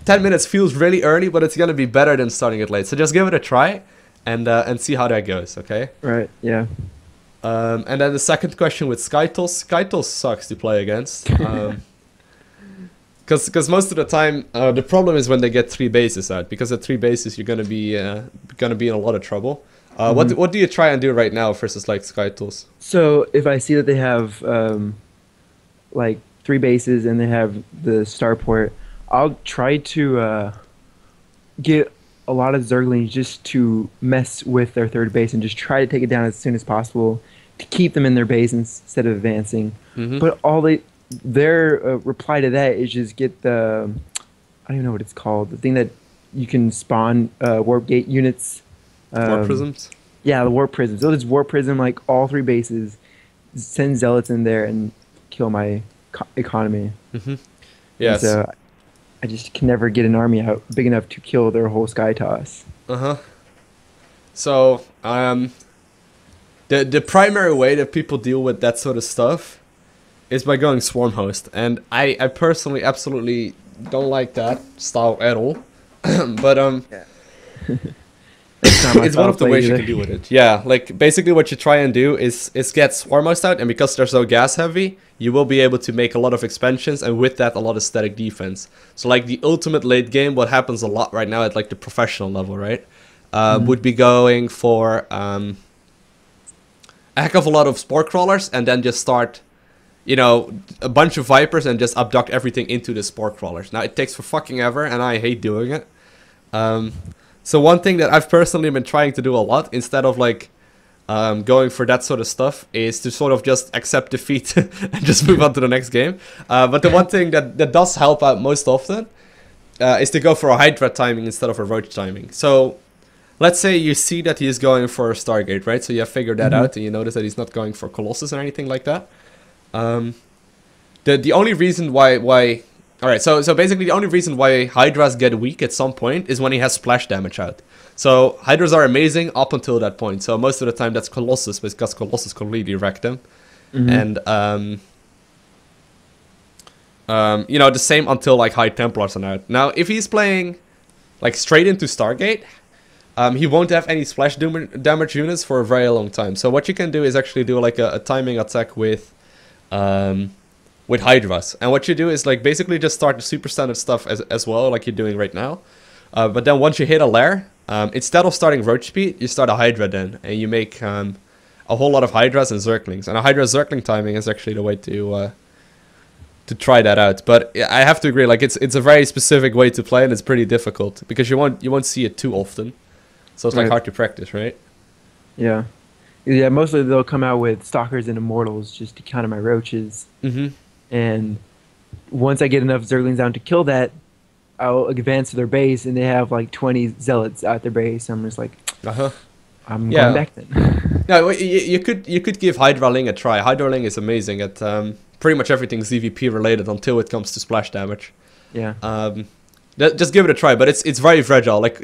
Speaker 2: 10 minutes feels really early, but it's gonna be better than starting it late. So just give it a try, and see how that goes. Okay.
Speaker 1: Right. Yeah.
Speaker 2: And then the second question with Skytos. Skytos sucks to play against. Because most of the time the problem is when they get 3 bases out. Because at 3 bases you're gonna be in a lot of trouble. What do you try and do right now versus like Skytos?
Speaker 1: So if I see that they have like 3 bases and they have the starport, I'll try to get a lot of Zerglings just to mess with their third base and just try to take it down as soon as possible to keep them in their base instead of advancing. But their reply to that is just get the, I don't even know what it's called, the thing that you can spawn warp gate units.
Speaker 2: Warp prisms?
Speaker 1: Yeah, the warp prisms. So just warp prism like all 3 bases, send zealots in there and kill my economy.
Speaker 2: Yes.
Speaker 1: So I just can never get an army out big enough to kill their whole Sky Toss.
Speaker 2: So the primary way that people deal with that sort of stuff is by going Swarm Host, and I personally absolutely don't like that style at all. But
Speaker 1: It's not my
Speaker 2: It's one of the
Speaker 1: fault
Speaker 2: ways you
Speaker 1: either.
Speaker 2: can deal with it. Yeah, like basically what you try and do is get Swarmhost out, and because they're so gas heavy, you will be able to make a lot of expansions, and with that a lot of static defense. So like the ultimate late game, what happens a lot right now at like the professional level, right? Would be going for a heck of a lot of spore crawlers, and then just start, you know, a bunch of vipers and just abduct everything into the spore crawlers. Now it takes for fucking ever, and I hate doing it. So one thing that I've personally been trying to do a lot, instead of like going for that sort of stuff, is to sort of just accept defeat and just move on to the next game. But the one thing that does help out most often is to go for a Hydra timing instead of a Roach timing. So let's say you see that he's going for a Stargate, right? So you have figured that out, and you notice that he's not going for Colossus or anything like that. The only reason why alright, so basically the only reason why Hydras get weak at some point is when he has splash damage out. So Hydras are amazing up until that point. So most of the time that's Colossus, because Colossus completely wrecked them. And you know, the same until like High Templars are out. Now if he's playing like straight into Stargate, he won't have any splash damage units for a very long time. So what you can do is actually do like a timing attack with Hydras. And what you do is like basically just start the super standard stuff as well, like you're doing right now. But then once you hit a lair, instead of starting Roach Speed, you start a Hydra then, and you make a whole lot of Hydras and Zerglings. And a Hydra Zergling timing is actually the way to try that out. But I have to agree, like it's a very specific way to play, and it's pretty difficult because you won't see it too often. So it's like hard to practice, right?
Speaker 1: Yeah. Yeah, mostly they'll come out with Stalkers and Immortals just to counter my Roaches. And once I get enough Zerglings down to kill that, I'll advance to their base, and they have like 20 Zealots at their base. I'm just like, I'm going back then.
Speaker 2: No, you could give Hydraling a try. Hydraling is amazing at pretty much everything ZVP related until it comes to splash damage.
Speaker 1: Yeah.
Speaker 2: Just give it a try, but it's very fragile. Like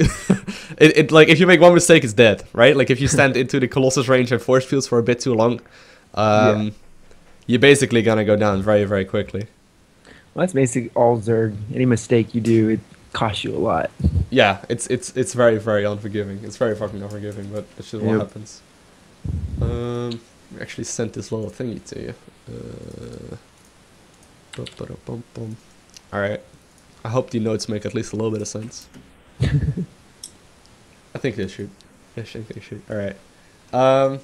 Speaker 2: it like if you make one mistake, it's dead, right? Like if you stand into the Colossus range and force fields for a bit too long, you're basically gonna go down very, very quickly.
Speaker 1: Well, that's basically all Zerg. Any mistake you do, it costs you a lot.
Speaker 2: Yeah, it's very, very unforgiving. It's very fucking unforgiving, but that's just what happens. We actually sent this little thingy to you. Alright. I hope the notes make at least a little bit of sense. I think they should. I think they should. Alright. So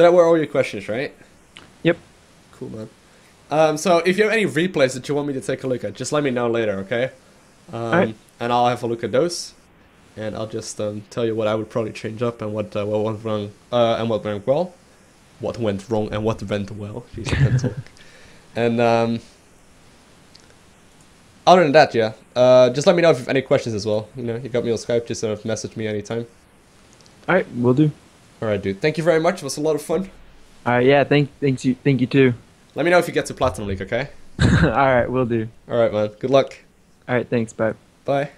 Speaker 2: that were all your questions, right?
Speaker 1: Yep.
Speaker 2: Cool, man. So if you have any replays that you want me to take a look at, just let me know later, okay?
Speaker 1: Alright.
Speaker 2: And I'll have a look at those. And I'll just tell you what I would probably change up and what went wrong and what went well. What went wrong and what went well. Jeez, I can't talk. And other than that, yeah. Just let me know if you have any questions as well. You know, you got me on Skype, just message me anytime.
Speaker 1: Alright, will do.
Speaker 2: Alright, dude. Thank you very much. It was a lot of fun.
Speaker 1: Alright, yeah, thank you too.
Speaker 2: Let me know if you get to Platinum League, okay?
Speaker 1: Alright, will do.
Speaker 2: Alright, man. Good luck.
Speaker 1: Alright, thanks, bye.
Speaker 2: Bye.